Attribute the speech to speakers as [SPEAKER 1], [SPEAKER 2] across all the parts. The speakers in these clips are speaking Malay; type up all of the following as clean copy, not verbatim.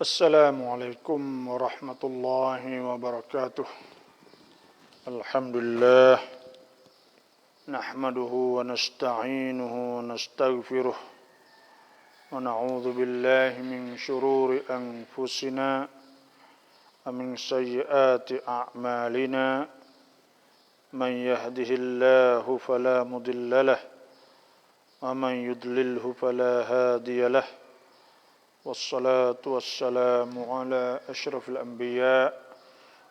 [SPEAKER 1] Assalamualaikum warahmatullahi wabarakatuh. Alhamdulillah. Nahmaduhu wa nasta'inuhu wa nastaghfiruh. Wa na'udzu billahi min shururi anfusina wa min sayyiati a'malina. Man yahdihillahu fala mudilla lahu wa man yudlilhu fala hadiya lahu. Wassalatu wassalamu ala asyrafil anbiya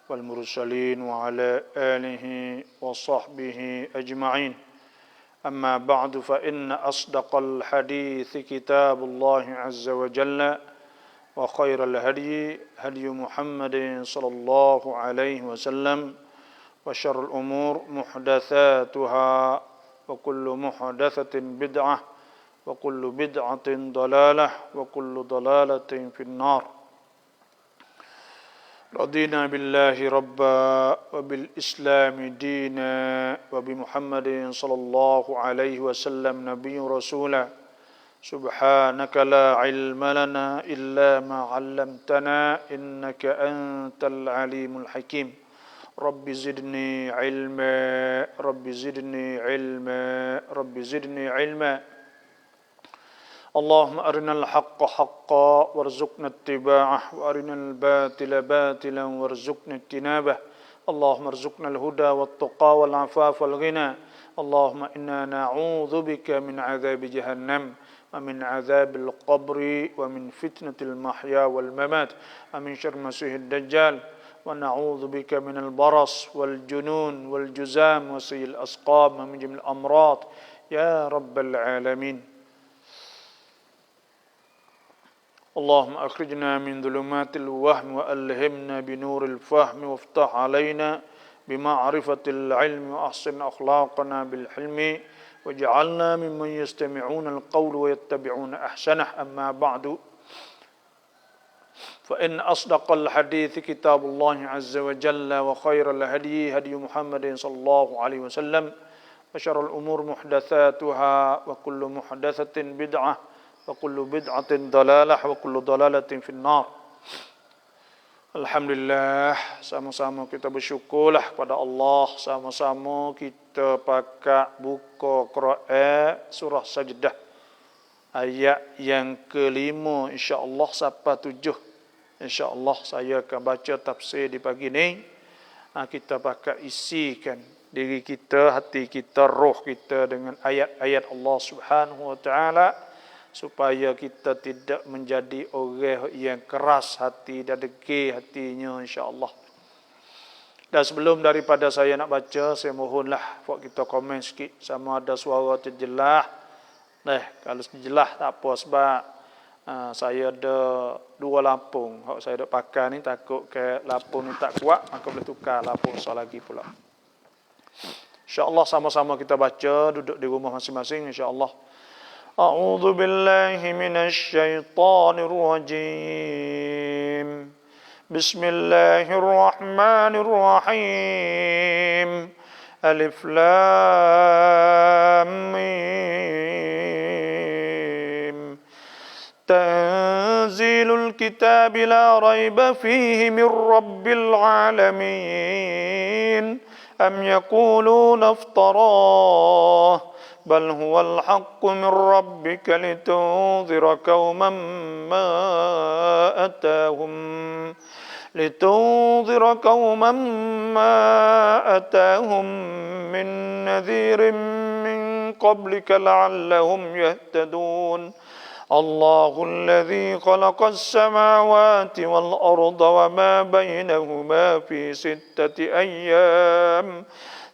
[SPEAKER 1] wal mursalin wa ala alihi wa sahbihi ajma'in. Amma ba'du fa inna asdaqal hadithi kitabullahi azza wa jalla wa khairal hadyi hadyu Muhammadin sallallahu alaihi wasallam wa syarrul umur muhdatsatuha wa kullu muhdatsatin bid'ah wa kullu bid'atin dalalah wa kullu dalalatin finnar. Radina billahi rabba wa bil islami dina wa bi Muhammadin sallallahu alaihi wasallam nabiyyu rasula. Subhanaka la ilma lana illa ma 'allamtana innaka antal alimul hakim. Rabbi zidni ilma, rabbi zidni ilma, rabbi zidni ilma. اللهم أرنا الحق حقا وارزقنا اتباعه وأرنا الباطل باطلا وارزقنا اجتنابه اللهم ارزقنا الهدى والتقى والعفاف والغنى اللهم إنا نعوذ بك من عذاب جهنم ومن عذاب القبر ومن فتنة المحيا والممات ومن شر المسيح الدجال ونعوذ بك من البرص والجنون والجزام وسيء الأسقام ومن جميع الأمراض يا رب العالمين. اللهم أخرجنا من ظلمات الوهم وألهمنا بنور الفهم وافتح علينا بمعرفة العلم وأحسن أخلاقنا بالحلم واجعلنا ممن يستمعون القول ويتبعون أحسنه أما بعد فإن أصدق الحديث كتاب الله عز وجل وخير الهدي هدي محمد صلى الله عليه وسلم وشر الأمور محدثاتها وكل محدثة بدعة wa kullu bid'atin dalalah wa kullu dalalatin finnar. Alhamdulillah, sama-sama kita bersyukurlah kepada Allah, sama-sama kita pakai buka Quran surah Sajdah ayat yang kelima, insya-Allah sampai 7. Insya-Allah saya akan baca tafsir di pagi ni. Kita pakai isikan diri kita, hati kita, roh kita dengan ayat-ayat Allah Subhanahu wa taala, supaya kita tidak menjadi orang yang keras hati dan degil hatinya, insya-Allah. Dan sebelum daripada saya nak baca, saya mohonlah buat kita komen sikit sama ada suara terjelas. Kalau terjelas tak apa, sebab saya ada 2 lampung. Hak saya dok pakai ni takut ke lampung ni tak kuat, maka boleh tukar lampung satu lagi pula. Insya-Allah sama-sama kita baca, duduk di rumah masing-masing, insya-Allah. أعوذ بالله من الشيطان الرجيم بسم الله الرحمن الرحيم ألف لام ميم تنزيل الكتاب لا ريب فيه من رب العالمين أم يقولون افتراه بل هو الحق من ربك لتنذر قوما ما أتاهم من نذير من قبلك لعلهم يهتدون الله الذي خلق السماوات والأرض وما بينهما في 6 أيام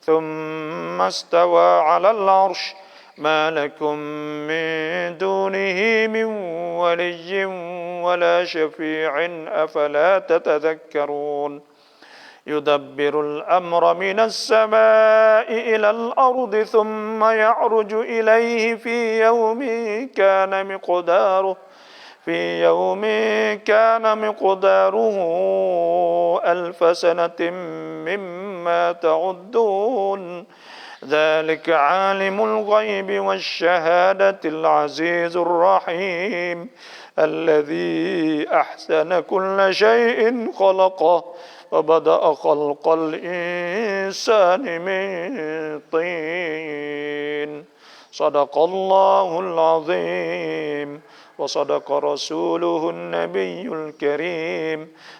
[SPEAKER 1] ثم استوى على العرش ما لكم من دونه من ولي ولا شفيع أفلا تتذكرون يدبر الأمر من السماء إلى الأرض ثم يعرج إليه في يوم كان مقداره 1000 سنة مما تعدون ذلك عالم الغيب والشهادة العزيز الرحيم الذي أحسن كل شيء خلقه وبدأ خلق الإنسان من طين صدق الله العظيم وصدق رسوله النبي الكريم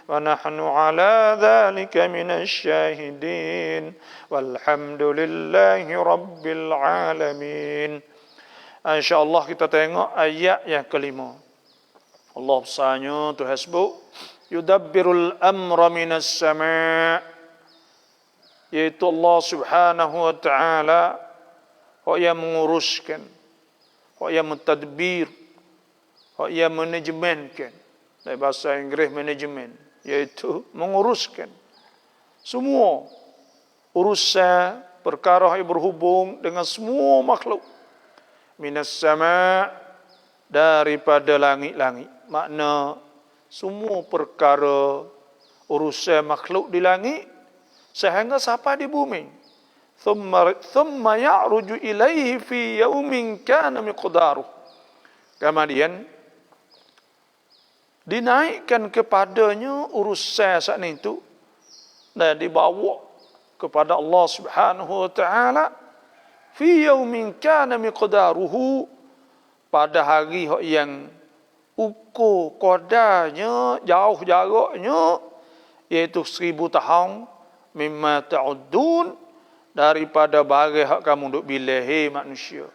[SPEAKER 1] ونحن على ذلك من الشاهدين والحمد لله رب العالمين. InsyaAllah kita tengok ayat yang kelima. Allah bersanya Tuhan sebut yudabbirul amra minas sama', yaitu Allah subhanahu wa ta'ala yang menguruskan, yang mentadbir, yang manajemenkan. Dari bahasa Inggeris manajemen, yaitu menguruskan semua urusan perkara yang berhubung dengan semua makhluk. Minas sama', daripada langit-langit. Makna semua perkara urusan makhluk di langit sehingga sampai di bumi. Thumma ya'ruju ilaihi fi yaumin kana miqdaruh. Kemudian dinaikkan kepadanya urusan saat itu dan dibawa kepada Allah Subhanahu wa taala fi yaumin kana miqdaruhu, pada hari yang ukur qadarnya jauh jaraknya iaitu 1000 tahun, mimma ta'uddun, daripada barang hak kamu duk bilih manusia.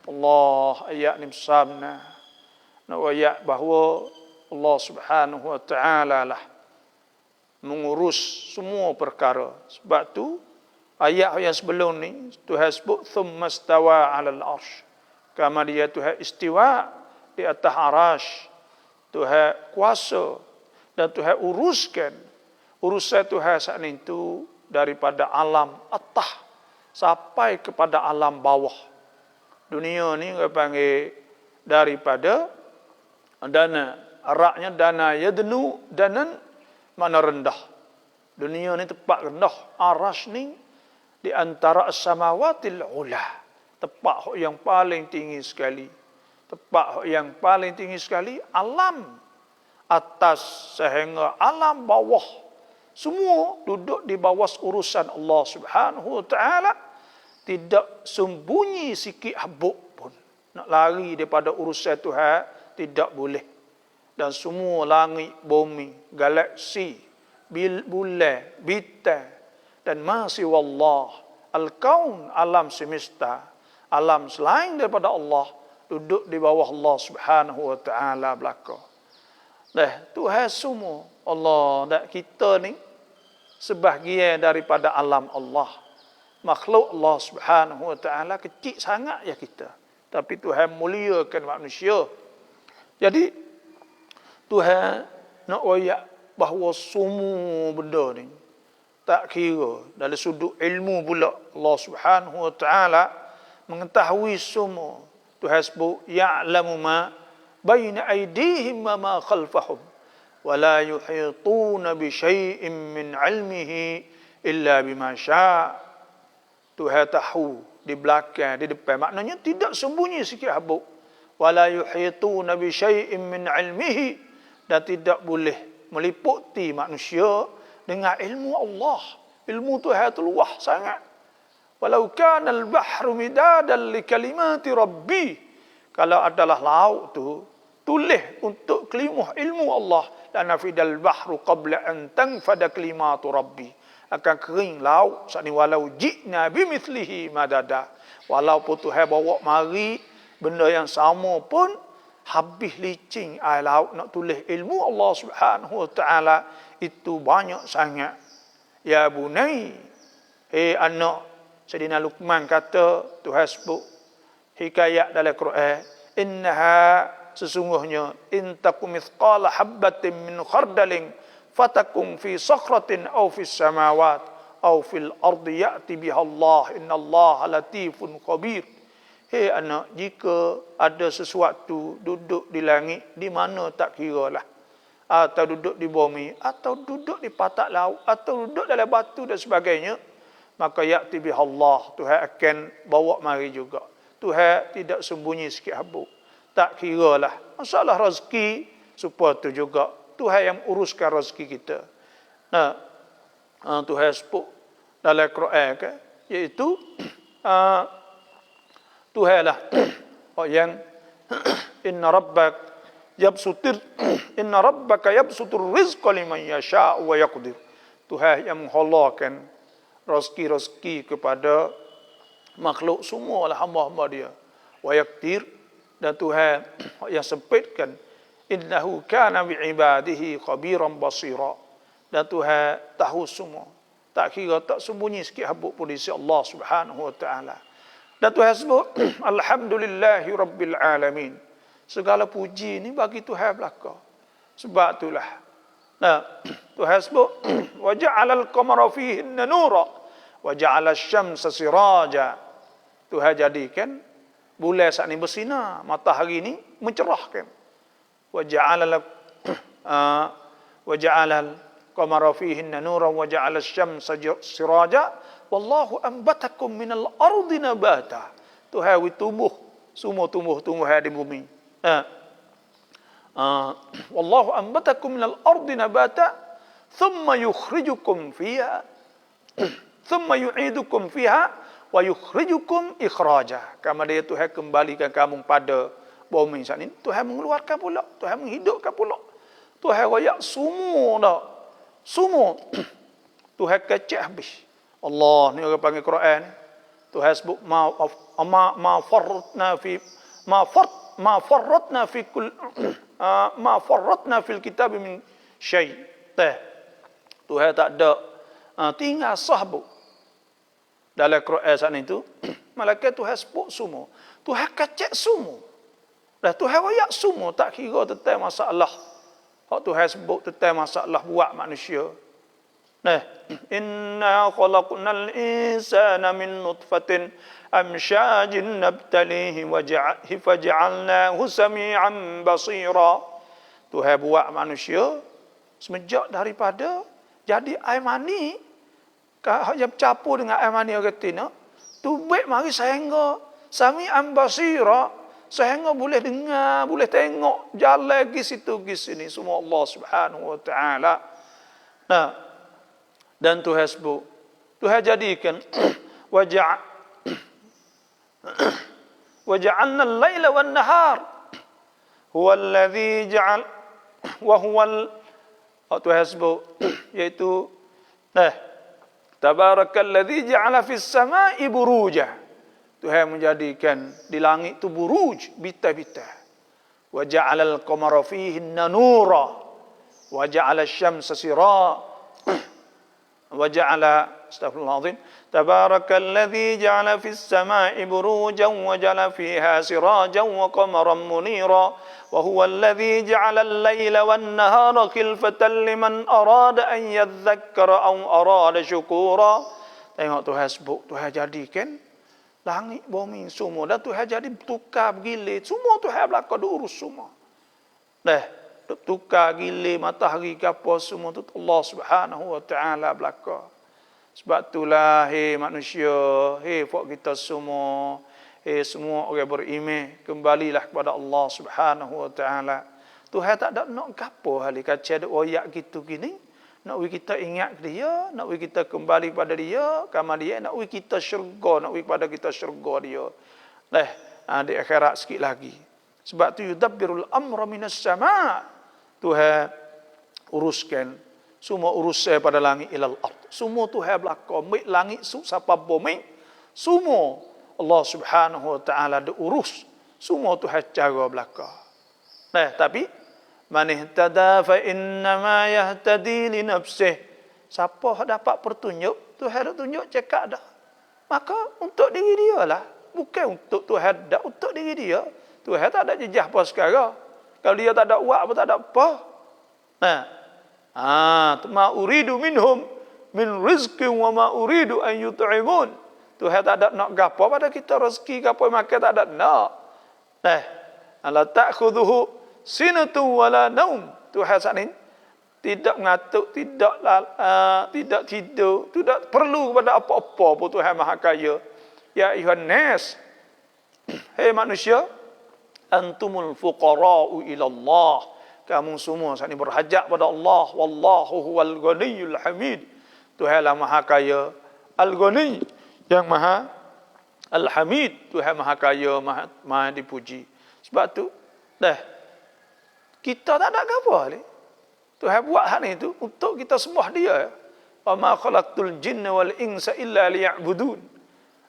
[SPEAKER 1] Allah ayat ni bersabna nak ayat bahawa Allah Subhanahu wa taala lah mengurus semua perkara. Sebab tu ayat yang sebelum ni Tuhan sebut thumma stawa 'alal arsy. Kemudian Tuhan istiwa di atas arasy. Tuhan kuasa dan Tuhan uruskan urusan Tuhan saat itu daripada alam atas sampai kepada alam bawah. Dunia ni orang panggil daripada dana, araknya dana yadnu, danan mana rendah. Dunia ni tempat rendah. Arasy ni di antara as-samawatil ula, tempat yang paling tinggi sekali. Tempat yang paling tinggi sekali, alam atas sehingga alam bawah. Semua duduk di bawah urusan Allah Subhanahu wa taala. Tidak sembunyi sikit habuk pun. Nak lari daripada urusan Tuhan tidak boleh. Dan semua langit, bumi, galaksi, bulan, bintang dan masih wallah, al-kaun, alam semesta, alam selain daripada Allah duduk di bawah Allah Subhanahu wa taala belaka. Dah Tuhan semua Allah, dan kita ni sebahagian daripada alam Allah. Makhluk Allah Subhanahu wa taala kecil sangat ya kita. Tapi Tuhan muliakan manusia. Jadi Tuhan nak royak bahawa semua benda ni tak kira dari sudut ilmu pula Allah Subhanahu wa taala mengetahui semua. Tuhan sebut ya'lamu ma baina aydihim wa ma khalfahum wa la yuhituna bi syai'in min 'ilmihi illa bima syaa'. Tuhan tahu di belakang, di depan. Maknanya tidak sembunyi sikit habuk. Wala yuhituna bi syai'in min 'ilmihi, dan tidak boleh meliputi manusia dengan ilmu Allah. Ilmu Tuhan itu luas sangat. Walau kana al-bahru midadan li kalimati rabbi, kalau adalah laut tu tulis untuk kelimah ilmu Allah, la nafidal bahru qabla an tanfada kalimatu rabbi, akan kering laut saat ni walau ji'na bimithlihi madada. Walaupun Tuhan bawa mari benda yang sama pun habis licin air laut nak tulis ilmu Allah Subhanahu wa taala itu banyak sangat. Ya bunai, anak, Sayyidina Luqman kata, Tuhan sebut hikayat dalam Quran, innaha, sesungguhnya, intakum mithqala habbatin min khardalin fatakum fi sakhratin aw fis samawat aw fil ardi ya'ti biha Allah innallaha latifun khabir. Hei anak, jika ada sesuatu duduk di langit, di mana tak kiralah, atau duduk di bumi, atau duduk di patak laut, atau duduk dalam batu dan sebagainya, maka ya'ti bihallah, Tuhan akan bawa mari juga. Tuhan tidak sembunyi sikit habuk. Tak kira lah masalah rezeki, supaya tu juga Tuhan yang uruskan rezeki kita. Nah, Tuhan sebut dalam Quran ke, iaitu Tuhan lah yang inna rabbaka yabsutur rizqa liman yasha' wa yaqdir. Tuhan yang menghalalkan rezeki kepada makhluk semua lah hamba-hamba dia. Wa yaqdir, dan Tuhan yang sempitkan, innahu kana bi'ibadihi khabiran basira. Dan Tuhan tahu semua. Tak kira, tak sembunyi sikit habuk pun di sisi Allah Subhanahu wa taala. Dan Tuhan sebut alhamdulillahi rabbil alamin. Segala puji ni bagi Tuhan belaka. Sebab itulah. Nah, Tuhan sebut wa ja'alal qamara fihinna nura wa ja'alash syamsa siraja. Tuhan jadikan bulan saat ni bersinar, matahari ni mencerahkan. Wa ja'alal qamara fihinna nuran wa ja'alash syamsa siraja wallahu anbatakum minal ardi nabata. Tuhan tumbuh semua tumbuh-tumbuhan di bumi. Wallahu anbatakum minal ardi nabata thumma yukhrijukum fiha thumma yu'idukum fiha wa yukhrijukum ikhraja. Kama dia Tuhan kembalikan kamu pada bumi saat ini, Tuhan mengeluarkan pula, Tuhan menghidupkan pula. Tuhan royak semua dah. Semua Tuhan kecek habis. Allah ni orang panggil Quran. Tuhan sebut ma farratna fil kitab min syai'. Tuhan tak ada tinggal sahbu dalam Quran saat itu. Malaikat Tuhan sebut semua, Tuhan kecek semua, dan Tuhan royak semua. Tak kira tentang masalah hak Tuhan sebut tentang masalah buat manusia. Nah, inna khalaqnal insana min nutfatin amsyajin nabtalihi faja'alnahu sami'an basira. Tuhan buat manusia semenjak daripada jadi air mani, yang bercampur dengan air mani orang tina, tubik mari sehingga sami'an basira, sehingga boleh dengar, boleh tengok, jalan pergi situ pergi sini, semua Allah Subhanahu wa taala. Nah, dan Tuhan sebut, Tuhan jadikan waja'alna al-laila wan-nahar huwa alladhi ja'al wa huwa Tuhan sebut, iaitu tabarakalladzi ja'ala fis sama'i buruja. Tuhan menjadikan di langit itu buruj, bintang-bintang. Wa ja'alal qamara fihinna nura wa ja'ala asy-syamsa sira wa ja'ala astaghfirullahalazim tabarakalladzi ja'ala fis sama'i burujan wa ja'ala fiha sirajan wa qamaran munira wa huwa alladzi ja'ala al-laila wan-nahara khilfatan liman arada an yadhakkara aw arada syukura. Tengok Tuhan sebut, Tuhan jadikan langit bumi semua, dan Tuhan jadi tukar gilir semua. Tuhan belaka diurus semua. Tukar gilir matahari ke apa semua tu Allah Subhanahu wa taala belaka. Sebab itulah manusia, fok kita semua, semua orang beriman, kembalilah kepada Allah Subhanahu wa taala. Tuhan tak ada nak gapo hal kaca ada oyak gitu gini. Nak kita ingat dia, nak kita kembali kepada dia, kama dia nak kita syurga, nak kepada kita syurga dia. Di akhirat sikit lagi. Sebab tu yudabbirul amra minas sama'. Tuhan uruskan semua urusan pada langit ilal ard. Semua Tuhan belaka, baik langit sampai bumi. Semua Allah Subhanahu wa taala diurus. Semua Tuhan cara belaka. Tapi man ihtada fa innama yahtadi li nafsih. Siapa dapat petunjuk, Tuhan dah tunjuk cakap dah. Maka untuk diri dia lah, bukan untuk Tuhan, dah untuk diri dia. Tuhan tak ada jejah apa sekarang. Kalau dia tak ada uak pun tak ada apa. Ma uridu minhum min rizqin wa ma uridu an yut'imun. Tuhan tak ada nak gapo pada kita, rezeki gapo makan tak ada nak. Ala ta'khudhuhu sinatu wala naum. Tuhan saat ini tidak mengatuk, tidak tidur, tidak perlu kepada apa-apa pun Tuhan Maha Kaya. Ya ayuhan nas, hei manusia, antumul fuqara'u ila Allah. Kamu semua saat ini berhajat pada Allah. Wallahu huwal ghaniyyul hamid. Tuhanlah Maha Kaya, Al-Ghani, yang Maha Al-Hamid, Tuhan Maha Kaya, Maha dipuji. Sebab tu, kita tak ada apa ni. Tuhan buat hal itu untuk kita sembah dia. Wa ma khalaqtul jinna wal insa illa liya'budun.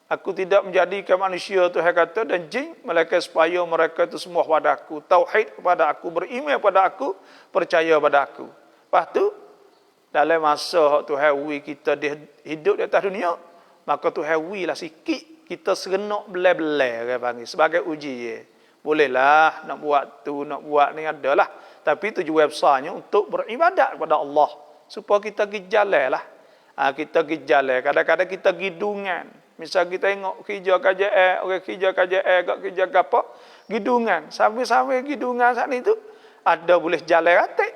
[SPEAKER 1] Aku tidak menjadikan manusia, Tuhan kata, dan jin, melainkan supaya mereka itu sembah pada aku, tauhid kepada aku, beriman pada aku, percaya pada aku. Lepas tu, dalam masa Tuhan wi kita hidup di atas dunia, maka Tuhan wi lah sikit kita serenok belai-belai orang panggil sebagai uji ya. Bolehlah nak buat tu, nak buat ni adalah. Tapi tujuan besarnya untuk beribadat kepada Allah. Supaya kita pergi jalan lah. Kita pergi jalan. Kadang-kadang kita gidungan. Misal kita tengok kerja KJL, orang kerja KJL, kerja apa, gidungan. Sambil-sambil gidungan saat ni tu, ada boleh jalan ratik.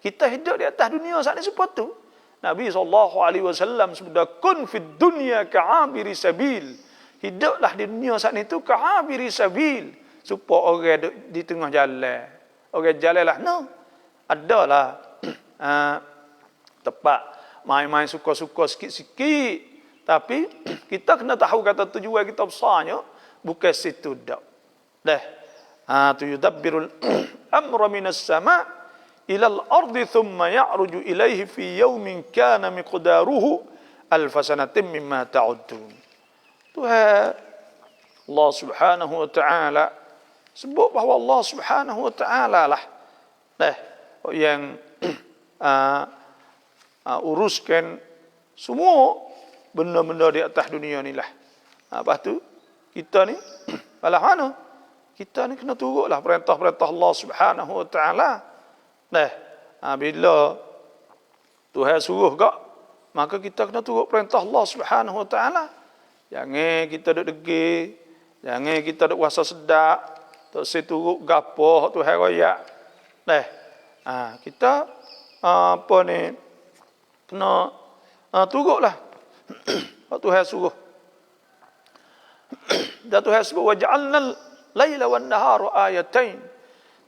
[SPEAKER 1] Kita hidup di atas dunia saat ni seperti tu. Nabi SAW sebut, kun fid dunya ka'abiri sabil. Hiduplah di dunia saat ni tu ka'abiri sabil. Supaya orang di tengah jalan. Orang jalan lah. No. Adalah tempat main-main suka-suka sikit-sikit. Tapi kita kena tahu kata tujuan kita besarnya bukan situ dak. Tu yudabbirul amra minas sama' ila al-ardi thumma ya'ruju ilaihi fi yawmin kana miqdaruhu alf sanatin mimma ta'uddun. Tuhan Allah Subhanahu wa taala sebut bahawa Allah Subhanahu wa taala lah yang uruskan semua benda-benda di atas dunia ni lah. Lepas tu kita ni malah mana? Kita ni kena turutlah perintah-perintah Allah Subhanahu wa taala. Bila Tuhan suruh gak, maka kita kena turut perintah Allah Subhanahu wa taala. Jangan kita duk degil, jangan kita duk rasa sedap. Tak seturut gapo Tuhan royak. Kita apa ni kena turutlah Tuhan suruh. Dan Tuhan sebut waja'alnal laila wan nahara ayatain.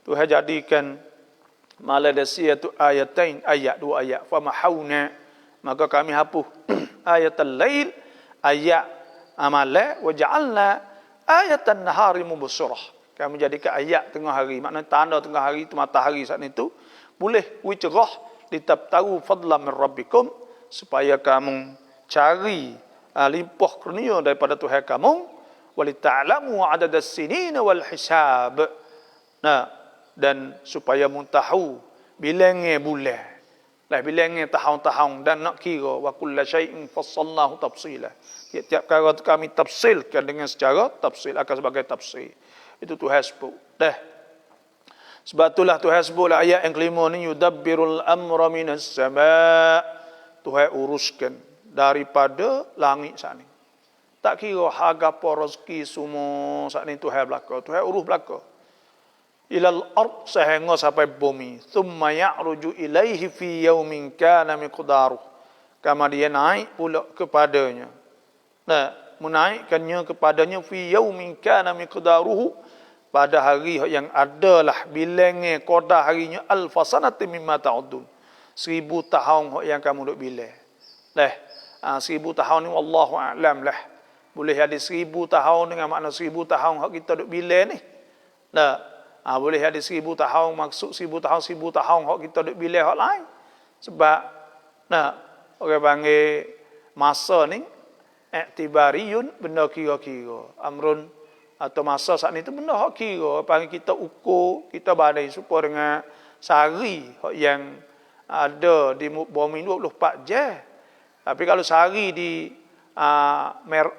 [SPEAKER 1] Tuhan jadikan malam dan siang tu ayatain, ayat dua ayat. Famahawna, maka kami hapus ayatul lail, ayat malam, waja'alna ayatan nahari mubsirah. Kami jadikan ayat tengah hari, maknanya tanda tengah hari itu matahari saat itu boleh wicerah litabtagu fadlan min rabbikum, supaya kamu cari limpah kurnia daripada Tuhan kamu, walita'lamu adadas sinin wal hisab. Dan supaya mu tahu bilangnya bulan, bilangnya tahun-tahun, dan nak kira wa kullu syai'in fassalnahu tafsila. Tiap-tiap perkara kami tafsilkan dengan secara tafsil, akan sebagai tafsir. Itu Tuhan sebut. Sebab itulah Tuhan sebut ayat yang kelima ni, yudabbirul amra minas sama'. Tuhan uruskan daripada langit saat ni. Tak kira harga apa rezeki semua saat ni Tuhan belaka. Tuhan urus belaka. Ilal ard, sehingga sampai bumi. Thumma ya'ruju ilaihi fi yawmin kana miqdaruh. Kemudian naik pula kepadanya. Menaikkannya kepadanya fi yawmin kana miqdaruhu, pada hari yang adalah bilangnya qada harinya alfasanatin mimma ta'udun. 1000 tahun yang kamu duk bilang. 1000 tahun ni wallahu a'lam lah. Boleh ada 1000 tahun dengan makna 1000 tahun hak kita duk bilang ni. Boleh ada 1000 tahun maksud 1000 tahun hak kita duk bilang hak lain. Sebab orang panggil masa ni iktibariyun, benda kira-kira. Amrun atau masa saat ni tu benda hak kira, panggil kita ukur, kita badai supaya dengan sehari yang ada di bumi 24 jam. Tapi kalau sehari di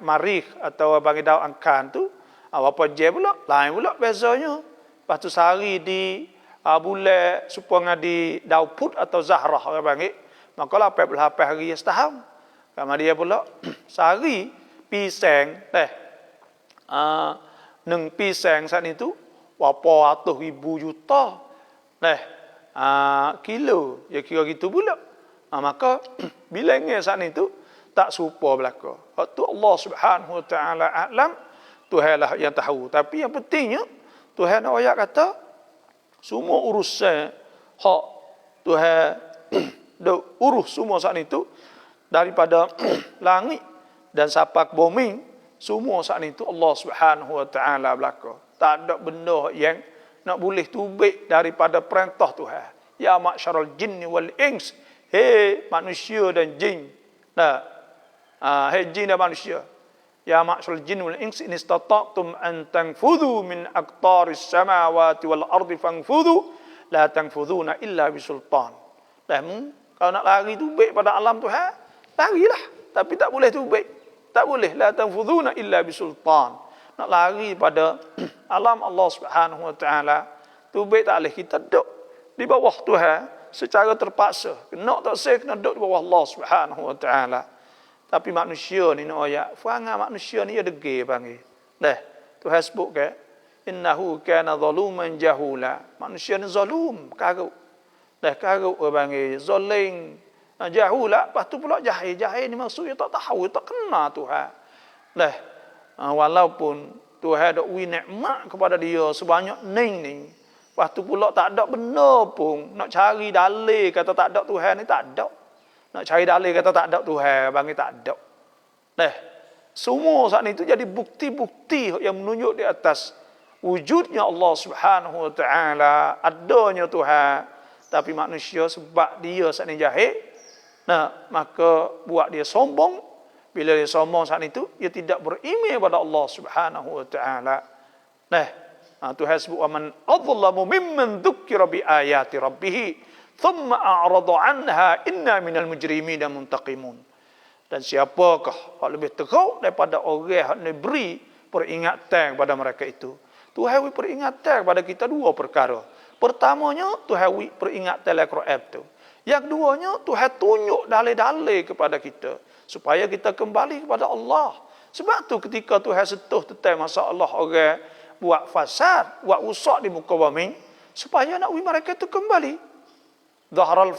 [SPEAKER 1] Marikh atau panggil daun angkan tu berapa jam pula, lain pula bezanya. Lepas tu sehari di bulan supaya di daun Put atau Zahrah orang panggil, maka 88 hari setahun. Kemudian pula sehari pisang neng pisang saat itu berapa ratus ribu juta. kilo, ya kira gitu pula. Maka bilangnya saat itu tak serupa belaka. Waktu Allah Subhanahu Wa Taala alam, Tuhan lah yang tahu. Tapi yang pentingnya Tuhan ayat kata semua urusan hak Tuhan urus semua saat itu daripada langit dan sapak bumi, semua saat itu Allah Subhanahu Wa Taala belaka. Tak ada benda yang nak boleh tubik daripada perintah Tuhan. Ya ma'syaral jinni wal ins, hei manusia dan jin. Hei jin dan manusia. Ya ma'syaral jinni wal ins, in istata'tum an tanfudhu min aqtaris samawati wal ardi fanfudhu, la tanfudhuna illa bisultan. Kalau nak lari tubik pada alam Tuhan, larilah. Tapi tak boleh tubik. Tak boleh. La tanfudhuna illa bisultan. Nak lari pada alam Allah Subhanahu Wa Taala, tubik tak boleh. Kita duduk di bawah Tuhan secara terpaksa. Nak tak saya kena duduk di bawah Allah Subhanahu Wa Taala. Tapi manusia ni nak ayat, perangai manusia ni dia degil panggil. Tuhan sebut ke, innahu kana zaluman jahula. Manusia ni zalum, karuk. Karuk panggil zalim, jahula. Lepas tu pula jahil. Jahil ni maksudnya tak tahu, tak kenal Tuhan. Walaupun Tuhan ada beri nikmat kepada dia sebanyak ni. Lepas tu pula tak ada benar pun. Nak cari dalil kata tak ada Tuhan ni, tak ada. Nak cari dalil kata tak ada Tuhan, bagi tak ada. Semua saat itu jadi bukti-bukti yang menunjuk di atas wujudnya Allah Subhanahu Wa Taala, adanya Tuhan. Tapi manusia sebab dia saat ini jahil, maka buat dia sombong. Bila dia sombong saat itu, dia tidak beriman kepada Allah Subhanahu Wa Taala. Tuhan sebut, "Man adzallamu mimman dzukira bi ayati rabbih, thumma a'rada 'anha, inna minal mujrimina muntaqimun." Dan siapakah yang lebih teruk daripada orang yang beri peringatan kepada mereka itu? Tuhan beri peringatan kepada kita dua perkara. Pertamanya, Tuhan beri peringatan dalam Quran itu. Yang keduanya, Tuhan tunjuk dalil-dalil kepada kita supaya kita kembali kepada Allah. Sebab tu ketika Tuhan sentuh tentang masalah orang buat fasad, buat rusak di muka bumi, supaya nak mereka itu kembali. Zaharal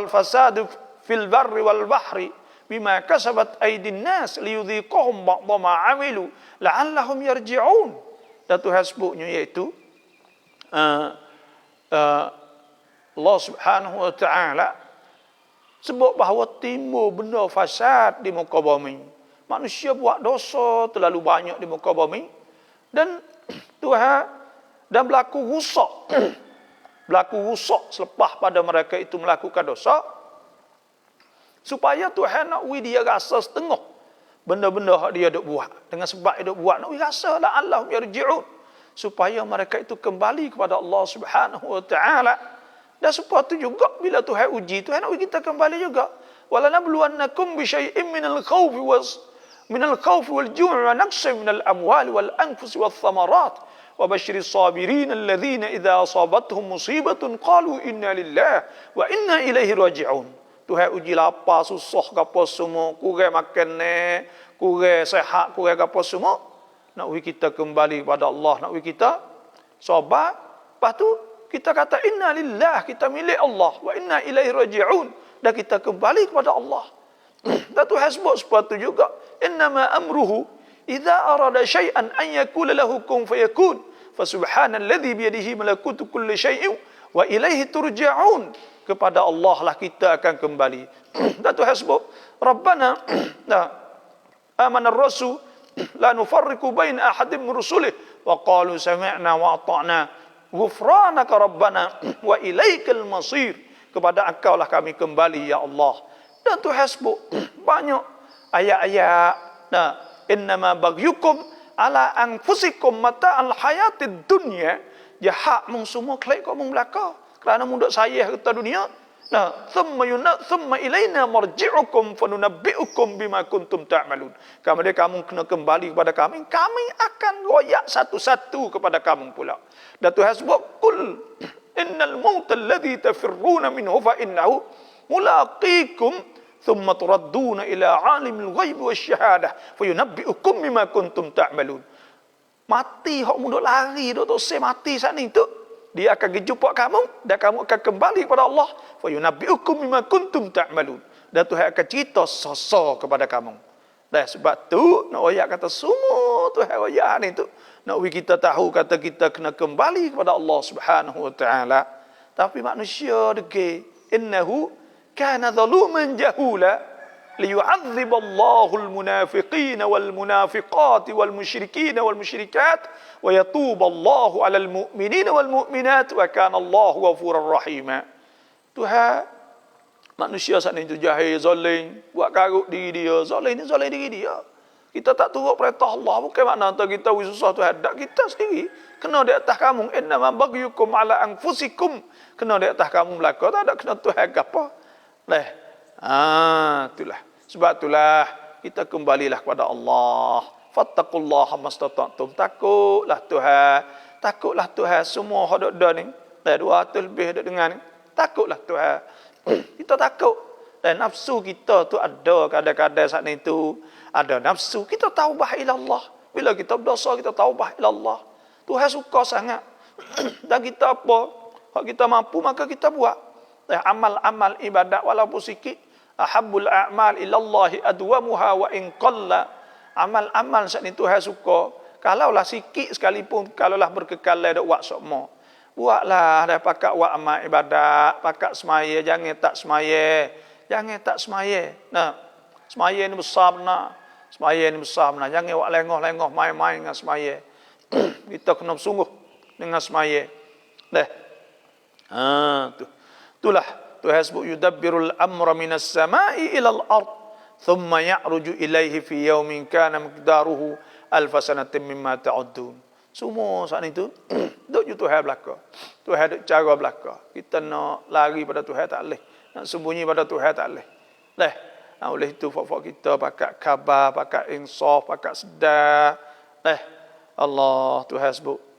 [SPEAKER 1] fasadu fil barri wal bahri bima kasabat aydin nas liyudhiqahum ba'dha ma 'amilu la'allahum yarji'un. Dan Tuhan sebutnya iaitu Allah Subhanahu Wa Taala sebut bahawa timbul benda fasad di muka bumi. Manusia buat dosa terlalu banyak di muka bumi. Dan Tuhan dan berlaku rusak. Berlaku rusak selepas pada mereka itu melakukan dosa. Supaya Tuhan nak dia rasa setengah benda-benda yang dia duk buat. Dengan sebab dia duk buat, nak rasa la Allahum yarji'un. Supaya mereka itu kembali kepada Allah Subhanahu Wa Taala. Dan sebab itu juga bila Tuhan uji, Tuhan nak kita kembali juga. Walanabluwannakum bi syai'in minal khawfi wal ju'i wa naqsin minal amwali wal anfusi wath thamarat wa basyiris sabirin alladhina idza asabathum musibatun qalu inna lillahi wa inna ilaihi raji'un. Tuhan uji lapar, susah gapo semua, kurang makan ni, kurang sihat, kurang gapo semua. Nak kita kembali kepada Allah, nak kita sabar. Lepas tu kita kata inna lillah, kita milik Allah, wa inna ilaihi raji'un, dan kita kembali kepada Allah. Dan Tuhan sebut seperti itu juga, innama amruhu idza arada syai'an an yakula lahu kun fayakun, fa subhanalladzi bi yadihi malakutu kulli syai'in wa ilaihi turja'un. Kepada Allah lah kita akan kembali. Dan Tuhan sebut, Rabbana amana ar-rasul la nufarriqu baina ahadin min rusulih wa qalu sami'na wa ata'na ghufranaka rabbana wa ilaikal masir. Kepada engkau lah kami kembali ya Allah. Dan Tuhan sebut banyak ayat-ayat. Innama bagyukum ala anfusikum mata'al hayatid dunya. Jahat mung semua kelak kau mung belaka. Kerana mung duk sayah kita dunia. Thumma ilaina marji'ukum fanunabbi'ukum bima kuntum ta'malun. Kemudian kamu kena kembali kepada kami. Kami akan royak satu-satu kepada kamu pula. Dan Tuhan sebut, Qul innal mauta alladhi tafirruna minhu fa innahu mulaqikum thumma turadduna ila alimil ghaib wasyahadah fayunabbi'ukum bima kuntum ta'malun. Mati hok munduk lari dok tok se mati saat ni tu. dia akan jumpa kamu dan kamu akan kembali kepada Allah. Fa yunabbi'ukum bima kuntum ta'malun. Dan Tuhan akan cerita sosok kepada kamu. Dan sebab tu nak ayat kata semua Tuhan ayat ni tu nak kita tahu kata kita kena kembali kepada Allah Subhanahu wa taala. Tapi manusia deke innahu kana zaluman jahula ليعذب الله المنافقين والمنافقات والمشركين والمشركات ويتوب الله على المؤمنين والمؤمنات وكان الله غفورا رحيما. Tuhan manusia saat ini tu jahil, zalim, buat karut diri dia, zalim diri dia. Kita tak turut perintah Allah, bukan makna kita susah Tuhan, tak kita sendiri kena di atas kamu. Innama baghyukum ala anfusikum, kena di atas kamu belaka, tak ada kena Tuhan apa. Itulah. Sebab itulah kita kembalilah kepada Allah. Fattaqullaha mastata'tum. Takutlah Tuhan. Semua hak dak ni. Dah 200 lebih dak dengar ni. Takutlah Tuhan. Kita takut. Dan nafsu kita tu ada kadang-kadang saat ni tu ada nafsu. Kita taubah ila Allah. Bila kita berdosa kita taubah ila Allah. Tuhan suka sangat. Dan kita apa? Hak kita mampu maka kita buat. Amal-amal ibadat walaupun sikit. Ahabbul a'mal ilallahi adwamuha wa in qalla. Amal-amal saat ni Tuhan suka. Kalaulah sikit sekalipun, kalaulah berkekal dak buat sokmo. Buatlah dah pakak buat amal ibadat, pakak semaya, jangan tak semaya. Nah, semaya ni besar benar. Jangan buat lengah-lengah main-main dengan semaya. Kita kena bersungguh dengan semaya. Itulah Tuhan sebut yudabbirul amra minas samai ilal ard thumma ya'ruju ilaihi fi yawmin kana miqdaruhu alf sanatin mimma ta'uddun. Semua saat itu duk ju Tuhan belaka. Tuhan duk cara belaka. Kita nak lari pada Tuhan tak leh. Nak sembunyi pada Tuhan tak leh. Oleh itu fak-fak kita pakat khabar, pakat insaf, pakat sedar. Allah Tuhan sebut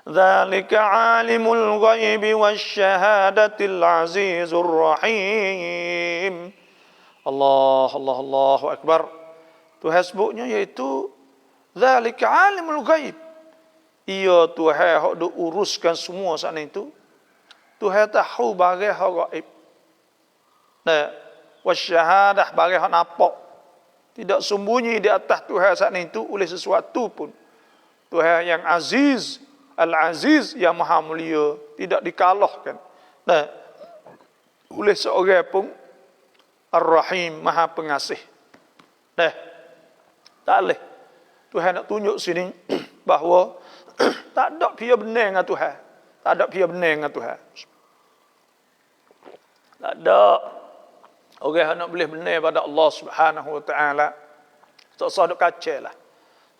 [SPEAKER 1] ذلك عالم الغيب والشهادة العزيز الرحيم. Allahu Akbar. Tuhan sebutnya iaitu ذلك عالم الغيب. Ia Tuhan hak duk uruskan semua saat itu. Tuhan tahu barang hak gaib. Wasyahadah barang hak nampak. Tidak sembunyi di atas Tuhan saat itu oleh sesuatu pun. Tuhan yang aziz, Al-Aziz yang maha mulia, tidak dikalahkan. Oleh seorang pun Ar-Rahim, maha pengasih. Tak boleh. Tuhan nak tunjuk sini bahawa tak ada pihak benar dengan Tuhan. Tak ada orang yang nak boleh benar pada Allah Subhanahu Wa Taala. Tak usah duk kacau lah.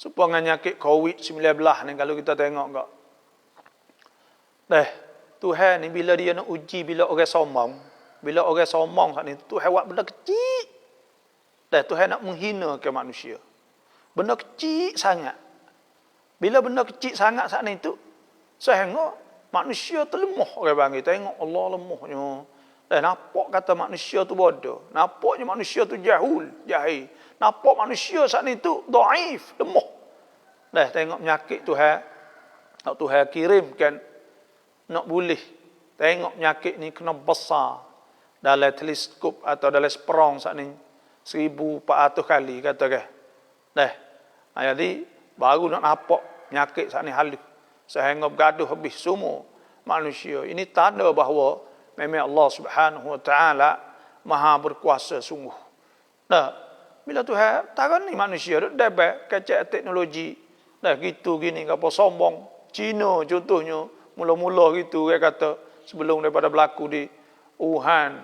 [SPEAKER 1] Supaya nyakit COVID-19 ni kalau kita tengok enggak. Tuhan ni bila dia nak uji bila orang sombong saat ni Tuhan buat benda kecil. Tuhan nak menghina ke manusia. Benda kecil sangat. Bila benda kecil sangat saat ni tu sehingga manusia terlemah orang panggil. Tengok Allah lemahnya. Nampak kata manusia tu bodoh. Nampaknya manusia tu jahil. Nampak manusia saat ni tu dhaif, lemah. Tengok penyakit Tuhan. Tuhan kirimkan nak boleh tengok penyakit ni kena besar dalam teleskop atau dalam seperang saat ni 1400 kali kata ke. Jadi baru nak nampak penyakit saat ni halus sehingga bergaduh habis semua manusia. Ini tanda bahawa memang Allah Subhanahu Wa Taala maha berkuasa sungguh. Bila Tuhan taran ni manusia dak dapat kecek teknologi gitu gini apa sombong. Cina contohnya mula-mula gitu dia kata sebelum daripada berlaku di Wuhan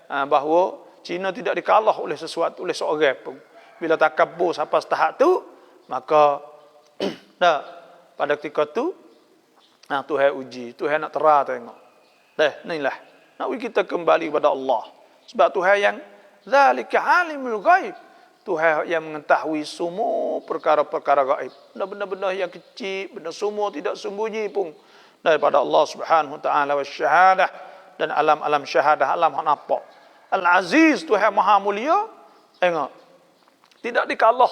[SPEAKER 1] bahawa Cina tidak dikalah oleh sesuatu oleh seorang pun. Bila takabur sampai tahap tu maka pada ketika tu Tuhan uji, Tuhan nak terang tengok. Inilah nak kita kembali kepada Allah. Sebab Tuhan yang zalika alimul ghaib. Tuhan yang mengetahui semua perkara-perkara gaib. Benda-benda yang kecil, benda semua tidak sembunyi pun daripada Allah Subhanahu Wa Taala wasyahadah dan alam-alam syahadah, alam hak nampak. Al-Aziz Tuhan maha mulia. Tengok. Tidak dikalah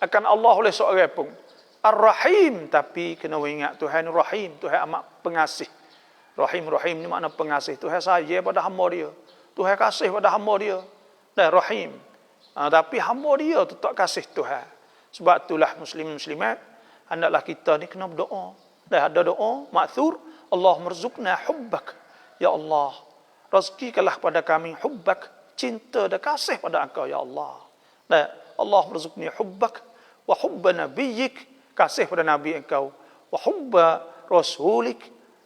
[SPEAKER 1] akan Allah oleh seorang pun. Ar-Rahim, tapi kena ingat Tuhan Rahim, Tuhan amat pengasih. Rahim ni makna pengasih. Tuhan sayang pada hamba dia. Tuhan kasih pada hamba dia. Dan Rahim. Tapi hamba dia tetap kasih Tuhan. Sebab itulah muslimat, hendaklah kita ni kena berdoa. Dan ada doa ma'thur, Allah merzukna hubbak. Ya Allah, rezekikanlah pada kami hubbak, cinta dan kasih pada Engkau ya Allah. Dan Allah merzukni hubbak wa hubba nabiyyik, kasih pada nabi Engkau, wa hubba rasulik,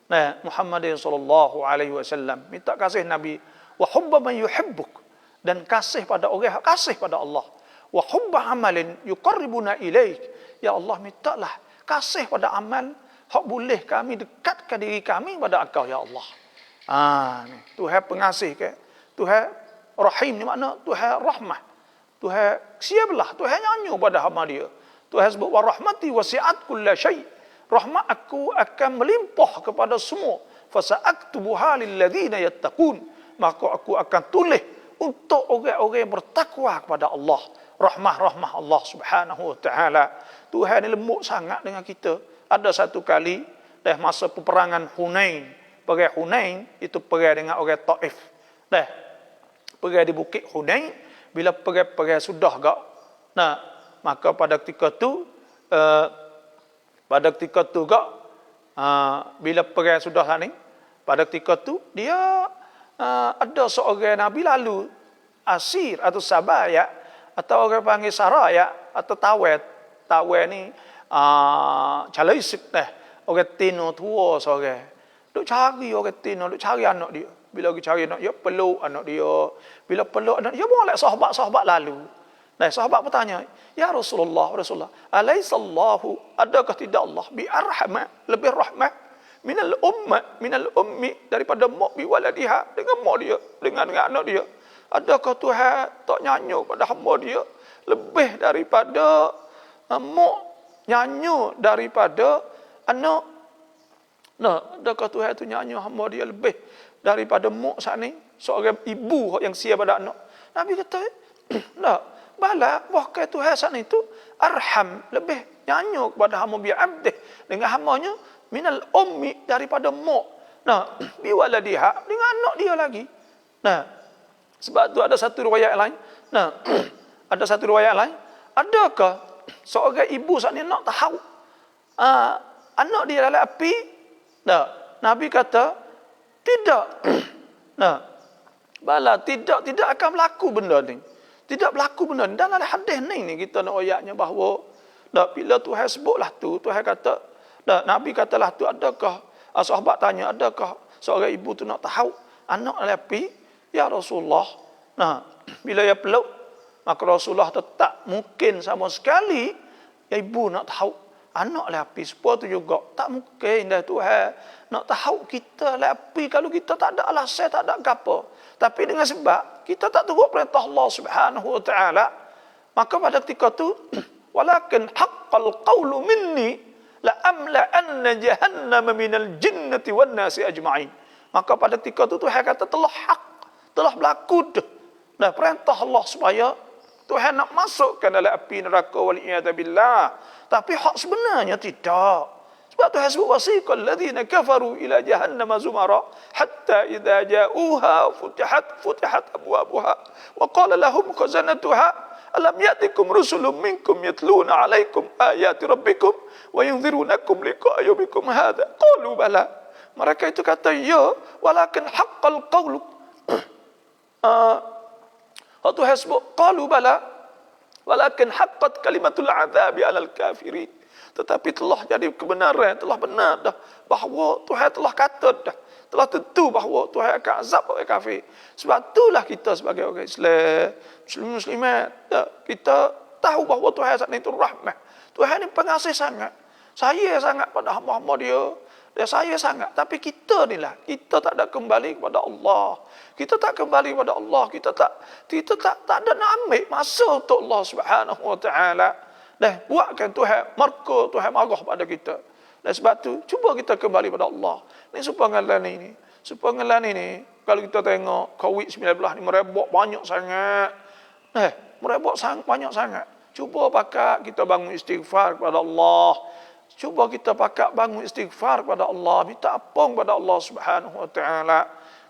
[SPEAKER 1] nah Muhammadin sallallahu alaihi wasallam, minta kasih nabi, wa hubba man yuhibbuk, dan kasih pada orang kasih pada Allah, wa hubba amalin yuqarribuna ilaik, ya Allah mintalah kasih pada amal hak boleh kami dekatkan diri kami pada Engkau ya Allah. Ni Tuhan pengasih ke, Tuhan Rahim ni makna Tuhan rahmah, Tuhan siaplah, Tuhan nyanyi pada hamba dia. Tuhan sebut wa rahmati wasi'at kulla syai', rahmat aku akan melimpah kepada semua, fasa'aktubuha lil ladzina yattaqun, maka aku akan tulis untuk orang-orang yang bertakwa kepada Allah. Rahmah Allah Subhanahu wa taala. Tuhan ni lembut sangat dengan kita. Ada satu kali dah masa peperangan Hunain, perang Hunain itu perang dengan orang Taif. Dah perang di bukit Hunain, bila perang sudah gak, nah maka pada ketika tu bila perang sudah ni, pada ketika tu dia ada seorang nabi lalu asir atau sabaya atau orang panggil saraya atau tawet ni calaisik dah, orang tino tua seorang duk cari orang tino, duk cari anak dia. Bila dia cari anak dia, peluk anak dia. Bila peluk anak dia, boleh sahabat-sahabat lalu. Nah, sahabat bertanya, ya Rasulullah, alaisallahu, adakah tidak Allah bi arhamah, lebih rahmat minal ummi, daripada mak bi waladiha, dengan mak dia, dengan anak dia. Adakah Tuhan tak nyanyi pada hamba dia lebih daripada mak nyanyi daripada anak? Nah, adakah Tuhan tu nyanyi hamba dia lebih daripada mak saat ni, seorang ibu yang sia pada anak? Nabi kata, tak, bala, bahkan Tuhan saat ni tu arham, lebih nyanyi kepada hamba bi abdih, dengan hambanya minal ummi, daripada mak. Nah, bi waladiha, dengan anak dia lagi. Nah, sebab tu ada satu riwayat lain. Nah, ada satu riwayat lain, adakah seorang ibu saat ni nak tahu anak dia dalam api? Nah, Nabi kata tidak. Nah, bala tidak akan berlaku benda ni. Tidak berlaku benda ni. Dalam hadis ni kita nak ayatnya bahawa bila Tuhan sebutlah tu, Tuhan kata, Nabi katalah tu, adakah sahabat tanya, adakah seorang ibu tu nak tahu anak dalam api? Ya Rasulullah. Nah, bila ia peluk, maka Rasulullah tak mungkin sama sekali ya ibu nak tahu anak lapi. Sebab tu juga tak mungkin dah Tuhan nak tahu kita lapi kalau kita tak ada alasan, tak ada apa. Tapi dengan sebab kita tak turut perintah Allah Subhanahu wa taala, maka pada ketika tu walakin haqqal qawlu minni la amla anna jahannam minal jinnati wan nasi ajma'in. Maka pada ketika tu Tuhan kata telah hak, telah berlaku dah perintah Allah supaya Tuhan nak masukkan dalam api neraka waliyadabillah. Tapi hak sebenarnya tidak. Sebab Tuhan sebut wasiqal ladzina kafaru ila jahannam zumara hatta idza ja'uha futihat abwabuha wa qala lahum khazanatuha alam ya'tikum rusulun minkum yatluna 'alaikum ayati rabbikum wa yunzirunakum liqa'a yawmikum hadha qalu bala. Mereka itu kata ya, walakin haqqal qawlu. Tuhan sebut qalu bala walakin haqqat kalimatul azabi 'alal kafirin. Tetapi telah jadi kebenaran, telah benar dah bahawa Tuhan telah kata dah, telah tentu bahawa Tuhan akan azab orang kafir. Sebab itulah kita sebagai orang Islam, muslimat, kita tahu bahawa Tuhan saat itu rahmat. Tuhan ini pengasih sangat, sayang sangat pada hamba-hamba dia. Dia sayang sangat, tapi kita ni lah, kita tak ada kembali kepada Allah. Kita tak kembali kepada Allah, kita tak ada nak ambil masa untuk Allah Subhanahu wa taala. Dah buatkan Tuhan murka, Tuhan marah pada kita. Dan sebab tu cuba kita kembali pada Allah. Ni supaya ini kalau kita tengok COVID-19 ni merebak banyak sangat. Merebak banyak sangat. Cuba pakak kita bangun istighfar kepada Allah. Cuba kita pakak bangun istighfar kepada Allah. Minta ampun kepada Allah Subhanahu Wa Taala.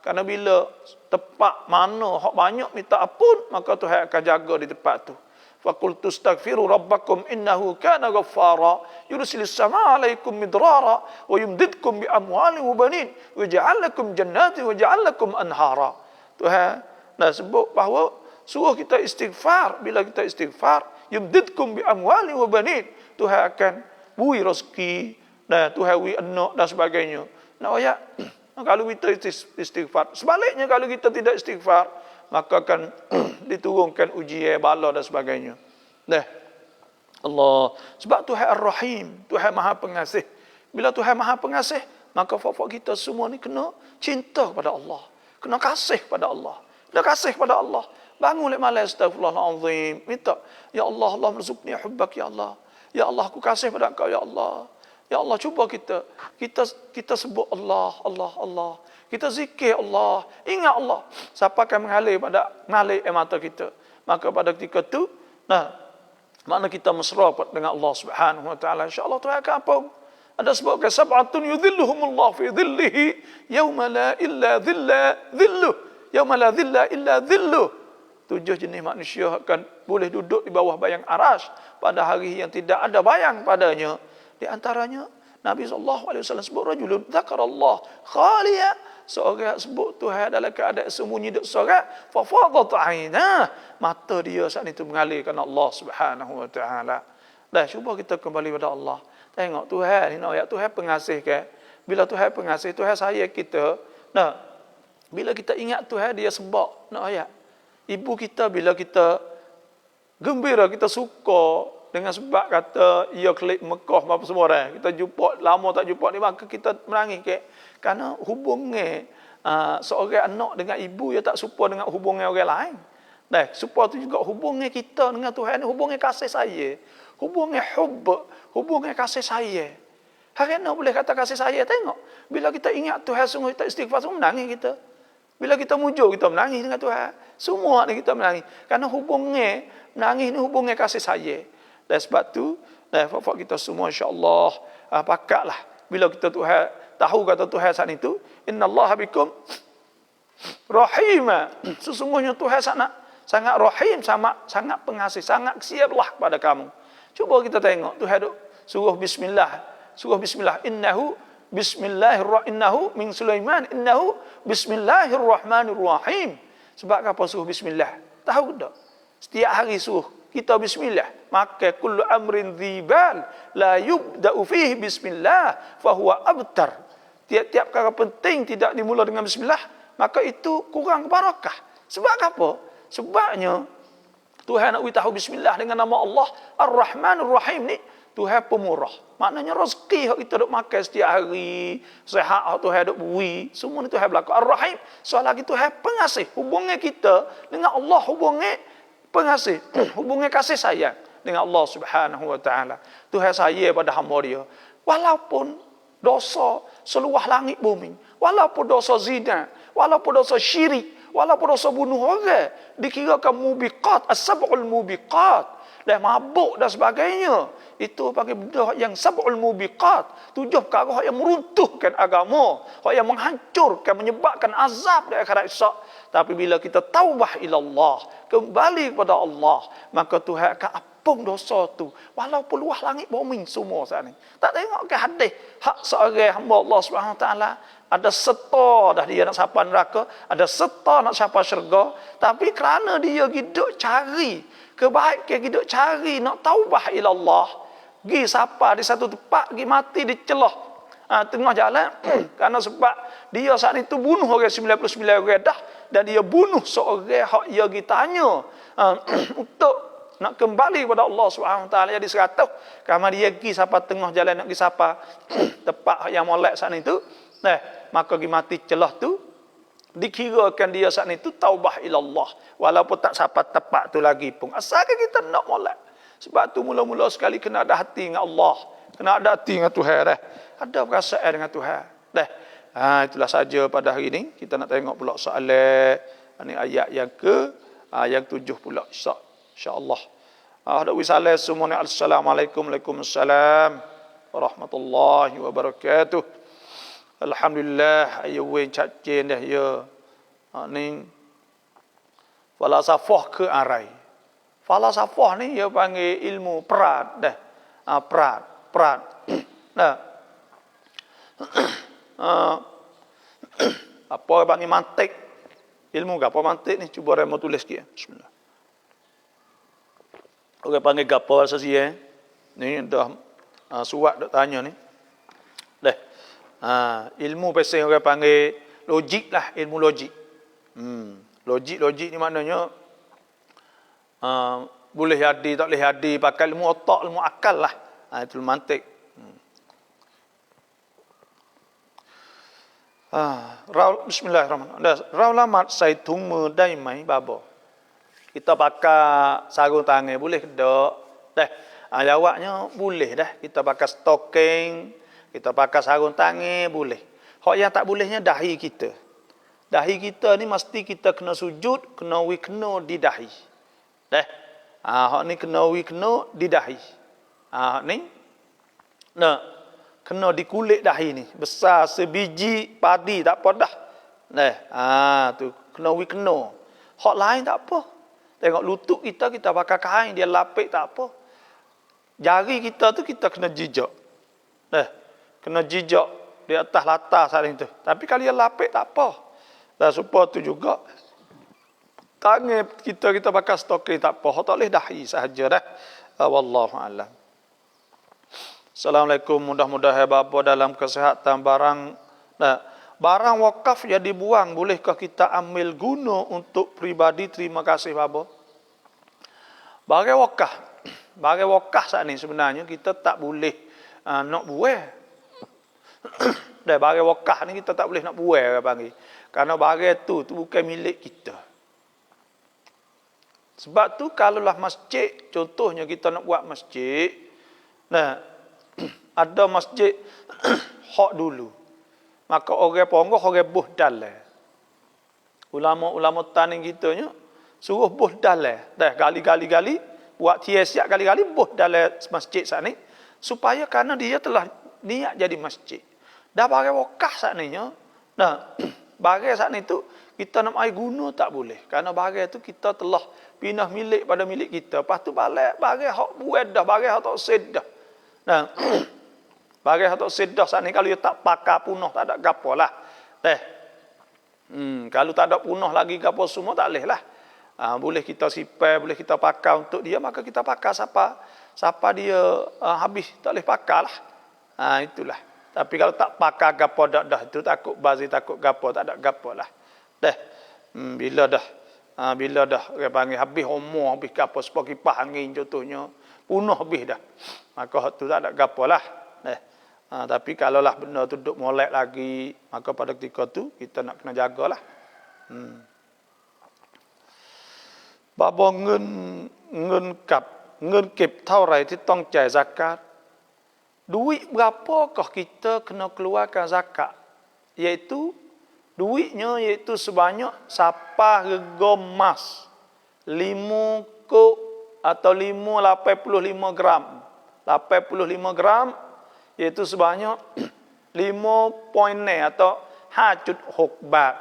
[SPEAKER 1] Karena bila tempat mana hak banyak minta ampun, maka Tuhan akan jaga di tempat tu. Faqultu astaghfiru rabbakum innahu kana ghaffara yursilis samaa 'alaikum midrara wa yumdidkum bi amwalin wa banin wa yaj'al lakum jannatin wa yaj'al lakum anhara. Tuhan dah sebut bahawa suruh kita istighfar. Bila kita istighfar, yumdidkum bi amwalin wa banin, Tuhan akan beri rezeki dan Tuhan beri anak dan sebagainya. Nak ayat kalau kita istighfar. Sebaliknya kalau kita tidak istighfar, maka akan diturunkan ujian, bala dan sebagainya. Nah, Allah. Sebab Tuhan Ar-Rahim, Tuhan Maha Pengasih. Bila Tuhan Maha Pengasih, maka fak-fak kita semua ni kena cinta kepada Allah. Kena kasih kepada Allah. Kena kasih kepada Allah. Bangun lek malam astagfirullahalazim. Minta, ya Allah, Allah merzuqni hubbak ya Allah. Ya Allah, aku kasih pada Engkau ya Allah. Ya Allah, cuba kita sebut Allah, Allah, Allah. Kita zikir Allah, ingat Allah. Siapa akan mengalir air mata kita? Maka pada ketika itu, makna kita mesra dengan Allah Subhanahu Wa Taala. InsyaAllah Tuhan akan ampun. Ada sebabkan sab'atun yudhilluhumullah fi dhillihi yawma la illa dhilluh. Yawma la dhilla illa dhilluh. 7 jenis manusia akan boleh duduk di bawah bayang aras pada hari yang tidak ada bayang padanya. Di antaranya Nabi SAW sebut rajulun dzakarallah khaliya, seorang sebut Tuhan dalam keadaan sembunyi duk sorak, fa fadat ainah, mata dia saat itu mengalir kerana Allah Subhanahu Wa Taala. Dah cuba kita kembali pada Allah. Tengok Tuhan ni ayat Tuhan pengasih ke. Bila Tuhan pengasih, Tuhan sayang kita. Nah, bila kita ingat Tuhan dia sebab nak ayat. Ibu kita bila kita gembira, kita suka dengan sebab kata ia klik Mekah apa semua dah. Kita jumpa lama tak jumpa ni, maka kita menangis ke. Karena hubungan seorang anak dengan ibu ia tak serupa dengan hubungan orang lain. Dah, serupa tu juga hubungan kita dengan Tuhan ni hubungan kasih sayang. Hubungan hubb, hubungan kasih sayang. Hari ni boleh kata kasih sayang. Tengok, bila kita ingat Tuhan sungguh kita istighfar, sungguh menangis kita. Bila kita mujur, kita menangis dengan Tuhan. Semua ni kita menangis. Karena hubungan menangis ni hubungan kasih sayang. Dan sebab tu, fak-fak kita semua insya-Allah pakatlah bila kita Tuhan tahu kata Tuhan saat itu, innallaha bikum rahima. Sesungguhnya Tuhan sangat rahim, sangat pengasih, sangat siaplah kepada kamu. Cuba kita tengok Tuhan suruh bismillah, innahu innahu min Sulaiman, innahu bismillahirrahmanirrahim. Sebab apa suruh bismillah? Tahu tak? Setiap hari suruh kita bismillah. Maka kullu amrin dhibal la yubda'u fihi bismillah fahuwa abtar. Tiap-tiap perkara penting tidak dimula dengan bismillah, maka itu kurang barakah. Sebab apa? Sebabnya Tuhan nak tahu bismillah dengan nama Allah Ar-Rahman Ar-Rahim ni, Tuhan pemurah. Maknanya rezeki yang kita duk makan setiap hari, sihat yang Tuhan duk beri, semua ni Tuhan berlaku. Ar-Rahim, soal lagi Tuhan pengasih. Hubungan kita dengan Allah hubungan pengasih, hubungan kasih sayang dengan Allah Subhanahu Wa Taala. Tuhan sayang pada hamba dia. Walaupun dosa seluas langit bumi, walaupun dosa zina, walaupun dosa syirik, walaupun dosa bunuh orang, dikirakan mubiqat, as-sab'ul mubiqat, dan mabuk dan sebagainya. Itu panggil benda yang sab'ul mubiqat, 7 perkara yang meruntuhkan agama, yang menghancurkan, menyebabkan azab di akhirat esok. Tapi bila kita taubah ilallah, kembali kepada Allah, maka Tuhan akan ampun dosa tu. Walaupun luas langit bumi semua saat ni. Tak tengok ke hadis hak seorang hamba Allah Subhanahu Wa Taala ada serta dah dia nak sampai neraka, ada serta nak sampai syurga, tapi kerana dia hidup cari kebaikan, hidup cari nak taubah ilallah, pergi sapa di satu tempat, pergi mati di celah tengah jalan kerana sebab dia saat itu bunuh orang 99 orang dah, dan dia bunuh seorang hak ia ditanya untuk nak kembali kepada Allah Subhanahu Wa Taala jadi 100, kerana dia pergi sapa tengah jalan nak pergi sapa tempat yang molek saat itu, maka pergi mati celah tu, dikirakan dia saat itu taubah ilallah, walaupun tak sapa tempat tu lagi pun, asalkan kita nak molek. Sebab tu mula-mula sekali kena ada hati dengan Allah, kena ada hati dengan Tuhan dah. Ada perasaan dengan Tuhan. Dah. Itulah saja pada hari ini. Kita nak tengok pula soalan ini ayat yang yang 7 pula insya-Allah. Ada wisalah semuanya. Assalamualaikum Waalaikumsalam warahmatullahi wabarakatuh. Alhamdulillah ayo wen chat chen dah ya. Ni falsafah ke arai. Falsafah ni dia panggil ilmu perat dah. Perat. Nah. Apa panggil mantik? Ilmu apa mantik ni? Cuba remo tulis sikit. Bismillah. Orang panggil gapo asasi ni dah surat dak tanya ni. Dah. Ilmu pasal orang panggil logik lah, ilmu logik. Logik ni maknanya boleh jadi tak boleh jadi, pakai ilmu otak, ilmu akal lah. Itu mantik. Bismillahirrahmanirrahim. Raulamat sai tung me dai mai babo. Kita pakai sarung tangan boleh ke tak? Dah. Jawabnya boleh dah. Kita pakai stocking, kita pakai sarung tangan boleh. Hak yang tak bolehnya dahi kita. Dahi kita ni mesti kita kena sujud, kena wikno di dahi. Dah. Hak ni kena wikno di dahi. Hak ni kena di kulit dahi ni. Besar sebiji padi tak apa dah. Tu kena wikno. Hak lain tak apa. Tengok lutut kita pakai kain, dia lapik tak apa. Jari kita tu kita kena jijak. Kena jijak di atas latar saling tu. Tapi kalau dia lapik tak apa. Dan supaya tu juga tangan kita pakai stocking tak apa. Tak boleh dahi sahaja dah. Wallahu a'lam. Assalamualaikum, mudah-mudahan bapa dalam kesihatan barang wakaf yang dibuang, bolehkah kita ambil guna untuk pribadi? Terima kasih bapa. Barang wakaf saat ni sebenarnya kita tak boleh nak buang. Dah barang wakaf ni kita tak boleh nak buang orang panggil. Karena barang tu bukan milik kita. Sebab tu kalaulah masjid, contohnya kita nak buat masjid, ada masjid hak dulu. Maka orang ponggok, orang buh dalam. Ulama-ulama tani kitanya suruh buh dalam. Dah gali-gali, buat siap gali-gali, buh dalam masjid saat ni. Supaya kerana dia telah niat jadi masjid. Dah barang wakaf saat ni. Barang saat ni tu, kita nak air guna tak boleh. Kerana barang tu kita telah pindah milik pada milik kita. Lepas tu balik barang hak buat dah, barang hak tak sedah. Barang hak tak sedah saat ni kalau dia tak pakai punah tak ada gapo lah. Kalau tak ada punah lagi gapo semua tak boleh lah. Boleh kita simpan, boleh kita pakai untuk dia, maka kita pakai siapa dia habis tak boleh pakai lah. Itulah. Tapi kalau tak pakai gapo dah itu takut bazir, takut gapo, tak ada gapo lah. Bila dah orang panggil habis umur, habis gapo, sebab kipas angin contohnya, punah habis dah. Maka tu tak ada gapo lah. Tapi kalaulah benda tu duduk molek lagi, maka pada ketika tu kita nak kena jagalah. Bapa ngen kep ท่าไหร่ที่ต้องจ่าย zakat. Duit berapakah kita kena keluarkan zakat? Iaitu duitnya iaitu sebanyak sapah rega emas 5 kok atau 85 gram. 85 gram iaitu sebanyak 5 poin atau 5.6 bát.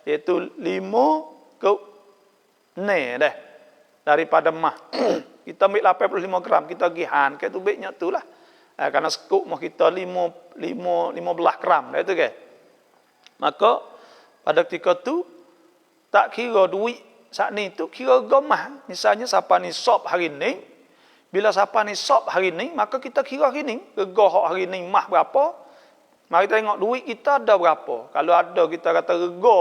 [SPEAKER 1] Iaitu 5 kok dah daripada emas. Kita ambil 85 gram, kita gihan ke tu baiknya tu lah. Karena sekuk mah kita 15 gram dah itu ke. Maka pada ketika tu tak kira duit saat ni tu, kira gemah. Misalnya siapa ni sop hari ni, bila siapa ni sop hari ni, maka kita kira hari ni, rega hari ni mah berapa. Mari tengok duit kita ada berapa. Kalau ada kita kata rega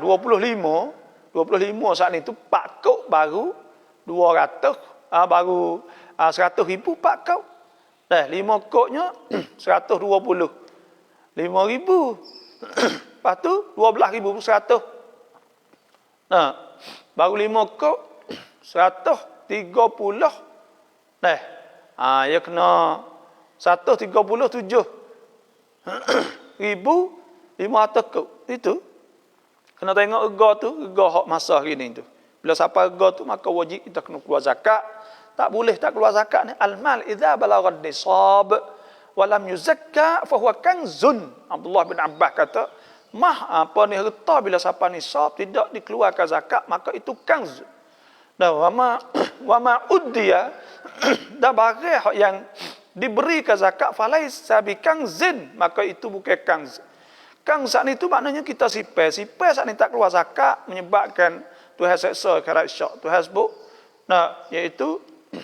[SPEAKER 1] 25 saat ni tu 4 kok baru 200, baru 100 ribu 4 kok. 5 koknya 120. 5 ribu. Lepas tu 12,100. Baru 5 kok 130. Ya kena 137,500 kok. Itu kena tengok rega tu, rega hak masa hari ni tu. Bila siapa harga tu maka wajib kita kena keluar zakat. Tak boleh tak keluar zakat ni. Al-mal idza balagha nisab wa lam yuzakka fa huwa kanzun. Abdullah bin Abbas kata, apa ni harta bila siapa nisab tidak dikeluarkan zakat maka itu kanz. Dan wa ma uddiya dan barang yang diberikan zakat falaisa bi kanzin maka itu bukan kanz. Kanz saat itu maknanya kita sipai saat ni tak keluar zakat menyebabkan Tuhan seksa akhirat syak. Tuhan sebut iaitu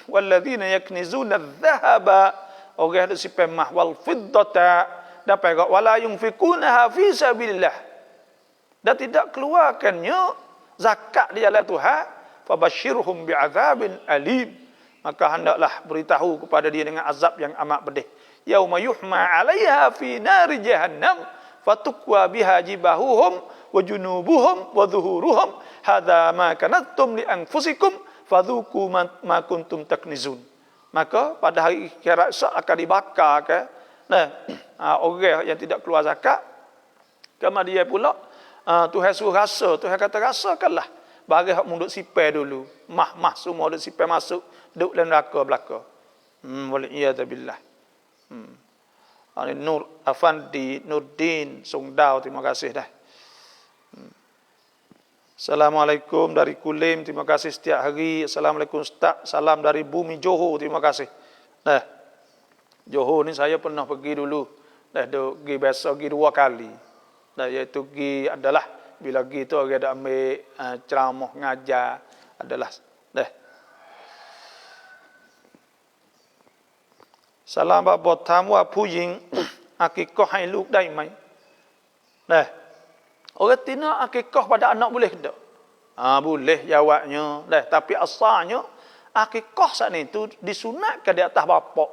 [SPEAKER 1] walladzina yaknizuna adh-dhahaba orang yang sipai mah wal fiddata dan perak wala yunfikunaha fi sabilillah dan tidak keluarkannya zakat di jalan Tuhan fabashshirhum bi'adzabin alim maka hendaklah beritahu kepada dia dengan azab yang amat pedih yauma yuhma 'alaiha fi nari jahannam fatukwa biha jibahuhum wa junubuhum wa dhuhuruhum hadza ma kanattum li anfusikum fadhuku ma kuntum taknizun. Maka pada hari akhirat akan dibakar orang yang tidak keluar zakat. Kemudian pula Tuhan suruh rasa, Tuhan kata rasakanlah bagi hak munduk sipai dulu. Mah semua duk sipai masuk duk dalam neraka belaka. Wal iyad billah. Nur Afandi Nurdin Sungdau, terima kasih dah. Assalamualaikum dari Kulim, terima kasih setiap hari. Assalamualaikum Ustaz, salam dari Bumi Johor, terima kasih. Johor ni saya pernah pergi dulu. Pergi biasa pergi 2 kali. Iaitu pergi adalah bila pergi tu orang ada ambil ceramah ngajar adalah Salam bapa tamuผู้หญิง akikahให้ลูกได้ไหม Orang tina akikah pada anak boleh tak? Boleh jawabnya. Tapi asalnya akikah saat itu disunatkan di atas bapa.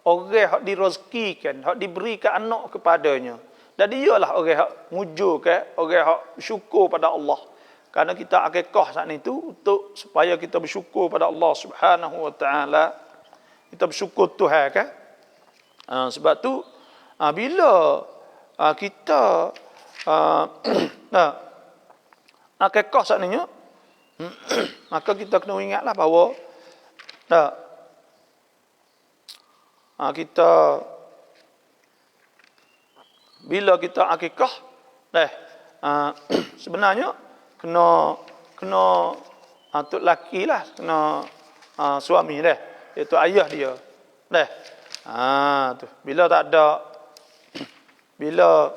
[SPEAKER 1] Orang yang direzekikan, yang diberikan anak kepadanya. Dan dialah orang yang mujurkan, orang yang bersyukur pada Allah. Karena kita akikah saat itu untuk supaya kita bersyukur pada Allah Subhanahu wa taala. Kita bersyukur Tuhan kan? Sebab tu bila kita akikah saat ini maka kita kena ingatlah bahawa kita bila kita akikah sebenarnya kena untuk lelaki lah, kena suami dah, iaitu ayah dia tu bila tak ada, bila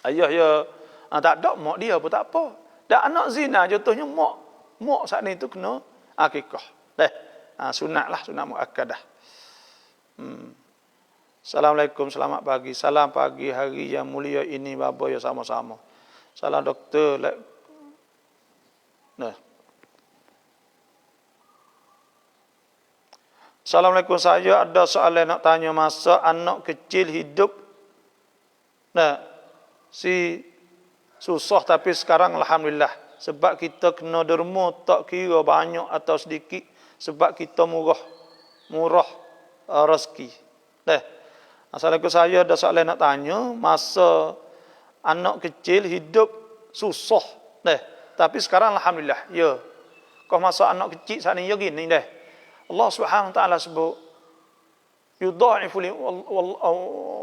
[SPEAKER 1] ayah dia tak ada, mak dia pun tak apa. Dan anak zina contohnya mak saat ni tu kena akikah. Sunat muakkadah. Assalamualaikum, selamat pagi. Salam pagi hari yang mulia ini bapa ya sama-sama. Salam doktor. Assalamualaikum, saya ada soalan nak tanya. Masa anak kecil hidup si susah tapi sekarang alhamdulillah sebab kita kena derma tak kira banyak atau sedikit sebab kita murah rezeki. Assalamualaikum, saya ada soalan nak tanya. Masa anak kecil hidup susah tapi sekarang alhamdulillah ya. Kau masa anak kecil saat ni ya gini Allah Subhanahu wa taala sebut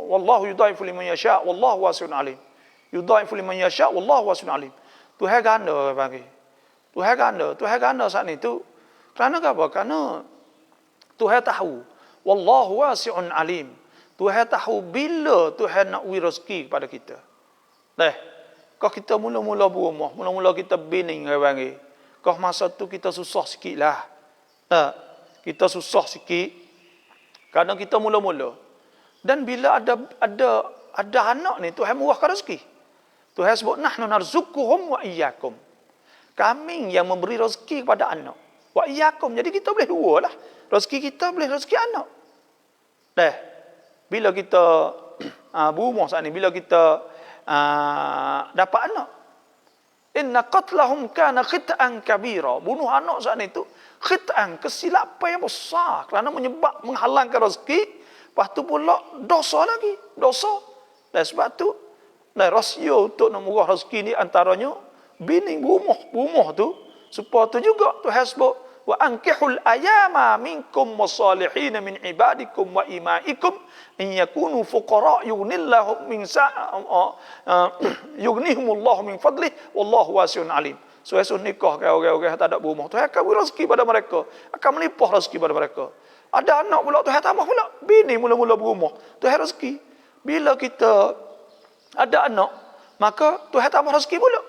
[SPEAKER 1] wallahu yudha'ifu liman yasha wallahu wasi'un alim. Yudha'ifu liman yasha wallahu wasi'un alim. Tuhan ganda bagi. Tuhan ganda saat itu. Kerana apa? Kerana Tuhan tahu wallahu wasi'un alim. Tuhan tahu bila Tuhan nak beri rezeki kepada kita. Kau kita mula-mula berumah, mula-mula kita bining bagi. Kau masa tu kita susah sikitlah. Kita susah sikit kerana kita mula-mula. Dan bila ada anak ni Tuhan murahkan rezeki. Tuhan sebut nahnu narzuquhum wa iyyakum. Kami yang memberi rezeki kepada anak. Wa iyyakum. Jadi kita boleh dua lah. Rezeki kita boleh rezeki anak. Bila kita berumah saat ni, bila kita dapat anak. Inna qatlahum kana khit'an kabira. Bunuh anak saat itu khit'an, kesilapan yang besar kerana menghalangkan rezeki. Lepas tu pula dosa lagi, dosa. Dan sebab tu rasio untuk nak murah rezeki ni antaranya bining berumah tu Supaya tu juga Tuhan sebut wa ankihul ayama minkum wasalihin min ibadikum wa imaikum in yakunu fuqara yughnillahu min yughnihumullahu min fadlih wallahu wasi'un alim. So esok nikah ke orang-orang tak ada berumah, Tuhan akan beri rezeki pada mereka, akan melimpah rezeki pada mereka. Ada anak pula Tuhan tambah pula, bini mula-mula berumah, Tuhan rezeki. Bila kita ada anak, maka Tuhan tambah rezeki pula.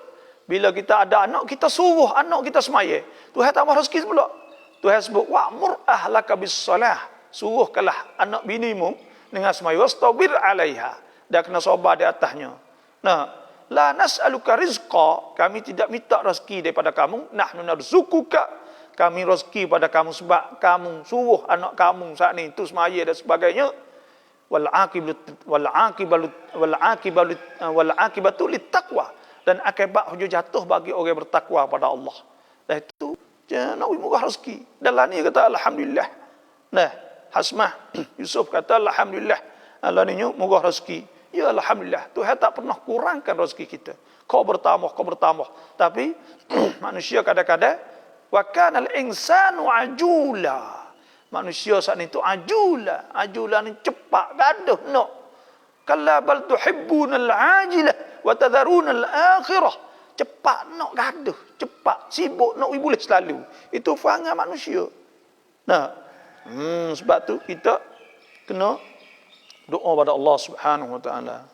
[SPEAKER 1] Bila kita ada anak, kita suruh anak kita semaya, Tuhan tambah rezeki pula. Tuhan sebut wa'mur ahlaka bis-salah, suruhkanlah anak binimu dengan semaya, wastabir 'alaiha, dan kena sabar di atasnya. Nah, la nas'aluka rizqa, kami tidak minta rezeki daripada kamu, nahnu narzuquka, kami rezeki pada kamu sebab kamu suruh anak kamu saat ni tu semaya dan sebagainya. Wal aqibatu littaqwa, dan akibat hujung jatuh bagi orang bertakwa pada Allah. Dan itu nak murah rezeki. Dan ni kata alhamdulillah. Nah, Hasmah Yusuf kata alhamdulillah. Allah ni murah rezeki. Ya alhamdulillah, Tuhan tak pernah kurangkan rezeki kita. Kau bertambah. Tapi manusia kadang-kadang wa kana al-insanu ajula. Manusia saat itu ajula. Ajula ni cepat, gaduh nak. Kalla bal tuhibbuna al-ajilah wa tadharuna al-akhirah. Cepat nak gaduh, cepat sibuk nak boleh selalu. Itu perangai manusia. Nah, sebab tu kita kena doa pada Allah Subhanahu Wa Taala.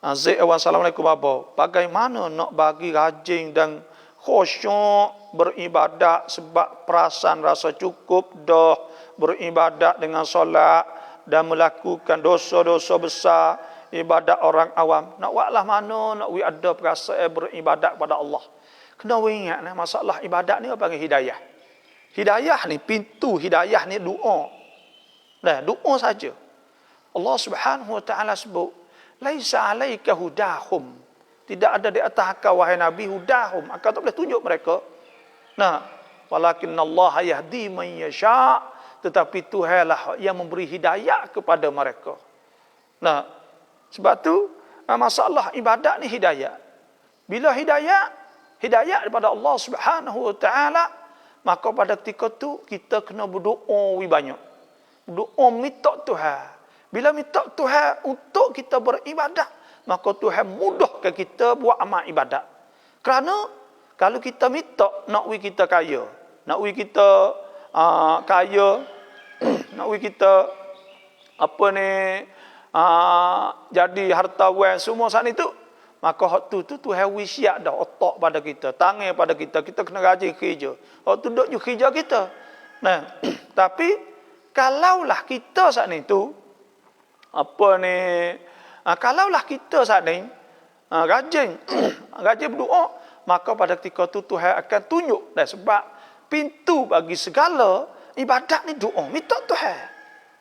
[SPEAKER 1] Assalamualaikum apa? Bagaimana nak bagi rajin dan khusyuk beribadat sebab perasaan rasa cukup dah beribadat dengan solat dan melakukan dosa-dosa besar ibadat orang awam. Nak buatlah mana nak ada perasaan beribadat pada Allah. Kena ingat masalah ibadat ni apa panggil hidayah. Hidayah ni, pintu hidayah ni doa. Nah, doa saja. Allah Subhanahu Wa Taala sebut, laisa alaika hudahum. Tidak ada di atas kau wahai Nabi hudahum. Kau tak boleh tunjuk mereka. Nah, walakinnallaha yahdi man yasha, tetapi Tuhanlah yang memberi hidayah kepada mereka. Nah, sebab tu masalah ibadat ni hidayah. Bila hidayah daripada Allah Subhanahu Wa Taala, maka pada ketika tu kita kena berdoa banyak. Berdoa minta Tuhan. Bila minta Tuhan untuk kita beribadat, maka Tuhan mudahkan kita buat amal ibadat. Kerana kalau kita minta nak kita kaya, nak kita kaya, nak kita jadi hartawan semua saat itu, maka hak tu Tuhan wisiat dah otak pada kita, tangan pada kita kena rajin kerja. Hak tu duk je kerja kita. Nah, tapi kalaulah kita saat itu kalaulah kita saat ni rajin berdoa, maka pada ketika tu Tuhan akan tunjuk. Dan sebab pintu bagi segala ibadat ni doa, minta Tuhan.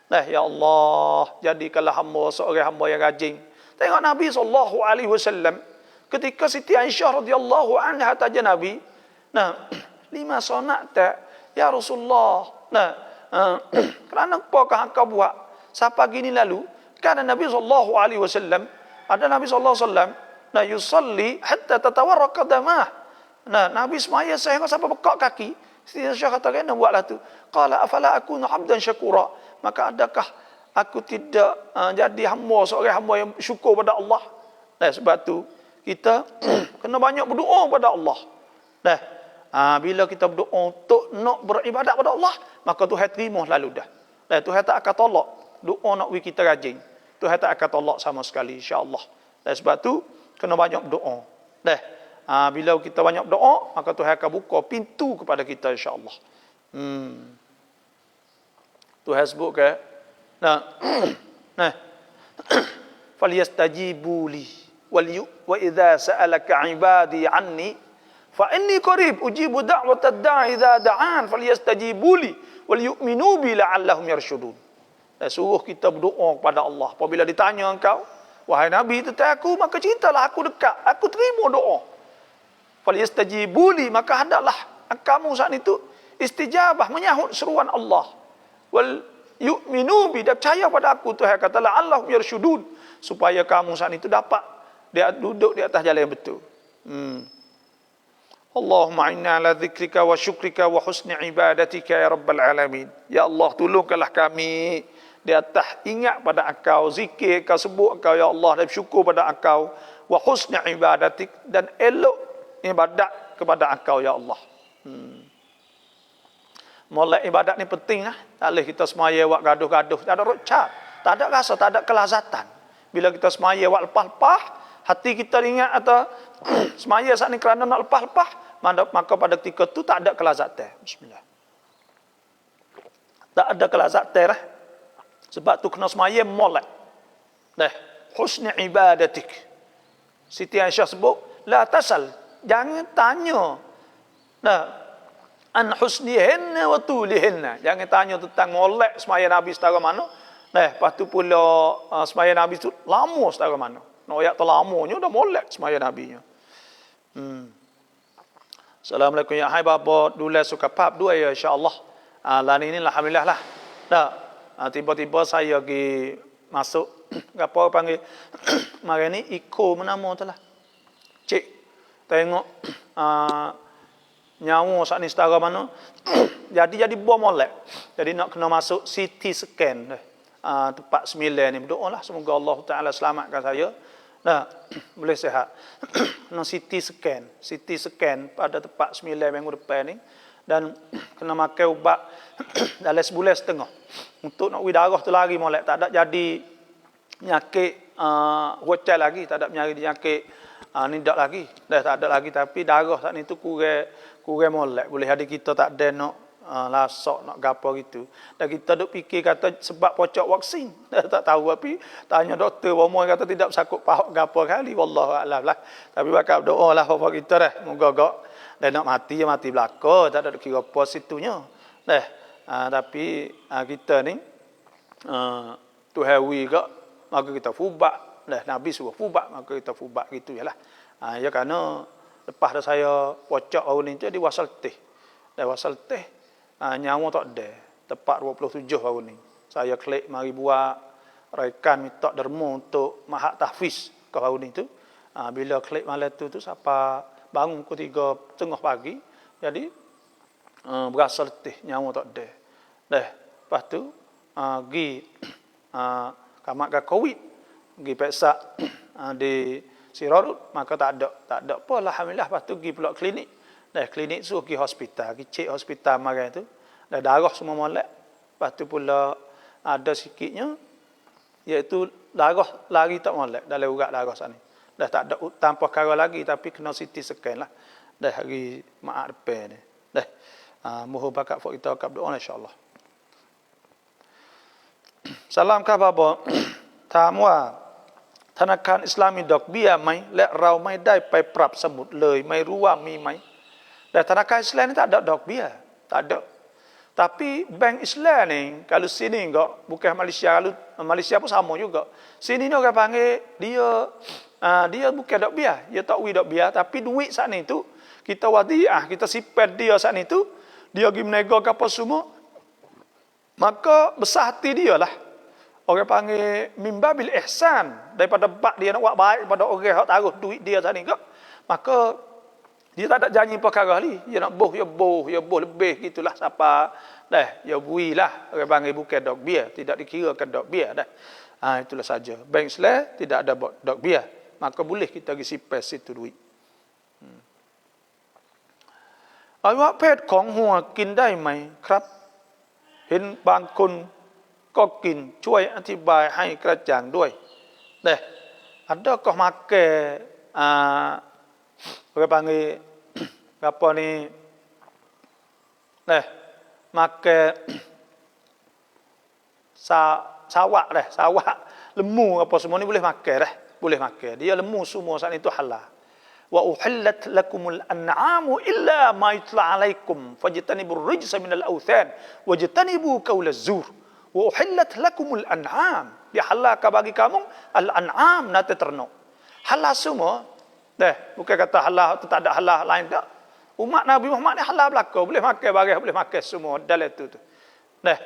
[SPEAKER 1] Nah, ya Allah, jadikanlah hamba seorang hamba yang rajin. Tengok Nabi SAW ketika Siti Aisyah radhiyallahu anha tanya Nabi, nah, 5 sunat tak ya Rasulullah? Nah, kerana apakah engkau buat siapa gini lalu? Karena Nabi SAW, ada Nabi SAW, nah yusalli hatta tatawarraq qadamah. Nah, Nabi semaya sehingga sampai bekak kaki. Siti Aisyah kata, "Kena buatlah tu." Qala afala akunu 'abdan syakura? Maka adakah aku tidak jadi seorang hamba yang syukur pada Allah? Nah, sebab tu kita kena banyak berdoa pada Allah. Nah, bila kita berdoa untuk nak beribadat pada Allah, maka Tuhan terima lalu dah. Nah, Tuhan tak akan tolak doa nak kita rajin. Tuhan tak akan tolak sama sekali, insya-Allah. Dan sebab tu kena banyak berdoa. Dah. Bila kita banyak berdoa, maka Tuhan akan buka pintu kepada kita, insya-Allah. Tuhan sebut ke, nah, falyastajibu li wa idza sa'alaka 'ibadi 'anni fa inni qarib ujibu da'watad da'i idza da'an falyastajibu li wal yu'minu bi la'allahum yarshudun. Dan suruh kita berdoa kepada Allah. Apabila ditanya engkau, wahai Nabi, tentang aku, maka ceritalah aku dekat. Aku terima doa. Falyastajibu li, maka hendaklah kamu saat itu istijabah, menyahut seruan Allah. Wal yu'minu bi, dan percaya pada aku. Tuhan kata la'allahum yarshudun, supaya kamu saat itu dapat dia duduk di atas jalan yang betul. Allahumma inna ala dzikrika wa syukrika wa husni ibadatika ya rabbal alamin. Ya Allah, tolongkanlah kami di atas ingat pada Engkau, zikir Engkau, sebut Engkau ya Allah, dan bersyukur pada Engkau, wa husni ibadatik, dan elok ibadat kepada Engkau ya Allah. Molek ibadat ni penting lah. Tak boleh kita semaya wak gaduh-gaduh, tak ada rocap, tak ada rasa, tak ada kelazatan. Bila kita semaya wak lepas-lepas, hati kita ingat atau semaya saat ni kerana nak lepas-lepas, maka pada ketika tu tak ada kelazatan. Bismillah. Tak ada kelazatan lah. Sebab tu kena semaya molek. Dah, husni ibadatik. Siti Aisyah sebut, la tasal, jangan tanya. Dah, an husnihinna wa tulihinna. Jangan tanya tentang molek semaya Nabi setara mana. Lepas tu pula semaya Nabi tu lama setara mana. Noyak terlamanya dah molek semaya Nabinya. Assalamualaikum ya hai bapa, dulu suka pap dua ya insya-Allah. Lah ni alhamdulillah lah. Dah. Tiba-tiba saya pergi masuk apa panggil mari ni iko menama tu lah. Cik tengok nyawa saat ni setara mana. jadi bom molek. Jadi nak kena masuk CT scan tempat 9 ni. Berdoalah semoga Allah Taala selamatkan saya. Nah, boleh sihat. Kena CT scan pada tempat 9 minggu depan ni, dan kena makan ubat dalam sebulan setengah untuk nak darah tu lari molek. Tak ada jadi penyakit hotel lagi, tak ada penyakit ni dak lagi. Dah tak ada lagi, tapi darah saat ni tu kurang molek. Boleh ada kita tak ada nak lasak nak gapo gitu. Dan kita duk fikir kata sebab pocok vaksin. Tak tahu, tapi tanya doktor umur kata tidak sakut pahak gapo kali, wallahu a'lam lah. Tapi bakal doa lah apa kita dah. Moga-moga dan nak mati ya mati belaka, tak ada kira apa situnya. Dah. Tapi kita ni tu hawi gak, maka kita fubak. Dah Nabi suruh fubak, maka kita fubak gitu yalah. Ya kerana lepas dah saya pocok baru ni jadi wasal teh. Dah wasal teh nyawa tak ada. Tepat 27 baru ni. Saya klik mari buat rekan minta derma untuk mahak tahfiz ke baru ni tu. Bila klik malam tu siapa bangun pukul 3:30 pagi. Jadi berasa letih, nyawa tak ada. Dah, lepas tu pergi kamat ke COVID, pergi periksa di Sirarut, maka tak ada apa, alhamdulillah. Lepas tu pergi pula klinik. Dah, klinik suruh pergi hospital, pergi cek hospital marai tu. Dah darah semua molek. Lepas tu pula ada sikitnya iaitu darah lari tak molek dalam urat darah sana. Dah tak ada tanpa perkara lagi, tapi kena CT scan lah. Dah hari maaf depan ni. Dah. Mohon bakat fok kita kap doa insya-Allah. Salam kah bapa. ถามว่าธนาคารอิสลามมีดอกเบี้ยไหมและเราไม่ได้ไปปรับสมุดเลยไม่รู้ว่ามีไหมแต่ธนาคารอิสลามนี่tak ada dok biaya, tak ada. Tapi bank Islam ni kalau sini enggak, bukan Malaysia, kalau Malaysia pun sama juga. Sini ni orang panggil dia bukan dok biaya, dia tak wi dok biaya, tapi duit saat ni tu kita wadiah, kita simpan dia saat ni tu, dia pergi menego ke apa semua, maka besar hati dia lah. Orang panggil mimbabil ihsan, daripada bak dia nak buat baik kepada orang yang taruh duit dia saat ni ke, maka dia tak ada janji perkara ni. Dia nak boh lebih gitulah siapa. Dah, ya builah. Orang panggil bukan dok biaya, tidak dikirakan dok biaya dah. Itulah saja. Bank Islam tidak ada dok biaya, maka boleh kita pergi simpan situ duit. อวัยวะเพศของวัวกินได้ไหมครับเห็นบางคนก็กินช่วยอธิบายให้กระจ่างด้วย Deh, ada kau makan orang panggil apa ni? Deh, makan sawak deh, sawak, lembu apa semua ni boleh makan deh, boleh makan. Dia lembu semua saat itu halal. Wa uhillat lakumul an'amu illa ma yutla alaikum fajtanibur rijsa minal awthan wajtanibu qaulaz zur. Wa uhillat lakumul an'am, dihalalkan bagi kamu al-an'am, nate ternak. Halal semua. Dah, bukan kata halal tu tak ada halal lain tak. Umat Nabi Muhammad ni halal belaka, boleh makan barang, boleh makan semua dalam tu. Dah.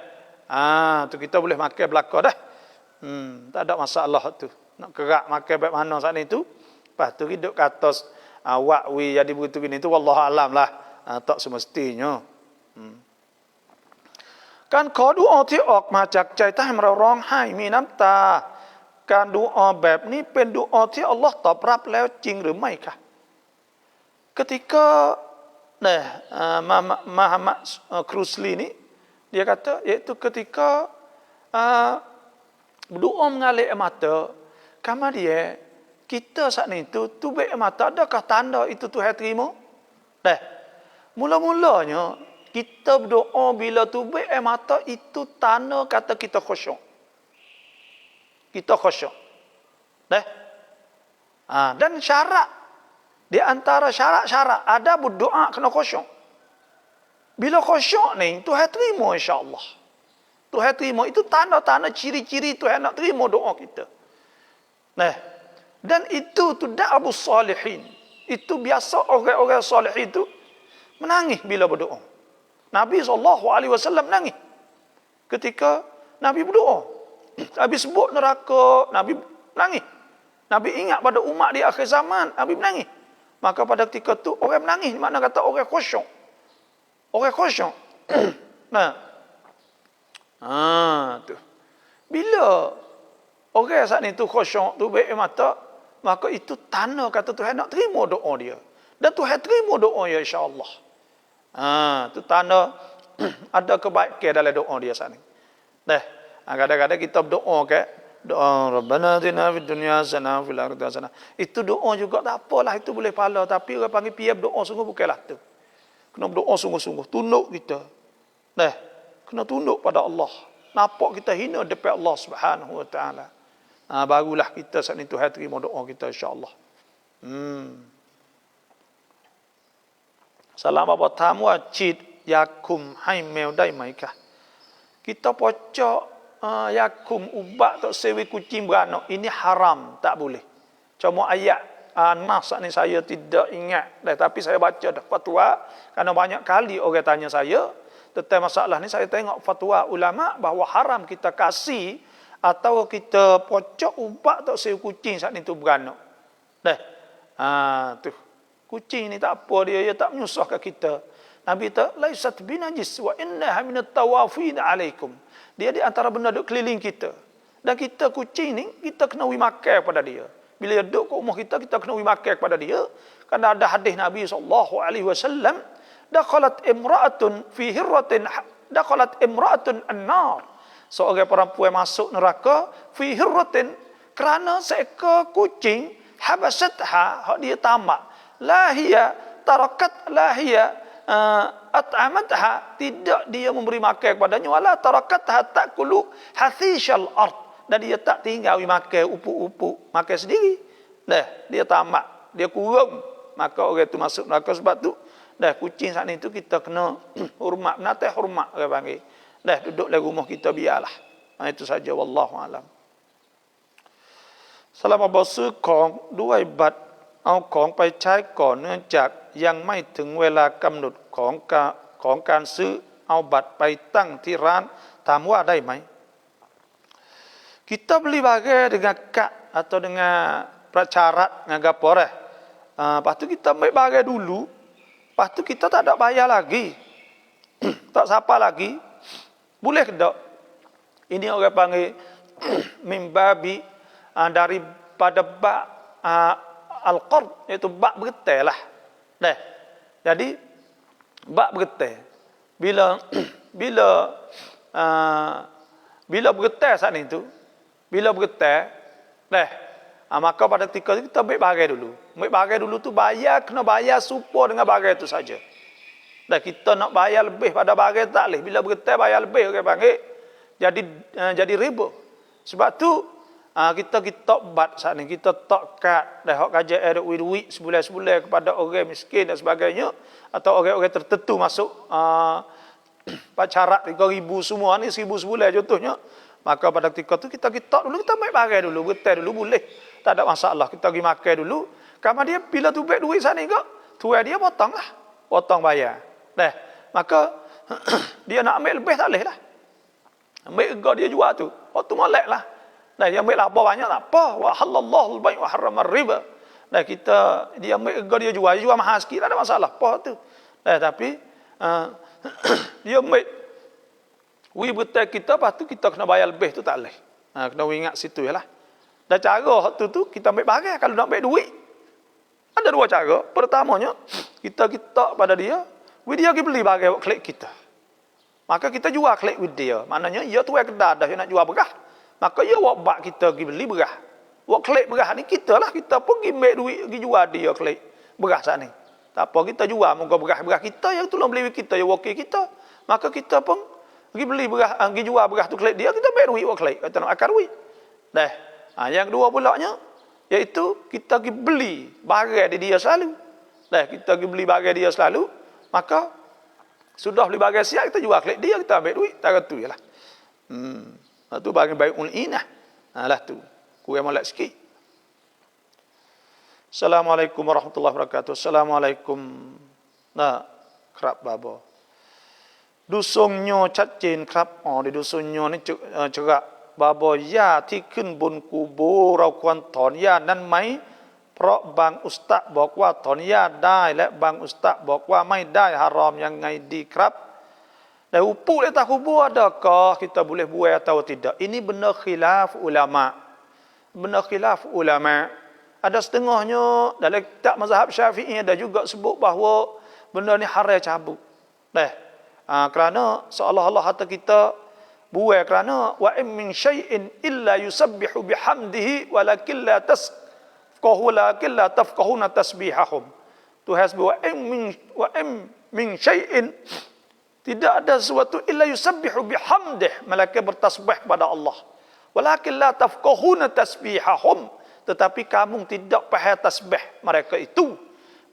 [SPEAKER 1] Tu kita boleh makan belaka dah. Tak ada masalah tu. Nak kerak makan baik mana saat ni tu. Lepas tu hidup ke atas awak wi jadi begitu gini itu wallahu alam lah. Tak semestinya. Kan ขอดุอาที่ออกมาจากใจถ้าให้เราร้องไห้มีน้ำตาการดุอาแบบนี้เป็นดุอาที่อัลลอฮ์ตอบรับแล้วจริงหรือไม่คะketika Muhammad Krusli ni dia kata iaitu ketika berdoa mengalir air mata kama dia kita saat ni tu tubik air mata adakah tanda itu Tuhan terima mula-mulanya kita berdoa bila tubik air mata itu tanda kata kita khusyuk dan syarat di antara syarat-syarat ada berdoa kena khusyuk. Bila khusyuk ni Tuhan terima insya-Allah. Tuhan terima itu tanda-tanda ciri-ciri Tuhan nak terima doa kita. Dan itu da'abus salihin. Itu biasa orang-orang salih itu menangis bila berdoa. Nabi SAW menangis ketika Nabi berdoa. Nabi sebut neraka, Nabi menangis. Nabi ingat pada umat di akhir zaman, Nabi menangis. Maka pada ketika itu orang menangis, makna kata orang khusyuk. Orang khusyuk. Tu. Bila orang saat ni tu khusyuk, tu baik mata, maka itu tanda kata Tuhan nak terima doa dia. Dan Tuhan terima doa dia insya-Allah. Tu tanda ada kebaikan dalam doa dia saat ni. Kadang-kadang kita berdoa doa Rabbana atina fid dunya hasanah fil akhirati hasanah. Itu doa juga tak apalah, itu boleh pahala, tapi orang panggil pian doa sungguh bukanlah tu. Kena berdoa sungguh-sungguh, tunduk kita. Kena tunduk pada Allah. Nampak kita hina depan Allah Subhanahu wa taala. Barulah kita saat itu Tuhan terima doa kita insya-Allah. Salam apa tamu acid yakum hai meo dai mai kah? Kita pocok yakum ubat tak sewi kucing beranak ini haram, tak boleh. Cuma ayat nas ni saya tidak ingat dah, tapi saya baca dah fatwa kerana banyak kali orang tanya saya tentang masalah ni. Saya tengok fatwa ulama bahawa haram kita kasih atau kita pocok ubat tak sewi kucing saat itu beranak. Tu kucing ni tak apa dia tak menyusahkan kita. Nabi kata laisat binajis wa innaha minat tawafin alaikum. Dia di antara benda duk keliling kita. Dan kita kucing ni kita kena makan kepada dia. Bila dia duduk kat rumah kita kena makan kepada dia. Kerana ada hadis Nabi SAW, dakhalat imra'atun fi hirratin dakhalat imra'atun an-nar. Seorang perempuan masuk neraka fi hirratin kerana seekor kucing habasatha, hak dia tamak. La hiya tarakat la hiya at'amatha, tidak dia memberi makan kepadanya, wala tarakatha ta'kulu hasishal ard, dan dia tak tinggal makan upuk-upuk, makan sendiri. Dia tamak, dia kurang, maka orang itu masuk neraka. Sebab tu kucing saat itu kita kena hormat, menatai hormat orang panggil. Duduk dalam rumah kita biarlah. Itu saja, wallahu alam. Selama bersuh kong ด้วยบัตรเอาของไปใช้ก่อนเนื่องจากยังไม่ถึงเวลากำหนดของการซื้อเอาบัตรไปตั้งที่ร้านถามว่าได้ไหม Kita beli bagai dengan kad atau dengan prasyarat dengan gaporeh. Lepas tu kita ambil bagai dulu. Lepas tu kita tak ada bayar lagi. Tak siapa lagi. Boleh ke tak? Ini orang panggil mimbabi daripada bak al-qard, iaitu bak bergetai lah. Jadi bak bergetai. Bila bergetai saat itu, bila bergetai, maka pada ketika itu kita ambil bagai dulu. Ambil bagai dulu tu kena bayar serupa dengan bagai itu saja. Kita nak bayar lebih pada bagai tak boleh. Bila bergetai bayar lebih, orang panggil jadi riba. Sebab tu kita bat saat ni, kita tak kad dah hak kaji ada duit sebulan-sebulan kepada orang miskin dan sebagainya, atau orang-orang tertentu masuk pacarat 3,000 semua ni 1,000 sebulan contohnya. Maka pada ketika tu kita dulu, kita ambil bagai dulu, bergetai dulu boleh, tak ada masalah. Kita pergi makan dulu. Karena dia bila tu duit sana ni kok, tuai dia potong bayar. Maka dia nak ambil lebih tak boleh lah. Ambil harga dia jual tu, waktu molek lah. Dia ambil apa banyak tak apa. Wa halallahu al-bai' wa harrama riba. Dah kita dia ambil harga dia jual mahal sikit, tak ada masalah. Apa tu? Dah tapi dia ambil betul kita, lepas tu kita kena bayar lebih tu tak boleh. Kena ingat situ lah. Dan cara tu kita ambil barang, kalau nak ambil duit ada dua cara. Pertamanya kita pada dia dia pergi beli barang klik kita. Maka kita jual klik with dia. Maknanya dia tu kedai dah nak jual berah. Maka dia buat bak kita pergi beli berah. Buat klik berah ni kita lah, kita pun pergi ambil duit pergi jual dia klik berah saat ni. Tak apa kita jual muka berah kita yang tolong beli kita, yang wakil kita. Maka kita pun pergi beli berah, pergi jual berah tu klik dia, kita ambil duit buat klik. Kata nak akar duit. Dah. Yang kedua pulaknya iaitu kita pergi beli barang di dia selalu. Dah, kita pergi beli barang dia selalu, maka sudah beli barang siap kita jual klik dia, kita ambil duit, tak tu jelah. Tu barang baik ulinah. Lah tu. Kurang molek sikit. Assalamualaikum warahmatullahi wabarakatuh. Assalamualaikum. Kerap babo. Dusungnyo cacin kerap. Di dusungnyo ni cerak babo ya ที่ขึ้นบนกูโบเราควรถอนหญ้านั้นไหมเพราะบางอุสตะบอกว่าถอนหญ้าได้และบางอุสตะบอกว่าไม่ได้ฮารอมยังไงดีครับ Dan upuk di atas kubur adakah kita boleh buai atau tidak? Ini benar khilaf ulama. Benar khilaf ulama. Ada setengahnya dalam kitab mazhab Syafi'i ada juga sebut bahawa benda ni haram cabut. Kerana seolah-olah kata kita buai kerana wa in min syai'in illa yusabbihu bihamdihi walakin la tafqahuna tasbihahum. Tuhan sebut wa in min syai'in, tidak ada sesuatu illa yusabbihu bihamdih, malaikat bertasbih pada Allah. Walakin la tafqahuna tasbihahum, tetapi kamu tidak faham tasbih mereka itu.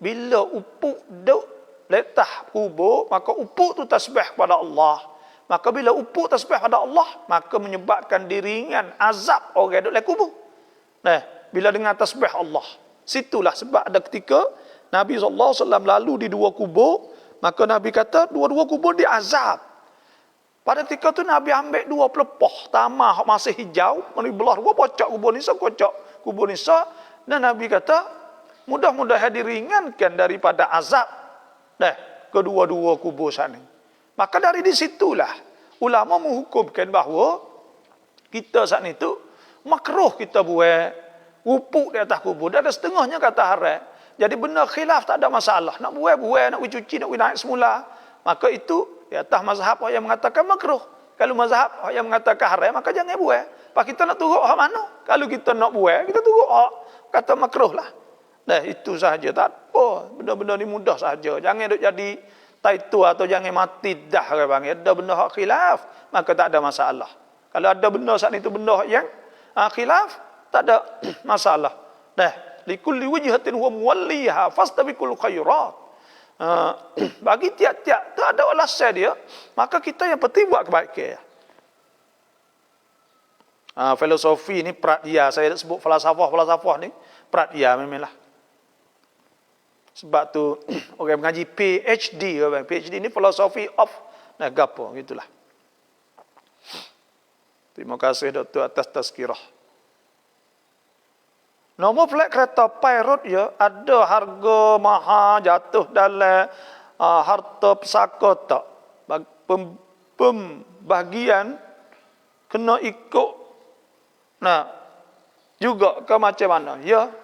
[SPEAKER 1] Bila upuk duk letah kubur, maka upuk tu tasbih pada Allah. Maka bila upuk tasbih pada Allah, maka menyebabkan diringan azab orang duk dalam kubur. Bila dengan tasbih Allah. Situlah sebab ada ketika Nabi SAW lalu di dua kubur, maka Nabi kata dua-dua kubur diazab. Pada ketika tu Nabi ambil dua pelepah tamah masih hijau, Nabi belah dua kocok kubur nisa, dan Nabi kata mudah-mudahan diringankan daripada azab kedua-dua kubur sana. Maka dari disitulah ulama menghukumkan bahawa kita saat itu makruh kita buat upuk di atas kubur. Dan ada setengahnya kata haram. Jadi benar khilaf tak ada masalah. Nak buat, nak cuci, nak naik semula. Maka itu di atas mazhab yang mengatakan makruh. Kalau mazhab yang mengatakan haram, maka jangan buat. Pak kita nak turut hak mana? Kalau kita nak buat, kita turut hak kata makruh lah. Itu sahaja, tak apa. Benda-benda ni mudah sahaja. Jangan duk jadi taitu atau jangan mati dah bang. Ada benda hak khilaf, maka tak ada masalah. Kalau ada benda saat itu benda yang khilaf, tak ada masalah. Likulli wajhatin huwa muwalliha fastabiqul khairat. Bagi tiap-tiap tak ada alasan dia, maka kita yang penting buat kebaikan. Filosofi ni pratya, saya sebut falsafah ni pratya memanglah. Sebab tu orang mengaji PhD, PhD ni philosophy of gapo gitulah. Terima kasih Dr. atas tazkirah. Nombor plat kereta Pairot ya ada harga mahal jatuh dalam harta pesaka tak? Pembahagian kena ikut. Juga ke macam mana? Ya,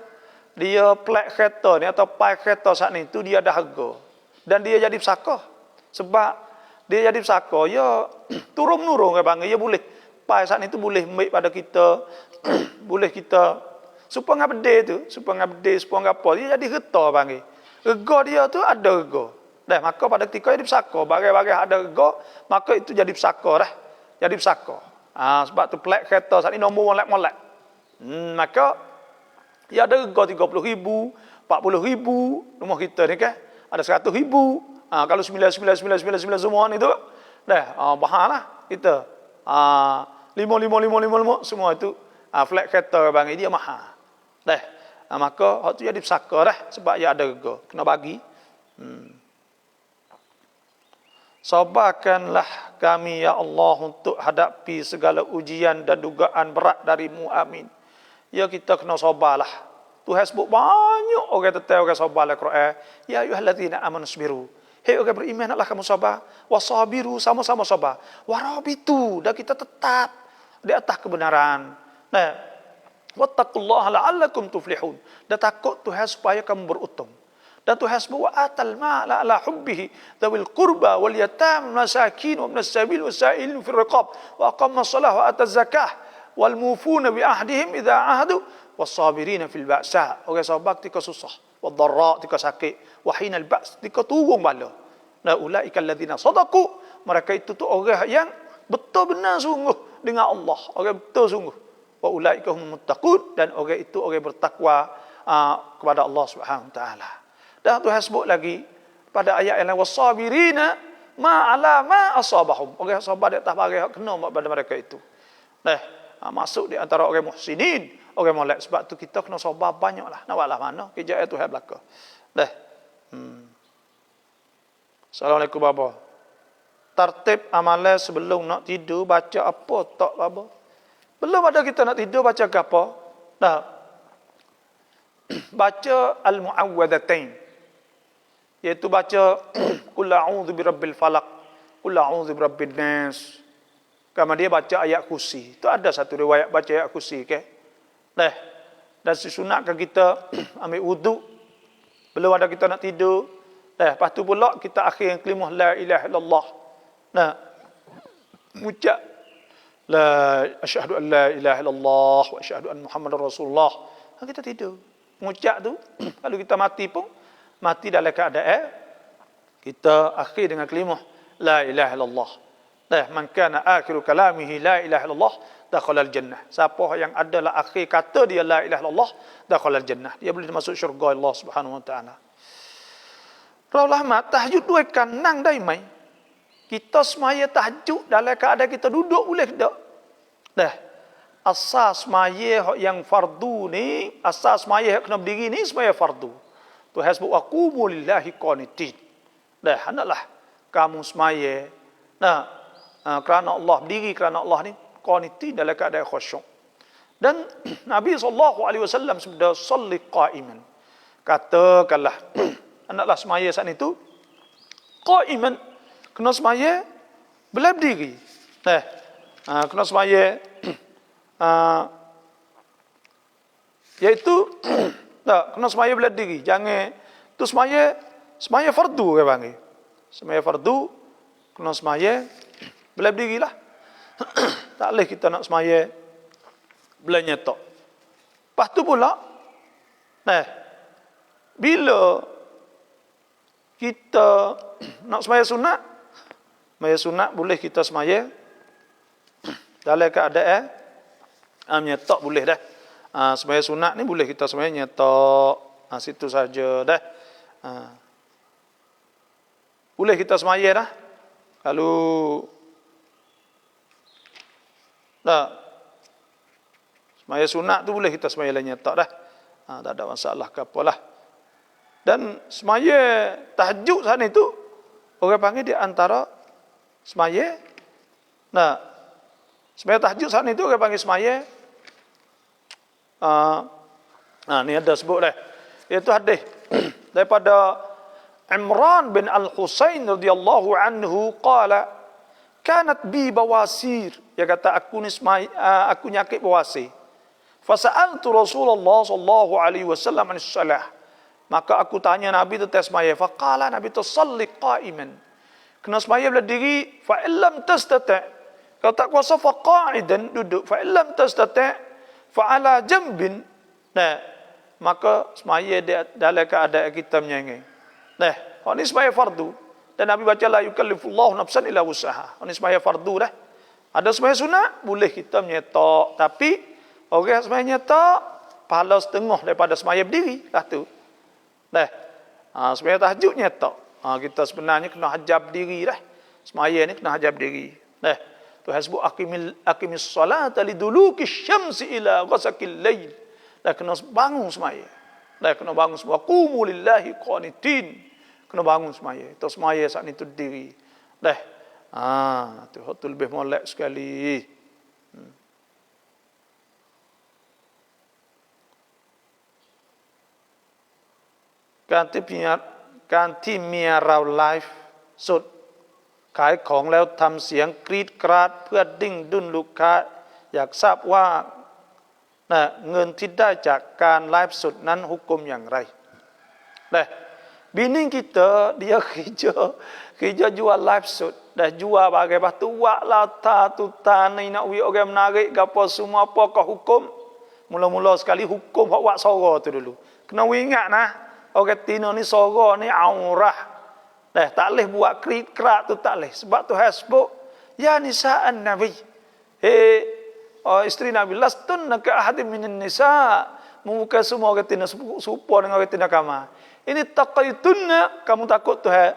[SPEAKER 1] dia plat kereta ni atau pai kereta saat ni tu dia ada harga. Dan dia jadi pesaka. Sebab dia jadi pesaka, ya turun-menurun ke bang. Ya boleh. Pai saat ni tu boleh ambil pada kita. Boleh kita supaya ngabde tu, supaya apa, dia jadi harta bang. Rega dia tu ada rega. Maka pada ketika dia pesaka, barang-barang ada rega, maka itu jadi pesaka dah. Jadi pesaka. Sebab tu plat kereta saat ni nombor molek-molek. Maka dia ada rega 30,000, 40,000, rumah kita ni kan ada 100,000. Kalau 99999 semua ni tu mahal lah kita. 5 semua itu flat kereta bang dia mahal. Maka hak tu jadi pesaka dah sebab dia ada rega, kena bagi. Sabarkanlah kami ya Allah untuk hadapi segala ujian dan dugaan berat darimu, amin. Ya kita kena sabarlah. Tuhan sebut banyak orang tetap orang sabar dalam Quran. Ya ayyuhallazina amanu sabiru. Hei orang beriman, hendaklah kamu sabar. Wasabiru, sama-sama sabar. Warabitu, dan kita tetap di atas kebenaran. Nah, wattaqullaha la'allakum tuflihun. Dan takut Tuhan supaya kamu beruntung. Dan Tuhan sebut wa atal ma'la ala hubbihi dzawil qurba wal yatam masakin wa ibnas sabil wasailin fil riqab wa aqammas shalah wa ataz zakah wal mufuna bi ahdihim idza ahadu was-sabirina fil ba'sa. Orang sabar ketika susah, wad dharra ketika sakit, wa hinal ba's ketika turun bala. Nah, ulaika alladzina sadaqu, mereka itu tu orang yang betul benar sungguh dengan Allah, orang betul sungguh. Wa ulaika humul muttaqun, dan orang itu orang bertakwa kepada Allah Subhanahu wa taala. Dan Tuhan sebut lagi pada ayat yang lain, was-sabirina ma'ala ma asabahum. Orang sabar di atas barang kena pada mereka itu. Nah, masuk di antara orang muhsinin, orang molek. Sebab tu kita kena sabar banyaklah. Nak buatlah mana kerja Tuhan belaka. Dah. Assalamualaikum bapa. Tertib amalan sebelum nak tidur baca apa tak bapa? Belum ada kita nak tidur baca apa? Nah. Baca al-muawwadatain. Iaitu baca qul a'udzu birabbil falaq, qul a'udzu birabbin nas. Kemudian dia baca ayat kursi. Itu ada satu riwayat baca ayat kursi, okey. Nah, dan disunatkan kita ambil wuduk belum ada kita nak tidur. Nah, lepas tu pula kita akhir kalimah la ilaha illallah. Nah, mengucap la asyhadu an la ilaha illallah wa asyhadu anna muhammadar rasulullah. Kita tidur. Mengucap tu kalau kita mati pun mati dalam keadaan kita akhir dengan kalimah la ilaha illallah. Nah, man kana akhiru kalamihi la ilaha illallah dakhala al-jannah. Siapa yang adalah akhir kata dia la ilaha illallah dakhala al-jannah. Dia boleh masuk syurga Allah Subhanahu wa taala. Rahmat tahajud dua kanang dai mai. Kita semaya tahajud dalam keadaan kita duduk boleh tak? Dah. Asas semaya yang fardu ni, asas semaya kena berdiri ni semaya fardu. Tuhan sebut waqumu lillahi qanitin. Dah, hendaklah kamu semaya. Nah, kerana Allah, berdiri kerana Allah ni qanitin dalam keadaan khusyuk. Dan Nabi SAW sebut salli qa'iman. Katakanlah hendaklah semaya saat itu qa'iman, kena semaya boleh berdiri. Nah, kena semaya iaitu tak, kena semaya boleh diri. Jangan tu semaya fardu orang panggil. Semaya fardu kena semaya boleh berdirilah. Tak boleh kita nak semaya boleh nyetok. Lepas tu pula bila kita nak semaya sunat boleh kita semaya dalam keadaan nyetok boleh dah. Semaya sunat ni boleh kita semaya nyetok. Situ saja dah. Boleh kita semaya dah. Kalau semaya sunat tu boleh kita semaya nyetok dah. Tak ada masalah ke apalah. Dan semaya tahajud saat itu orang panggil di antara semaya. Semaya tahajud saat itu orang panggil semaya. Ni ada sebut dah. Iaitu hadis daripada Imran bin Al-Husain radhiyallahu anhu qala kanat bi bawasir. Dia kata aku nyakit bawasir. Fasa'altu Rasulullah sallallahu alaihi wasallam anis salah. Maka aku tanya Nabi tentang semaya. Faqala Nabi tusalli qa'iman. Kena semaya berdiri. Fa illam tastati'. Kalau tak kuasa fa qa'idan, duduk. Fa illam tastati' fa'ala jambin. Nah, maka semaya dalam keadaan kita menyanyi. Nah, ini semaya fardu. Dan Nabi baca la yukallifullahu nafsan illa wus'aha. Ini semaya fardu dah. Ada semaya sunat boleh kita menyetok, tapi orang semaya nyetok pahala setengah daripada semaya berdiri lah tu. Nah, semaya tahajud nyetok. Kita sebenarnya kena hajar berdiri dah. Semaya ni kena hajar berdiri. Nah, Tuhan sebut aqimis salata liduluki syamsi ila ghasaqil lail. Dah kena bangun semaya. Dah kena bangun semua. Qumu lillahi qanitin. Kena bangun semaya. Itu semaya saat itu diri. Dah. Tu lebih molek sekali. การที่เมียเราไลฟ์สดขายของแล้วทำเสียงกรีดกราดเพื่อดิ้งดุนลูกค้าอยากทราบว่าเงินที่ได้จากการไลฟ์สดนั้นhukumอย่างไรbini kita dia kerja jual live shoot dah jual bagai batu wak lata tutan ni nak wi orang menarik gapo semua apakah hukum mula-mula sekali hukum hak wak sora tu dulu kena ingat nah orang Tino ni sora ni aurah tak leh buat krik-krak tu tak leh sebab tu hasbuk ya nisa'an nabi isteri Nabi lastun ka ahadim minan nisa membuka semua orang Tino serupa dengan orang Tino kamar. Ini taqaitunna, kamu takut Tuhan.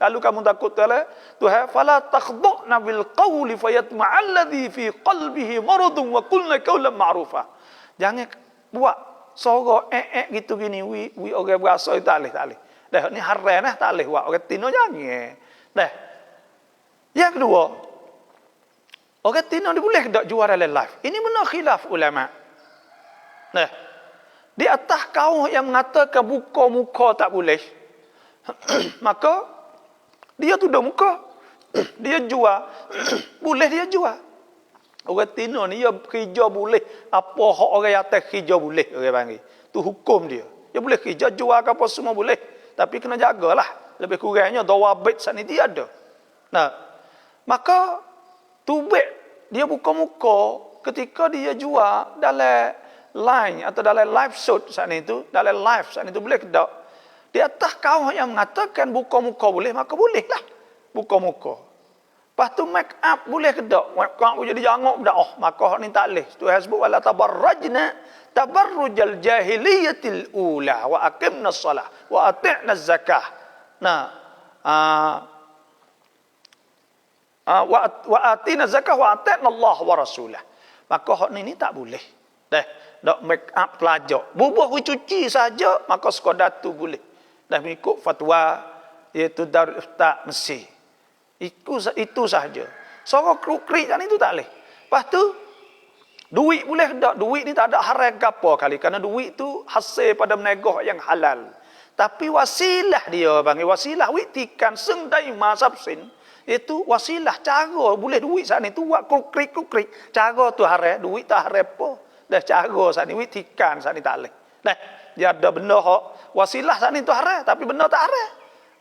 [SPEAKER 1] Kalau kamu takut Tuhan, fala takhdhna bil qawli fayatma'alladhi fi qalbihi maradun wa qulna qawlan ma'rufa. Jangan buat suara gitu gini wi orang berasa tak leh. Dah ni haram tak leh buat orang Tino jangan. Dah. Yang kedua, orang Tino ni boleh tak jual dalam live. Ini benar khilaf ulama. Nah, di atas kaum yang mengatakan buka muka tak boleh, maka dia tutup muka, dia jual, boleh dia jual. Orang Tino ni dia kerja boleh, apa hak orang atas kerja boleh orang panggil. Tu hukum dia. Dia boleh kerja jual ke apa semua boleh, tapi kena jagalah. Lebih kurangnya dawabit saat ni dia ada. Nah, maka tubik dia buka muka ketika dia jual dalam line atau dalam live shoot saat itu, dalam live saat itu boleh ke tak? Di atas kaum yang mengatakan buka muka boleh, maka bolehlah buka muka. Lepas tu make up boleh ke tak? Make up jadi jangok dah. Maka ni tak boleh. Tu hasbuk wala tabarrajna tabarrujal jahiliyatil ula wa aqimna shalah wa ati'na zakah. Nah, wa atina zakah wa ati'na Allah wa rasulah. Maka hak ni tak boleh. Dak make up pelajak. Bubuh cuci saja maka sekadar tu boleh. Dah mengikut fatwa iaitu Darul Ifta Mesir. Itu sahaja. Sorok kruk-krik kan itu tak boleh. Lepas tu duit boleh tak? Duit ni tak ada haram ke apa kali kerana duit tu hasil pada menegah yang halal. Tapi wasilah dia panggil wasilah witikan sendai masabsin. Itu wasilah cara boleh duit saat ni tu buat kruk-krik. Cara tu haram, duit tak haram apa. Dah cara saat ni witikan saat ni tak boleh. Nah, dia ada benda hak wasilah saat ni tu haram tapi benda tak haram.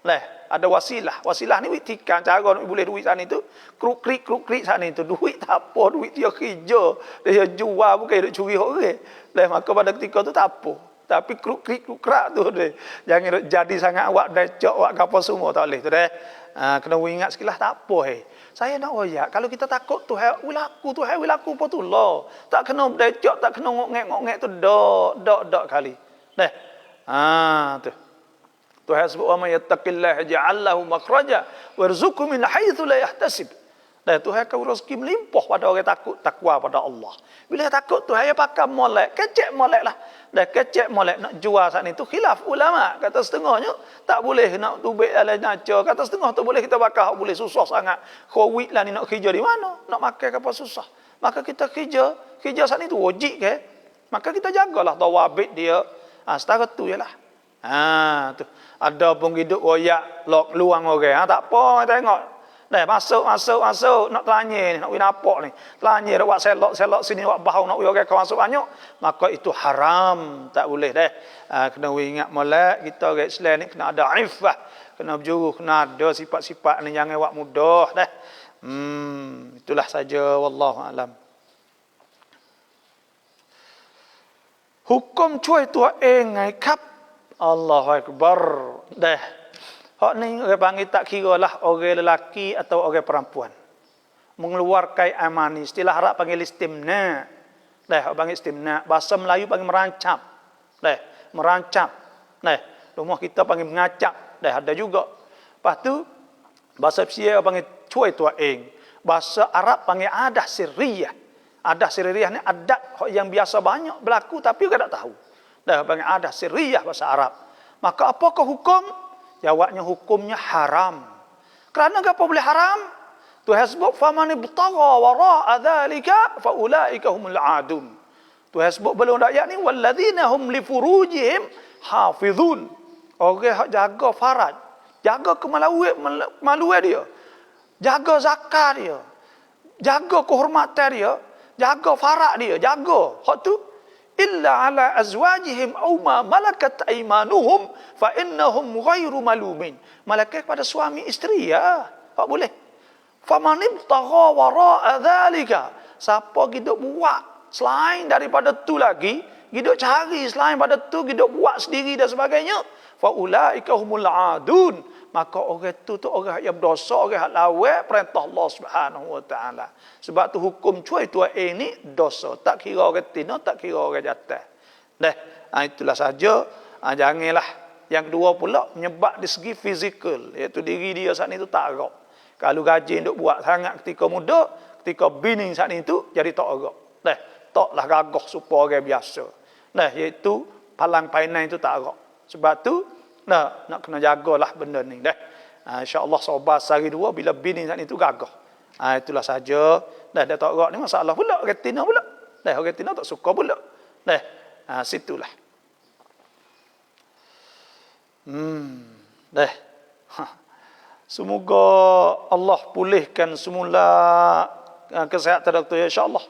[SPEAKER 1] Nah, ada wasilah. Wasilah ni witikan cara nak boleh duit saat ni tu kruk-krik saat ni tu duit tak apa, duit dia kerja, dia jual bukan dia curi orang. Nah, maka pada ketika tu tak apa. Tapi kruk-krik tu dia. Jangan jadi sangat awak decok awak apa semua tak boleh tu dah. Kena ingat sekilas tak apa Saya nak royak kalau kita takut Tuhan wilaku apa tu lah. Tak kena decok, tak kena ngok-ngek tu dak kali. Dah. Tu. Tuhan sebut wa may yattaqillaha ja'al lahu makhraja warzuqhu min haitsu la yahtasib. Dan Tuhan akan rezeki melimpah pada orang takwa pada Allah. Bila takut Tuhan dia pakai molek, kecek molek lah. Dan kecek molek nak jual saat ni tu khilaf ulama. Kata setengahnya tak boleh nak tubik dalam naca. Kata setengah tu boleh kita pakai, boleh susah sangat. Covid lah ni nak kerja di mana? Nak makan apa susah. Maka kita kerja saat ni tu wajib ke? Maka kita jagalah tawabit dia. Setara tu je lah. Tu. Ada pun hidup royak, lok luang orang. Tak apa, tengok. Dah masuk nak tanya ni, nak napak ni. Tanya dak buat selok sini buat bau nak orang kau masuk banyak, maka itu haram, tak boleh dah. Kena ingat molek kita orang Islam ni kena ada iffah, kena berjuru, kena ada sifat-sifat ni jangan buat mudah dah. Itulah saja wallahu alam. Hukum cuai tua ngai kap. Allahu akbar. Dah. Hak ni orang panggil tak kira lah orang lelaki atau orang perempuan. Mengeluarkan amani. Istilah Arab panggil istimna. Dah, orang panggil istimna. Bahasa Melayu panggil merancap. Dah, merancap. Dah, rumah kita panggil mengacap. Dah, ada juga. Lepas tu, bahasa Persia panggil cuai tuaing. Bahasa Arab panggil adah sirriyah. Adah sirriyah ni adat yang biasa banyak berlaku tapi orang tak tahu. Dah, panggil adah sirriyah bahasa Arab. Maka apakah hukum? Jawabnya hukumnya haram. Kerana apa boleh haram? Tuhan sebut faman ibtagha wara'a dzalika fa ulaika humul adun. Tuhan sebut belum ayat ni walladzina hum li furujihim hafizun. Orang hak jaga faraj, jaga kemaluan dia, jaga zakat dia, jaga kehormatan dia, jaga faraj dia, jaga hak tu illa ala azwajihim aw ma malakat aymanuhum fa innahum ghairu malumin. Malaikat kepada suami isteri ya, tak boleh. Faman ibtagha wara'a dzalika, siapa hidup buat selain daripada tu lagi, hidup cari selain pada tu, hidup buat sendiri dan sebagainya, fa ulaika humul adun, maka orang tu orang yang berdosa, orang yang lawak perintah Allah Subhanahu wa taala. Sebab tu hukum cuai tua ini dosa, tak kira orang tina, tak kira orang jatah. Itulah saja. Janganlah yang kedua pula menyebab di segi fizikal, iaitu diri dia saat itu tak agak. Kalau gaji duk buat sangat ketika muda, ketika bini saat itu jadi tak agak. Taklah gagah supaya orang biasa. Iaitu palang painan itu tak agak. Sebab tu nak kena jagalah benda ni. InsyaAllah sabar sehari dua bila bini saat itu gagah. Itulah saja. Dia tak agak ni masalah pula. Retina pula. Retina tak suka pula. Situlah. Semoga Allah pulihkan semula kesihatan doktor, insya-Allah.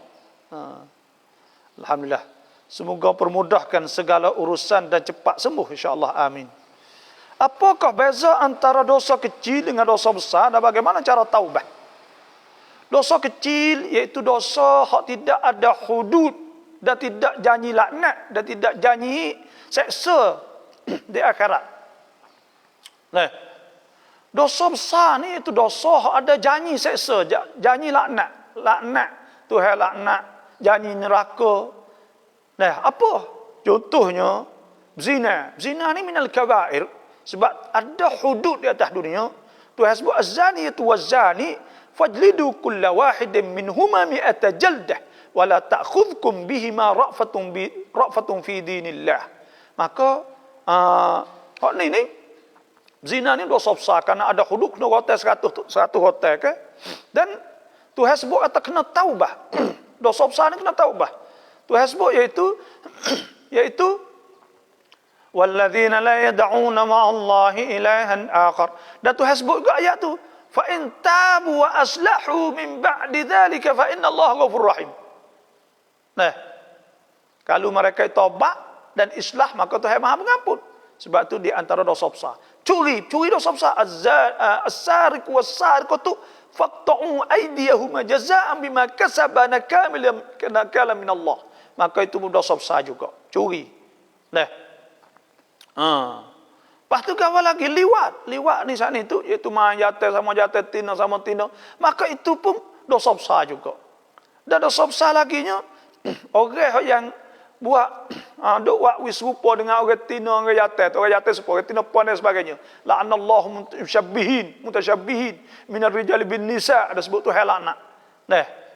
[SPEAKER 1] Alhamdulillah. Semoga permudahkan segala urusan dan cepat sembuh, insya-Allah. Amin. Apakah beza antara dosa kecil dengan dosa besar dan bagaimana cara taubat? Dosa kecil iaitu dosa hak tidak ada hudud dan tidak janji laknat dan tidak janji seksa di akhirat. Dosa besar ni itu dosa hak ada janji seksa, janji laknat, Tuhan laknat, janji neraka. Apa? Contohnya zina. Zina ni minal kabair. Sebab ada hudud di atas dunia. Tuhan sebut az-zaniyatu waz-zani fajlidu kulla wahidin minhuma mi'ata jaldah wa la ta'khudhukum bihima ra'fatun fi dinillah. Maka hak ni zina ni dosa besar kerana ada hudud, kena hotel 100 hotel ke. Dan Tuhan sebut kata kena taubah. Dosa besar ni kena taubah. Tuhan sebut iaitu walladzina la yad'una ma'allahi ilahan akhar. Dan Tuhan sebut juga ayat tu, fa in tabu wa aslahu min ba'di dzalika fa inna Allah ghafurur rahim. Kalau mereka taubat dan islah, maka Tuhan Maha Pengampun. Sebab tu di antara dosa besar. Curi dosa besar. As-sariq was-sariqatu faqta'u aydiyahuma jazaa'an bima kasaba nakalan min Allah. Maka itu dosa besar juga. Curi. Lepas tu kawan lagi liwat ni saat itu, iaitu jatuh sama jatuh, tina sama tina, maka itu pun dosa besar juga. Dan dosa besar laginya orang yang buat duk buat wisrupa dengan orang tina, orang jatuh serupa, orang tina puan dan sebagainya. La'anallahu mutashabbihin minar rijali bin nisa, ada sebut tu laknat.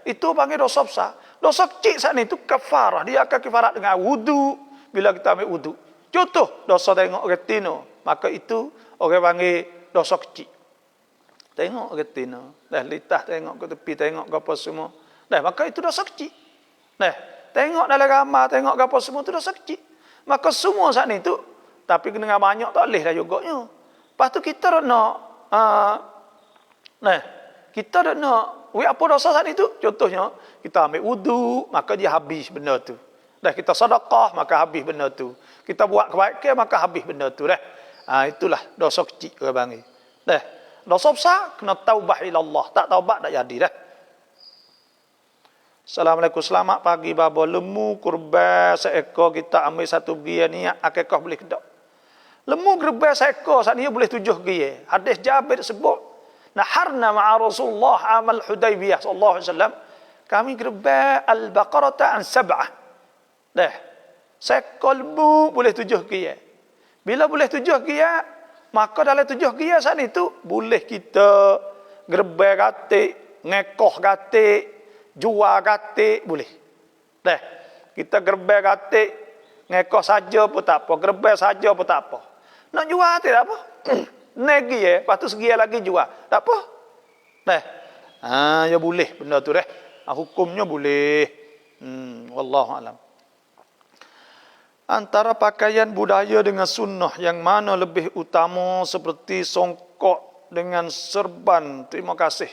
[SPEAKER 1] Itu panggil dosa besar. Dosa kecil saat itu kafarah, dia akan kafarat dengan wudu bila kita ambil wudu. Contoh dosa tengok retina, maka itu orang panggil dosa kecil. Tengok retina, litah tengok ke tepi, tengok ke apa semua. Maka itu dosa kecil. Tengok dalam ramah, tengok ke apa semua, itu dosa kecil. Maka semua saat itu, tapi dengan banyak tak boleh dah juganya. Lepas tu kita nak kita nak apa dosa saat itu? Contohnya, kita ambil wudu, maka dia habis benda tu. Kita sedekah, maka habis benda tu. Kita buat kebaikan, maka habis benda tu. Itulah dosa kecil orang panggil. Dosa besar, kena taubah ila Allah. Tak taubat, tak jadi. Assalamualaikum, selamat pagi baba. Lemu kurban seekor, kita ambil satu gia niat akikah boleh ke tak? Lemu kurban seekor, saat ni boleh 7 gia. Hadis Jabir sebut, naharna ma'a Rasulullah amal Hudaybiyah sallallahu alaihi wasallam. Kami kurban al-baqarata an 7. Seekor lembu boleh 7 gia. Bila boleh 7 gia, maka dalam 7 gia saat itu boleh kita gerbai gatik, ngekoh gatik, jual gatik, boleh. Kita gerbai gatik, ngekoh saja pun tak apa, gerbai saja pun tak apa. Nak jual gatik tak apa. Negi lepas tu segia lagi jual. Tak apa. Ya boleh benda tu hukumnya boleh. Wallahu alam. antara pakaian budaya dengan sunnah yang mana lebih utama, seperti songkok dengan serban. Terima kasih.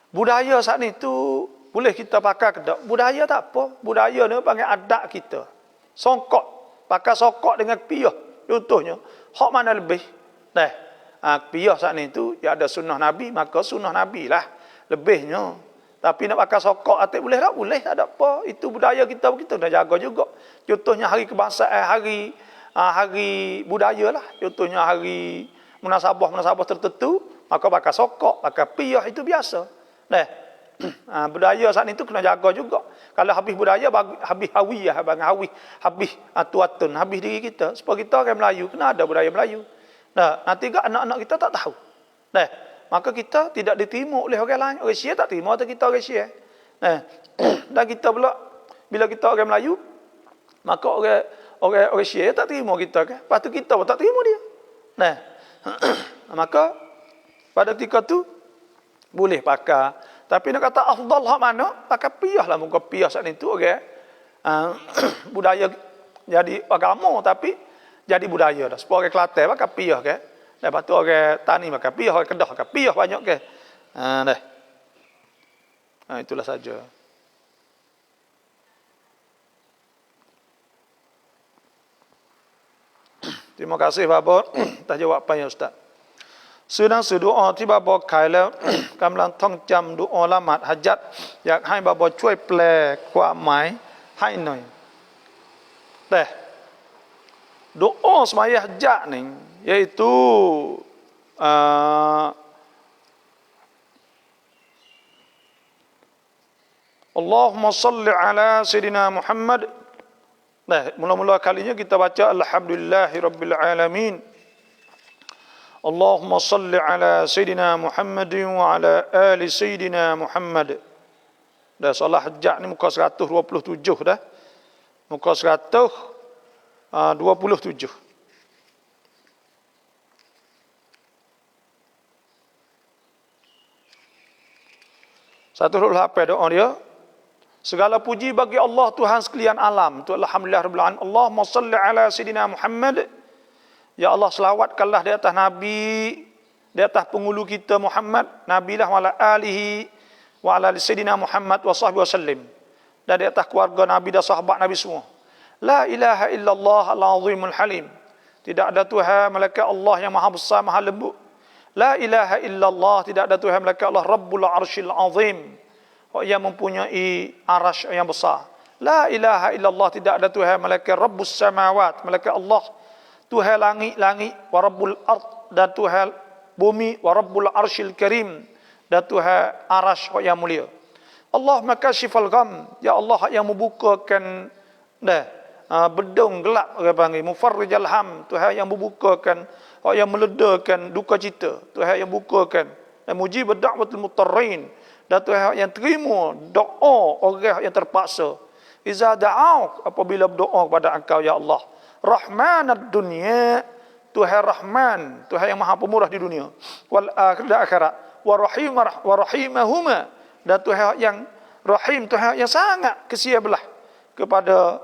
[SPEAKER 1] Budaya saat ni tu boleh kita pakai ke tak? Budaya tak apa. Budaya ni panggil adat kita. Songkok, pakai songkok dengan piyah. Contohnya, hak mana lebih? Piyah saat ni tu ya ada sunnah Nabi, maka sunnah Nabi lah lebihnya. Tapi nak pakai songkok atik boleh tak? Boleh, tak ada apa. Itu budaya kita dah jaga juga. Contohnya hari kebangsaan, hari budaya lah. Contohnya hari munasabah tertentu, maka pakai songkok, pakai piyah, itu biasa. Budaya saat itu kena jaga juga. Kalau habis budaya, habis hawiyah, habis tuatun, habis diri kita. Supaya kita orang Melayu, kena ada budaya Melayu. Nanti kan anak-anak kita tak tahu. Maka kita tidak diterima oleh orang lain. Orang Syiah tak terima atau kita orang Syiah. Dan kita pula, bila kita orang Melayu, maka orang Syiah tak terima kita kan. Lepas tu kita pun tak terima dia. Maka pada ketika tu boleh pakai. Tapi nak kata afdal hak mana? Pakai piyah lah. Muka piyah saat itu budaya jadi agama, tapi jadi budaya dah. Sebab orang Kelantan pakai piyah kan. Lepas tu orang Tani pakai piyah, orang Kedah pakai piyah banyak kan. Itulah saja. Terima kasih Bapa. Tak jawab apa ya Ustaz. ซื้อหนังสือดูอาที่บาบอขายแล้ว กำลังท่องจำดูอาละหมาดฮัจญัตอยากให้บาบอช่วยแปลความหมายให้หน่อยแต่ดูอาสมัยฮัจญัตนี่ yaitu Allahumma salli ala Sayyidina Muhammad. Mula-mula kalinya kita baca Alhamdulillahirabbil alamin. Allahumma salli ala Sayyidina Muhammadin wa ala ali Sayyidina Muhammad. Dah salah hajat ni muka 127 dah. Muka 127. Satu huruf apa doa dia? Segala puji bagi Allah Tuhan sekalian alam. Tu alhamdulillah rabbil alamin. Allahumma salli ala Sayyidina Muhammad. Ya Allah, selawatkanlah di atas Nabi, di atas penghulu kita Muhammad, Nabi lah wa ala alihi wa ala Sayyidina Muhammad wa sahbihi wasallim. Dan di atas keluarga Nabi dan sahabat Nabi semua. La ilaha illallah al-azimul halim. Tidak ada Tuhan malaikat Allah yang maha besar, maha lembut. La ilaha illallah, tidak ada Tuhan malaikat Allah Rabbul Arsyil Azim, yang mempunyai arasy yang besar. La ilaha illallah, tidak ada Tuhan malaikat Rabbus Samawat, malaikat Allah Tuhan langit-langit, wa Rabbul Ard, dan Tuhan bumi, wa Rabbul Arsyil Karim, dan Tuhan arasy yang mulia. Allah makashifal gham, ya Allah yang membukakan bedung gelap, orang panggil mufarrijal ham, Tuhan yang membukakan, yang meledakan duka cita, Tuhan yang bukakan, dan mujib da'watul mutarrin, dan Tuhan yang terima doa orang yang terpaksa. Iza da'auk, apabila berdoa kepada Engkau ya Allah. Rahmanad dunya, Tuhan Rahman, Tuhan yang maha pemurah di dunia, wal akhirat, wa rahimahuma, dan Tuhan yang rahim, Tuhan yang sangat kesia belah kepada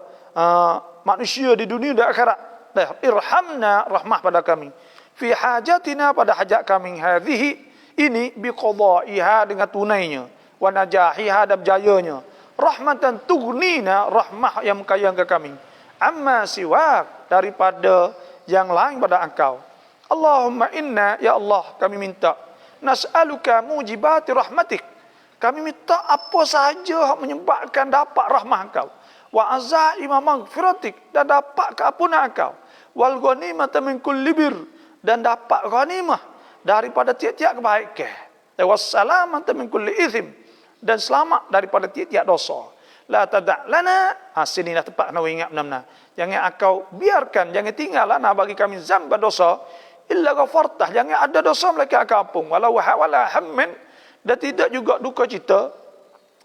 [SPEAKER 1] manusia di dunia dan akhirat. Irhamna, rahmah pada kami, fi hajatina, pada hajat kami, hadhihi, ini, biqadaiha, dengan tunainya, wa najahiha, dan berjayanya, rahmatan tughnina, rahmah yang mengkayakan kami, amma siwak, daripada yang lain pada Engkau. Allahumma inna, ya Allah, kami minta, nas'aluka mujibati rahmatik, kami minta apa sahaja menyebabkan dapat rahmah Engkau, wa azaima maghfiratik, dan dapat keampunan Engkau, wal ghanimata min kulli bir, dan dapat ghanimah daripada tiap-tiap kebaikan, wassalamata min kulli ithim, dan selamat daripada tiap-tiap dosa. La tada' lana, sini lah tempat nak ingat benar-benar. Jangan Engkau biarkan, jangan tinggal lana bagi kami zamba dosa, illa ghafartah, jangan ada dosa mereka Engkau ampun, walau wala hammin, dan tidak juga duka cita,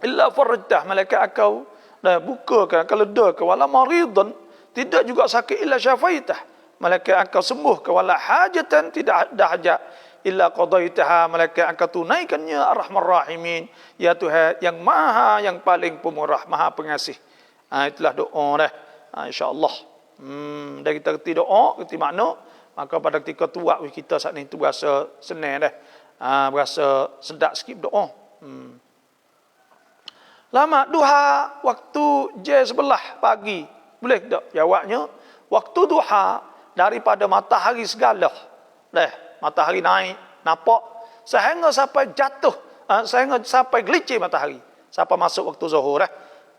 [SPEAKER 1] illa farajtah, mereka Engkau bukakan, Engkau ledakan, wala maridan, tidak juga sakit, illa syafaitah, mereka Engkau sembuhkan, wala hajatan, tidak ada hajat, illa qadaitaha, malaikat Engkau tunaikannya, ar-rahman rahimin, ya Tuhan yang maha, yang paling pemurah, maha pengasih. Itulah doa dah. InsyaAllah. Dan kita kerti doa, kerti makna, maka pada ketika tua kita saat ni tu berasa senang dah. Berasa sedap sikit doa. Lama duha waktu jam 11 pagi. Boleh tak? Jawabnya, waktu duha daripada matahari segala. Matahari naik, nampak. Sehingga sampai jatuh. Sehingga sampai gelicir matahari. Sampai masuk waktu zuhur.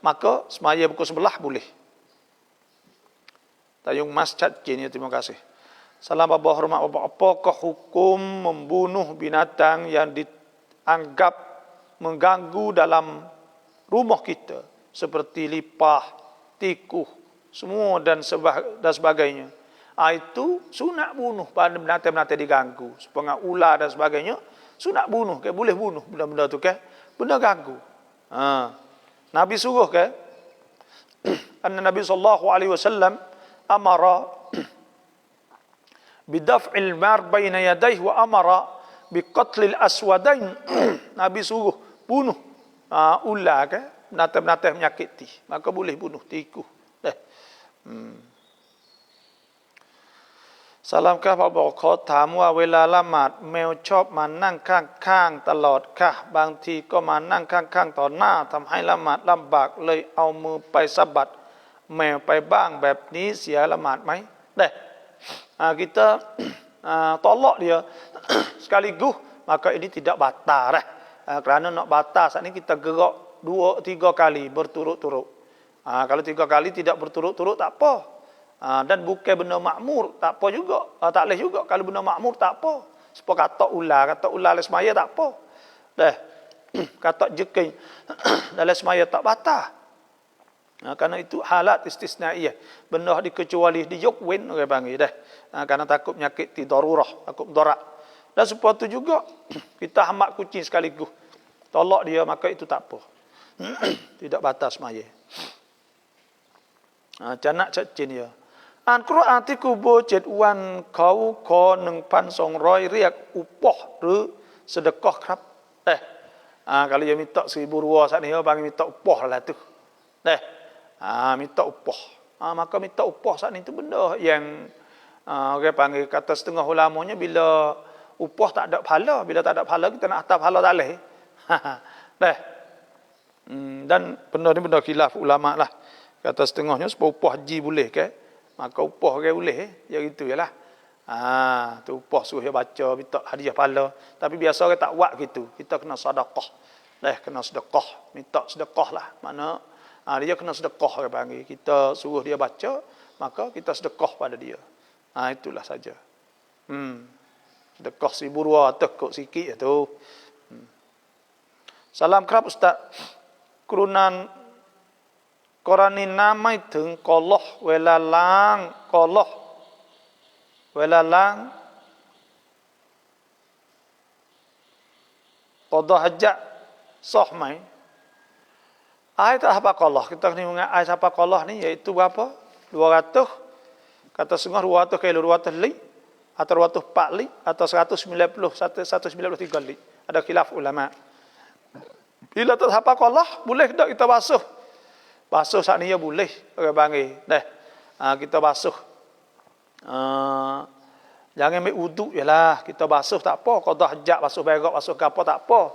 [SPEAKER 1] Maka semaya pukul 11 boleh. Tayung Mas Catkin, terima kasih. Salam Bapak hormat Bapak. Apakah hukum membunuh binatang yang dianggap mengganggu dalam rumah kita seperti lipah, tikus, semua dan sebagainya. Itu sunat bunuh pada binatang-binatang diganggu. Seperti ular dan sebagainya, sunat bunuh. Boleh bunuh benda-benda tu benda ganggu. Nabi suruh Nabi sallallahu alaihi wasallam amara bidaf'il mar baina yadayhi wa amara biqatlil aswadain. Nabi suruh bunuh ular binatang-binatang menyakiti, maka boleh bunuh tikus. Salamkah Pak Bokoถามว่าเวลาละหมาดแมวชอบมานั่งข้างๆตลอดค่ะบางทีก็มานั่งข้างๆต่อหน้าทำให้ละหมาดลำบากเลยเอามือไปสะบัดแมวไปบ้างแบบนี้เสียละหมาดไหมkita tolak dia sekaligus, maka ini tidak batal kerana nak batal saat ini kita gerak 2-3 kali berturut-turut. Kalau 3 kali tidak berturut-turut tak apa. Dan bukan benda makmur tak apa juga. Tak boleh juga kalau benda makmur tak apa. Seperti kata ular dalam semaya tak apa. Kata jeking dalam semaya tak batal. Karena itu halat istisnaiyah. Benda dikecuali diyukwen orang panggil karena takut penyakit darurah, takut darat. Dan seperti itu juga kita hamak kucing sekaligus. Tolak dia maka itu tak apa. Tidak batas semaya. Canak cacin dia. อ่านกุรอานที่กูโบ7 วันเขาขอ 1,200 เรียกอุปโภคหรือสะดะกอฮ์ครับkalau dia minta 1,000 rupiah saat ni bang minta upah lah tu. Minta upah. Maka minta upah saat ni tu benda yang orang panggil kata setengah ulamanya bila upah tak ada pahala, bila tak ada pahala kita nak atas pahala tak boleh. Dan benda ni benda khilaf ulama lah. Kata setengahnya supaya upah haji boleh maka upah orang boleh ya gitu yalah. Tu upah suruh dia baca minta hadiah pahala, tapi biasa orang tak buat gitu. Kita kena sedekah. Kena sedekah, minta sedekah lah. Mana dia kena sedekah orang panggil. Kita suruh dia baca, maka kita sedekah pada dia. Itulah saja. Sedekah 1,000 rupiah tekuk sikit tu. Salam kerap Ustaz. Kerunan Korani namaiถึง Qolloh เวลาล้าง Qolloh เวลาล้าง Qadha hajat sah mai. Ayat apa Qolloh? Kita ni mengenai ayat apa Qolloh ni iaitu berapa? 200. Kata setengah 200 kilo 200 li atau 204 li atau 193 li. Ada khilaf ulama. Bila tak apa Qolloh boleh tak kita basuh? Basuh saat ni ya boleh orang panggil. Kita basuh. Jangan ambil wuduk jelah. Kita basuh tak apa. Qadha hajat, basuh berak, basuh kapal tak apa.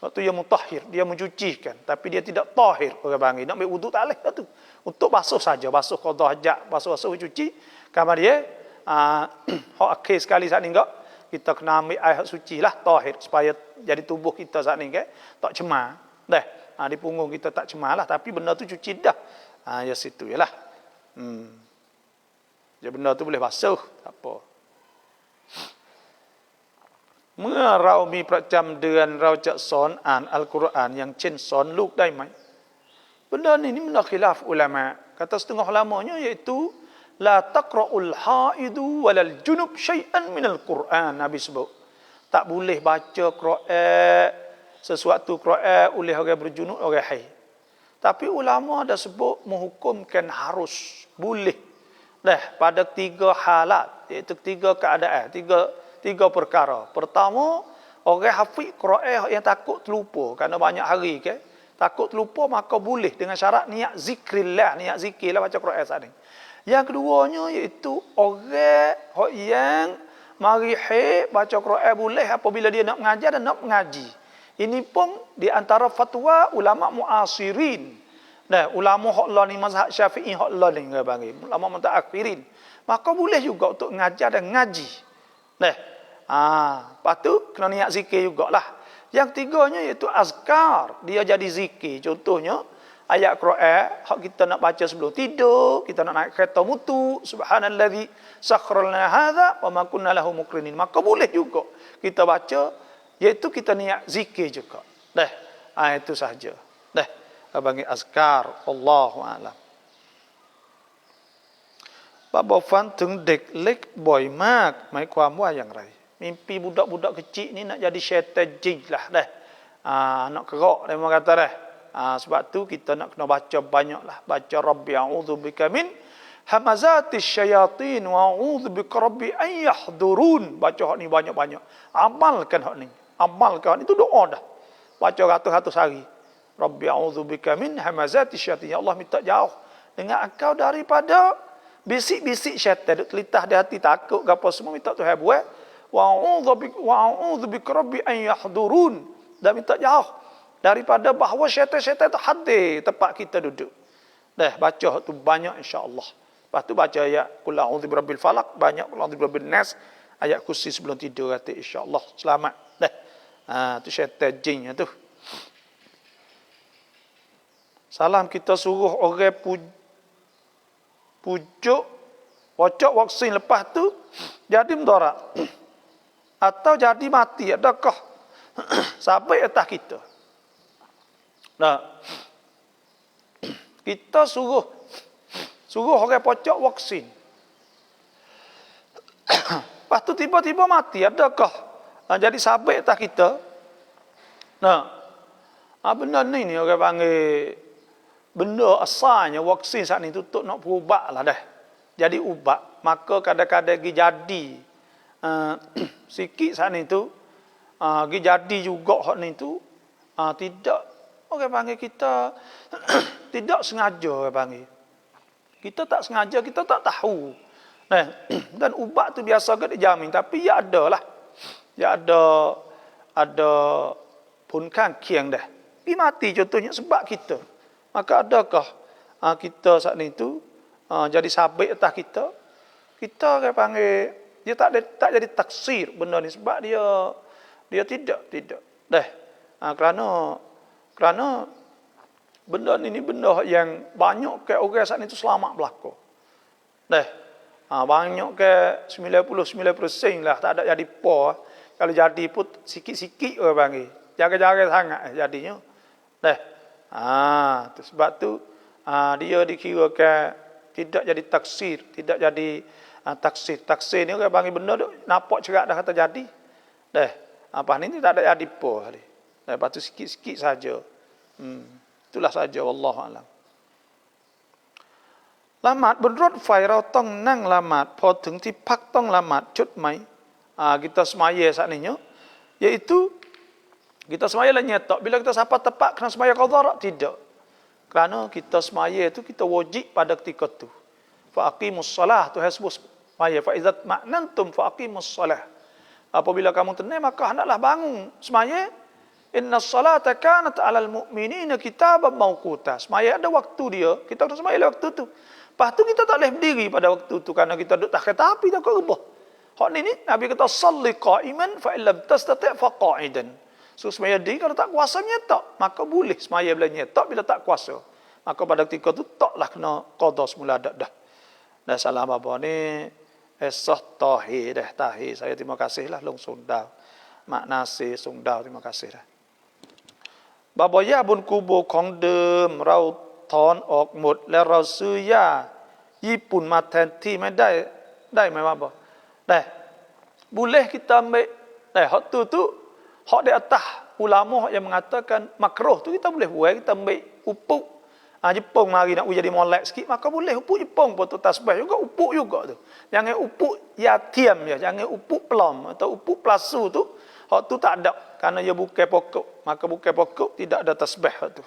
[SPEAKER 1] Waktu dia mutahhir, dia mencucikan. Tapi dia tidak tahir orang panggil. Nak ambil wuduk tak boleh tu. Untuk basuh saja. Basuh qadha hajat, basuh cuci. Kamar dia, hak akhir sekali saat ni enggak. Kita kena ambil air suci lah, tahir. Supaya jadi tubuh kita saat ni tak cemar. Di punggung kita tak cemar lah, tapi benda tu cuci dah. Ya situ yalah. Ya benda tu boleh basuh, tak apa. เมื่อเรามีประจำเดือนเราจะสอนอ่านอัลกุรอานอย่างเช่นสอนลูกได้ไหม Benda ni benda khilaf ulama. Kata setengah ulamanya iaitu la taqra'ul haidu walal junub syai'an minal Quran. Nabi sebut tak boleh baca Quran sesuatu Quran oleh orang berjunub, orang haid. Tapi ulama ada sebut menghukumkan harus, boleh. Pada 3 halat, iaitu 3 keadaan, 3 perkara. Pertama, orang hafiz Quran yang takut terlupa kerana banyak hari Takut terlupa maka boleh dengan syarat niat zikrillah, niat zikirlah baca Quran saat ni. Yang keduanya iaitu orang yang mari baca Quran boleh apabila dia nak mengajar dan nak mengaji. Ini pun di antara fatwa ulama muasirin. Nah, ulama hak Allah ni mazhab Syafi'i hak Allah ni bagi, ulama mutaakhirin. Maka boleh juga untuk mengajar dan ngaji. Nah, lepas tu kena niat zikir jugalah. Yang tiganya iaitu azkar, dia jadi zikir. Contohnya ayat Quran hak kita nak baca sebelum tidur, kita nak naik kereta mutu, subhanallazi sakhkhara lana hadza wa ma kunna lahu muqrinin. Maka boleh juga kita baca, iaitu kita niat zikir juga. Dah, itu sahaja. Dah, bagi azkar, Allahu a'lam. บฝันถึงเด็กเล็กบ่อยมากหมายความว่าอย่างไร mimpi budak-budak kecil ni nak jadi syaitan jin lah dah. Nak kerak dia orang kata dah. Sebab tu kita nak kena baca banyaklah. Baca Rabbi a'udzubika min hamazatis syayatin wa a'udzubika rabbi an yahdurun. Baca hak ni banyak-banyak. Amalkan hak ni. Amalkan hak ni, itu doa dah. Baca ratus-ratus hari. Rabbi a'udzubika min hamazatis syayatin. Ya Allah, minta jauh dengan engkau daripada bisik-bisik syaitan. Duk telitah di hati takut gapo semua, minta Tuhan buat. Wa a'udzubika rabbi an yahdurun. Dan minta jauh daripada bahawa syaitan-syaitan itu hadir tempat kita duduk. Dah, baca tu banyak insya-Allah. Lepas tu baca ayat qul a'udzu birabbil falaq, banyak qul a'udzu birabbin nas, ayat kursi sebelum tidur kata insya-Allah selamat. Dah. Tu syaitan jinnya tu. Salam kita suruh orang pujuk wacak vaksin lepas tu jadi mudarat atau jadi mati, adakah sampai atas kita? Nah, kita suruh orang pocok vaksin. Lepas tu tiba-tiba mati, adakah jadi sabit atas kita? Nah, benda ni orang panggil benda asalnya vaksin saat ni tutup nak berubat lah dah. Jadi ubat, maka kadang-kadang jadi sikit saat ni tu jadi juga hak ni tu tidak orang panggil kita tidak sengaja orang panggil. Kita tak sengaja, kita tak tahu. Nah, dan ubat tu biasa ke dijamin, tapi ya ada lah. Ya ada pun kan kiang dah. Pergi mati contohnya sebab kita. Maka adakah kita saat ni tu jadi sabit atas kita? Kita orang panggil dia tak jadi taksir benda ni sebab dia tidak. Dah. Kerana benda ni benda yang banyak ke orang saat ni tu selamat berlaku. Dah. Banyak ke 99% lah tak ada jadi apa. Kalau jadi pun sikit-sikit orang panggil. Jaga-jaga sangat jadinya. Dah. Sebab tu dia dikirakan tidak jadi taksir, tidak jadi taksir. Taksir ni orang panggil benda tu nampak cerak dah kata jadi. Dah. Apa ni tak ada jadi apa hari. Lepas tu sikit-sikit saja. Itulah saja wallahu alam. ละหมาดบนรถไฟเราต้องนั่งละหมาดพอถึงที่พักต้องละหมาดชุดไหม kita semaya saat ni yaitu kita semaya lah nyetak bila kita sampai tepat kena semaya qadha tidak, kerana kita semaya itu kita wajib pada ketika tu. Fa aqimus solah tu sebut semaya, fa idzat ma'nantum fa aqimus solah. Apabila kamu tenang maka hendaklah bangun semaya. Innas salata kanat 'alal mu'minina kitaban mawquta. Semaya ada waktu dia, kita kena semaya waktu tu. Lepas tu kita tak boleh berdiri pada waktu tu kerana kita duduk tak kereta api tak rebah. Hak ni Nabi kata salli qa'iman fa illam tastati' fa qa'idan. So semaya diri kalau tak kuasa nyetak, maka boleh semaya bila nyetak bila tak kuasa. Maka pada ketika tu taklah kena qada semula dah. Dan salam apa ni esah tahir dah tahir. Saya terima kasihlah long sundau. Mak nasi sundau terima kasih dah. บาบอย่าบนกูโบของเดิมเราถอนออกหมดแล้วเราซื้อหญ้าญี่ปุ่นมาแทนที่ไม่ได้ไหมว่าบ่ได้ boleh kita ambil hak tu hak di atas ulama yang mengatakan makruh tu kita boleh buat, kita ambil upuk Jepun mari nak jadi molek sikit maka boleh upuk Jepun pun tu tasbih juga upuk juga tu, jangan upuk yatim ya, jangan upuk pelam atau upuk pelasu tu hak tu tak ada kerana dia bukan pokok, maka bukan pokok tidak ada tasbih tu.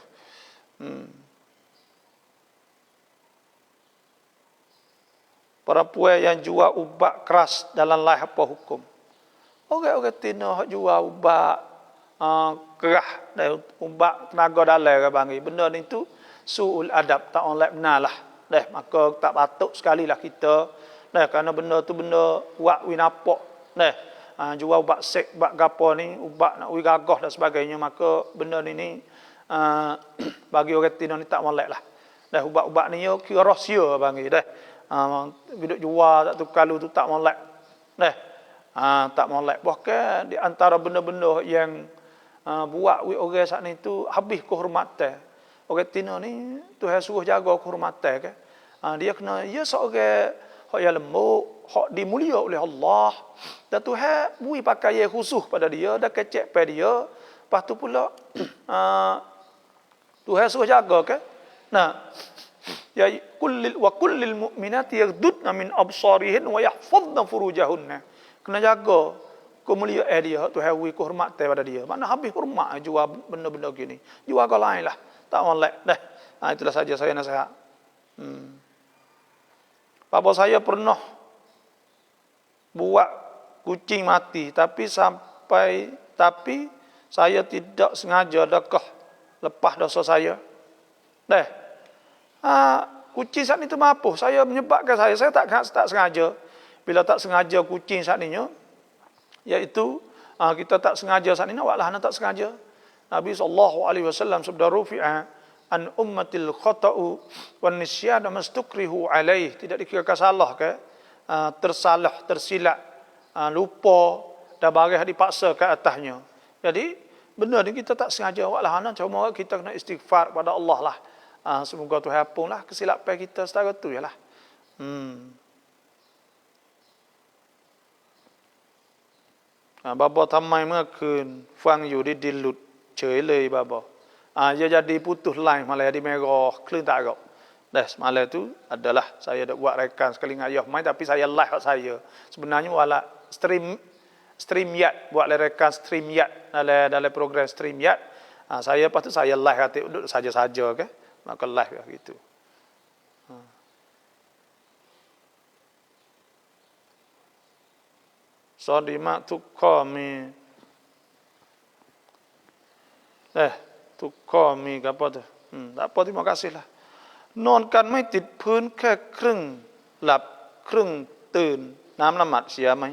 [SPEAKER 1] Perempuan yang jual ubat keras dalam lain apa hukum? Orang-orang Tino jual ubat keras dan ubat tenaga dalam ke bangi. Benda ni tu su'ul adab, tak oleh benar lah. Maka tak patut sekali lah kita. Kerana benda tu benda buat winapak. Jual ubat sek, ubat gapo ni, ubat nak gagah dan sebagainya. Maka benda ni bagi orang Tino ni tak molek lah. Ubat-ubat ni kira rahsia bangi. Bila jual tak tu kalau tu tak molek. Tak molek. Bahkan di antara benda-benda yang buat orang saat ni tu habis kehormatan. Orang Tino ni Tuhan suruh jaga kehormatan ke. Dia kena seorang hak yang lembut, hak dimulia oleh Allah. Dan Tuhan bui pakai khusus pada dia, dah kecek pada dia. Lepas tu pula Tuhan suruh jaga ke. Ya kullil mu'minati yaghdudna min absarihin wa yahfazna furujahunna. Kena jaga kemuliaan dia, Tuhan bui kehormatan pada dia. Mana habis hormat jual benda-benda gini. Jual kau lain lah. Tak molek dah. Itulah saja saya nasihat. Bapa saya pernah buat kucing mati, tapi saya tidak sengaja dekah lepas dosa saya. Kucing saat itu mampu. Saya menyebabkan saya tak sengaja. Bila tak sengaja kucing saat ini, iaitu kita tak sengaja saat ini, awaklah tak sengaja. Nabi SAW sabda rufi'a an ummatil khata'u wan nisyana mastukrihu alaih. Tidak dikirakan salah ke? Tersalah, tersilap, lupa dan barang dipaksa ke atasnya. Jadi benda ni kita tak sengaja. Awaklah cuma kita kena istighfar kepada Allah lah. Semoga Tuhan ampunlah kesilapan kita setara tu yalah. Bapa tamai mengaken fang yu di dilut เฉยเลย bapa. Dia jadi putus line malah jadi merah keleng tak agak. Semalam tu adalah saya dah buat rekan sekali dengan ayah main tapi saya live saya. Sebenarnya wala StreamYard buat rekan StreamYard dalam program StreamYard. Saya lepas tu saya live hati duduk saja-saja ke. Maka live gitu. So di mak tu kami tu kami apa tu? Tak apa terima kasihlah. นอนกันไม่ติดพื้นแค่ครึ่งหลับครึ่งตื่นน้ำละหมาดเสียไหม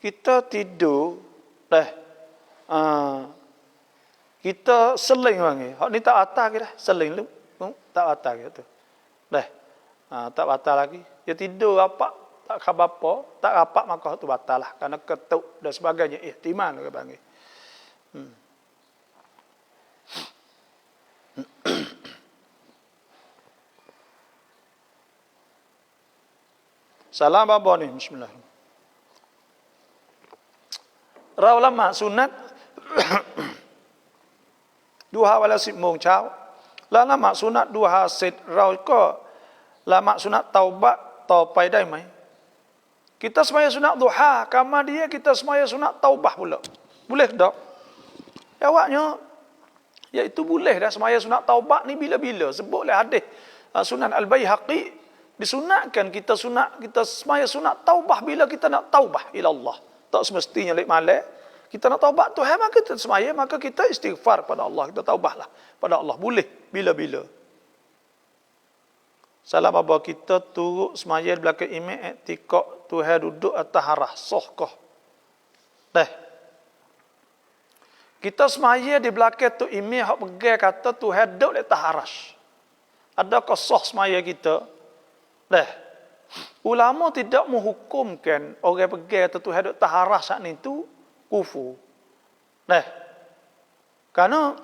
[SPEAKER 1] Kita tidur kita seling wangi. Hak ni tak atas ke dah. Seling lu. Tak atas gitu. Tak batal lagi. Dia tidur apa tak khabar apa, tak rapat maka tu batal lah kerana ketuk dan sebagainya ihtimal ke panggil. Salam apa ni? Bismillah. Ra ulama sunat ดูฮาเวลา 10 โมงเช้าแล้วละหมาดสุนัตดูฮาเสร็จเราก็ละหมาดสุนัตเตาบะต่อไปได้ไหม Kita semaya sunat duha, kemudian kita semaya sunat taubah pula. Boleh tak? Jawabnya iaitu boleh dah semaya sunat taubah ni bila-bila. Sebutlah hadis Sunan Al-Baihaqi disunatkan kita semaya sunat taubah bila kita nak taubah ila Allah. Tak semestinya lek malam kita nak taubat Tuhan maka kita semaya, maka kita istighfar pada Allah, kita taubahlah pada Allah. Boleh bila-bila. Salam apa kita turut semaya di belakang imam iktikad Tuhan duduk atas harah sahkah. Kita semaya di belakang tu imam hak pegang kata Tuhan duduk di atas harah. Adakah sah semaya kita? Ulama tidak menghukumkan orang pegang kata Tuhan duduk atas harah saat itu kufur. Karena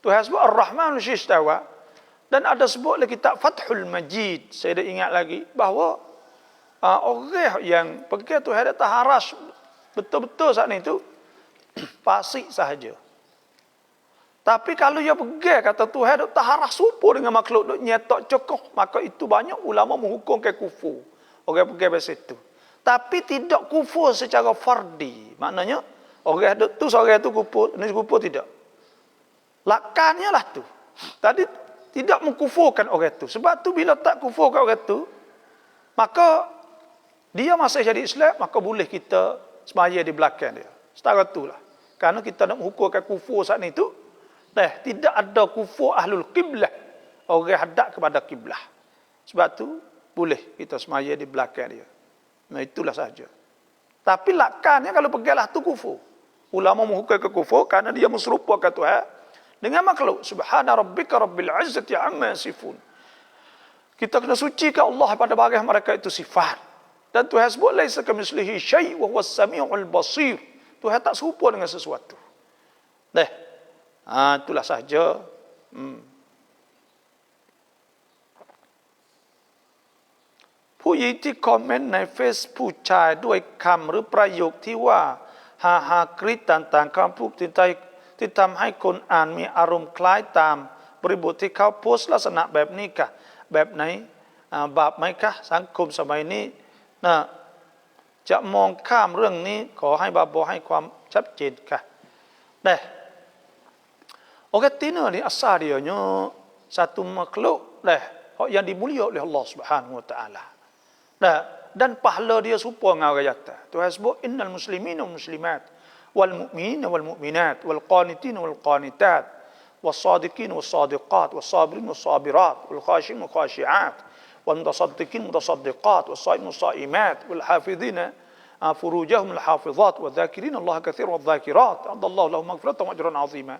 [SPEAKER 1] Tuhan sebut Ar-Rahman al-Shistawa. Dan ada sebut lagi kitab Fathul Majid. Saya dah ingat lagi bahawa orang yang pergi Tuhan atas haras betul-betul saat itu fasik sahaja. Tapi kalau dia pergi kata Tuhan atas haras serupa dengan makhluk duk nyetok cokoh, maka itu banyak ulama menghukum ke kufur. Orang pergi bahasa itu. Tapi tidak kufur secara fardi. Maknanya orang tu seorang itu kufur, ini kufur tidak. Lakannya lah tu. Tadi tidak mengkufurkan orang itu. Sebab tu bila tak kufurkan orang itu, maka dia masih jadi Islam, maka boleh kita semaya di belakang dia. Setara itulah. Karena kita nak menghukumkan kufur saat itu, tidak ada kufur ahlul qiblah. Orang hadap kepada kiblah. Sebab tu boleh kita semaya di belakang dia. Nah itulah saja. Tapi lakannya kalau pergilah tu kufur. Ulama menghukumkan kufur karena dia menserupakan Tuhan dengan makhluk. Subhana rabbika rabbil izzati amma yasifun. Kita kena sucikan Allah pada barang mereka itu sifat. Dan Tuhan sebut laisa kamitslihi syai' wa huwas samiul basir. Tuhan tak serupa dengan sesuatu. Itulah sahaja.ผู้หญิงที่คอมเมนต์ในเฟซผู้ชายด้วยคำหรือประโยคที่ว่าฮากริดต่างๆคำพูดที่ทำให้คนอ่านมีอารมณ์คล้ายตามบริบทที่เขาโพสต์ลักษณะแบบนี้ค่ะแบบไหนบาปไหมคะสังคมสมัยนี้จะมองข้ามเรื่องนี้ขอให้บาบอให้ความชัดเจนค่ะOrang Tina ni asal dia satu makhluk yang dimulia oleh Allah Subhanahu Wa Taala. Dan pahala dia serupa dengan orang jatuh. Tuhan sebut innal muslimina wal muslimat wal mu'minina wal mu'minat wal qanitina wal qanitat was sadiqina was sadiqat was sabirin was sabirat wal khashiin wal khashiat wal mutasaddiqin mutasaddiqat was shaimin was shaimat wal hafizina furujahum al hafizat wal dhakirin Allah katsiran wal dhakirat adallahu lahum maghfiratan wa ajran 'azima.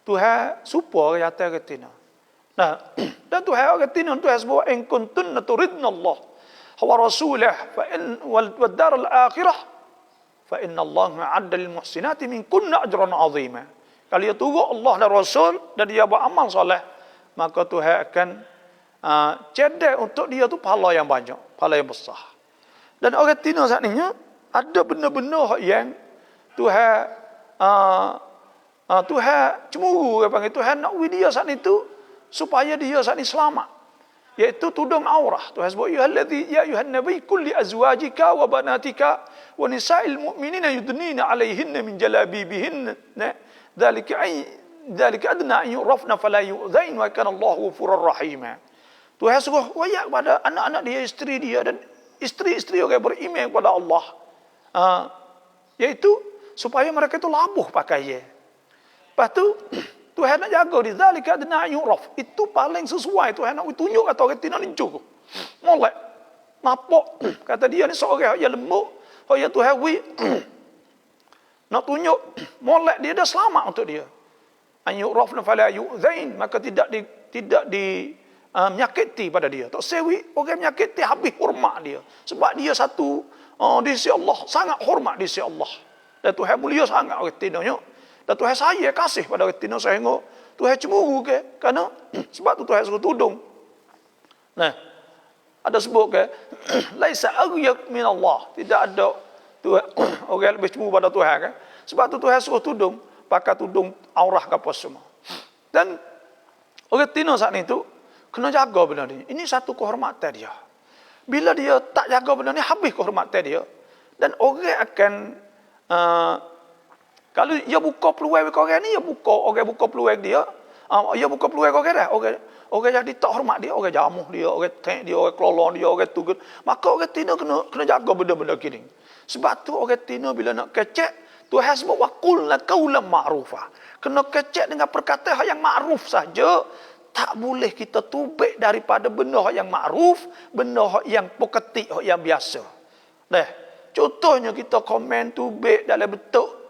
[SPEAKER 1] Tuhan serupa orang jatuh orang Tina. Dan Tuhan orang Tina Tuhan sebut in kuntunna turidna Allah wa rasulah fa in wal dar al akhirah fa inna Allah ma'adda lil muhsinati min kunna ajran 'azima. Kalau dia tunggu Allah dan Rasul dan dia beramal soleh, maka Tuhan akan cedek untuk dia tu pahala yang banyak, pahala yang besar. Dan orang Tina saat ini ada benda-benda yang Tuhan Tuhan cemburu, panggil Tuhan nak dia saat itu supaya dia saat ini selamat, iaitu tudung aurah. Tuhan sebut ya ayuhan nabi kulli azwajika wa banatika wa nisa'il mu'minina yudnina 'alaihinna min jalabibihinna dzalika adna an yurafna fala yu'dhain wa kana Allahu ghafurur rahim. Tuhan suruh wayak kepada anak-anak dia, isteri dia dan isteri-isteri orang beriman kepada Allah, iaitu supaya mereka itu labuh pakaian. Lepas tu Tuhan nak jaga di zalika adna yuraf, itu paling sesuai. Tuhan nak tunjuk kata orang Tina ni cukup molek nampak kata dia ni seorang yang lembut, yang Tuhan nak tunjuk molek dia dah selamat untuk dia. An yurafna fala yu'zain, maka tidak menyakiti pada dia. Tak sewi orang menyakiti habis hormat dia. Sebab dia satu di sisi Allah, sangat hormat di sisi Allah. Dan Tuhan mulia sangat orang Tina nya. Dan Tuhan saya kasih pada orang Tina sehingga Tuhan cemburu ke? Kerana sebab tu Tuhan suruh tudung. Ada sebut ke? Laisa aghyaq min Allah. Tidak ada Tuhan orang lebih cemburu pada Tuhan kan? Sebab tu Tuhan suruh tudung, pakai tudung aurah ke apa semua. Dan orang Tina saat itu kena jaga benda ni. Ini satu kehormatan dia. Bila dia tak jaga benda ni, habis kehormatan dia. Dan orang akan kalau dia buka peluang ke orang ni, orang buka peluang dia, dia buka peluang ke orang dah. Orang jadi tak hormat dia, orang jamuh dia, orang tank dia, orang kelolong dia, orang tugut. Maka orang Tina kena jaga benda-benda gini. Sebab tu orang Tina bila nak kecek, Tuhan sebut wa qulna qawlan ma'rufa. Kena kecek dengan perkataan yang ma'ruf saja. Tak boleh kita tubik daripada benda yang ma'ruf, benda yang poketik, yang biasa. Contohnya kita komen tubik dalam bentuk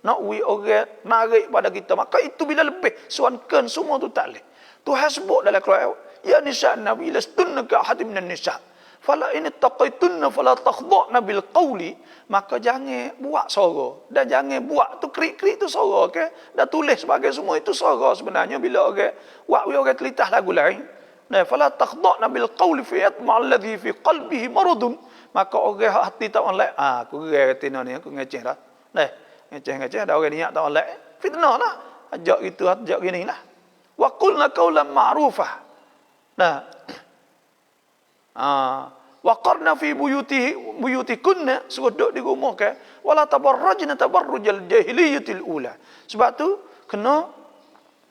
[SPEAKER 1] nak orang narik pada kita, maka itu bila lebih suankan semua tu tak boleh. Tuhan sebut dalam Quran, ya nisa nabi lastunna ka ahad minan nisa fala in taqaitunna fala takhdha'na bil qawli, maka jangan buat suara dan jangan buat tu krik-krik tu suara ke, dah tulis sebagai semua itu suara sebenarnya. Bila orang orang telitah lagu lain, fala takhdha'na bil qawli fi yatma alladhi fi qalbihi maradun, maka orang hati tak molek, aku gerai Tina ni, aku ngeceh dah. Ngeceh ada orang niat tak molek, fitnah lah. Ajak gitu, ajak gini lah. Wa qulna qawlan ma'rufah. Wa qarna fi buyutikunna, suruh duduk di rumah ke, wala tabarrajna tabarrujal jahiliyatil ula. Sebab tu kena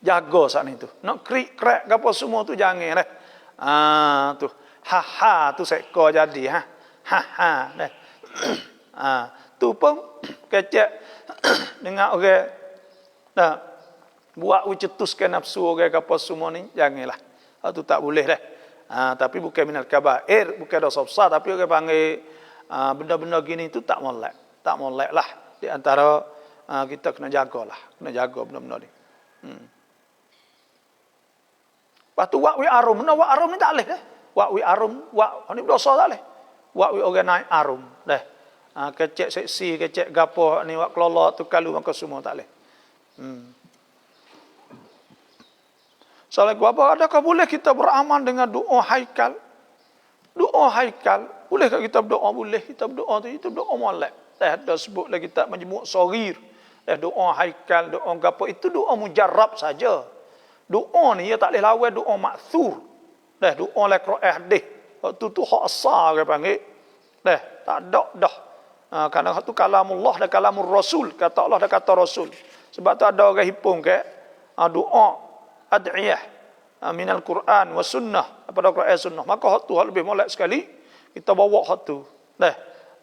[SPEAKER 1] Jaga saat itu. Nak krik krek apa semua tu jangan dah. Tu. Ha tu seko jadi ha dah. Tu pun kecek dengan orang dah buat cetuskan nafsu orang apa semua ni janganlah. Tu tak boleh dah. Tapi bukan minal kabair, bukan dosa besar, tapi orang panggil benda-benda gini tu tak molek. Tak molek lah. Di antara kita kena jagalah. Kena jaga benda-benda ni. Lepas tu wakwi arum. Nah, wak arum ni tak boleh. Wakwi arum. Ni berdosa tak boleh. Wakwi orang naik arum. Kecek seksi, kecek gapo ni wak kelolok tu kalu maka semua tak boleh. Assalamualaikum. Adakah boleh kita beramal dengan doa haikal? Doa haikal. Bolehkah kita berdoa? Boleh. Kita berdoa tu. Itu doa molek. Ada sebut lagi tak majmuk saghir. Doa haikal, doa gapo. Itu doa mujarrab saja. Doa ni ia tak boleh lawan doa ma'thur. Doa la Quran hadis. Waktu tu hak asal orang panggil. Tak ada dah. Kerana tu kalamullah dan kalamur rasul. Kata Allah dan kata rasul. Sebab tu ada orang hipung ke doa ad'iyah minal Quran wa sunnah, daripada Quran sunnah. Maka hak tu hak lebih molek sekali. Kita bawa hak tu.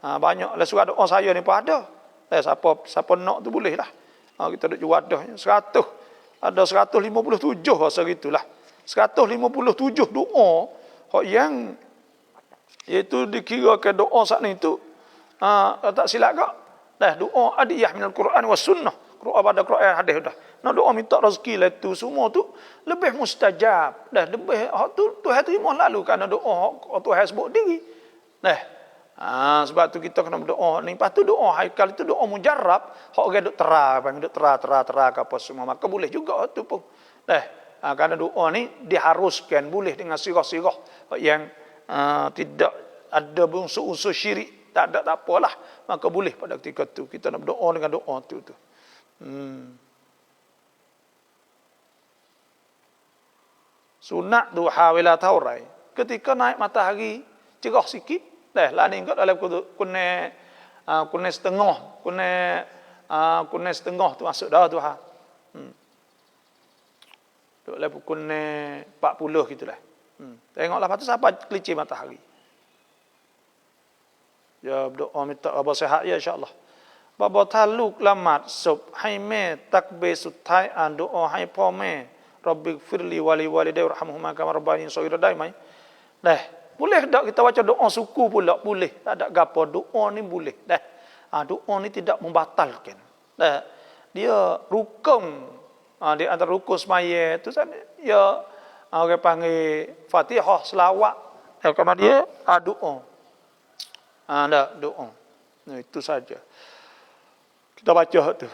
[SPEAKER 1] Banyak lah surat doa saya ni pun ada. Siapa nak tu boleh lah. Kita duk juadah 100. Ada 157 rasa gitulah. 157 doa hak yang iaitu dikirakan doa saat ni tu tak silap kak. Doa adiyah minal Quran wa sunnah. Doa pada Quran hadis dah. Nak doa minta rezeki lah tu semua tu lebih mustajab. Lebih hak tu Tuhan terima lalu kerana doa hak Tuhan sebut diri. Sebab tu kita kena berdoa ni. Lepas tu doa haikal itu doa mujarrab. Hak orang duk tera ke apa semua. Maka boleh juga hak tu pun. Kerana doa ni diharuskan boleh dengan sirah-sirah yang tidak ada unsur-unsur syirik. Tak ada tak apalah. Maka boleh pada ketika tu kita nak berdoa dengan doa tu. Sunat duha wala taurai. Ketika naik matahari cerah sikit, lah ni kat dalam kuning setengah, kuning setengah tu masuk dah duha. Duk dalam kuning 40 gitulah. Tengoklah lepas tu sampai kelicir matahari. Ya berdoa minta apa sihat ya insya-Allah. Bapa taluk lamat sub hai me takbir sutai doa hai po me rabbi firli wali walidai warhamhuma kama rabbayani shaghira daimai. Boleh tak kita baca doa suku pula? Boleh. Tak ada gapo doa ni boleh. Doa ni tidak membatalkan. Dia rukun di antara rukun semaya tu ya orang panggil Fatihah selawat. Kalau dia doa. Doa. Itu saja. Kita baca tu.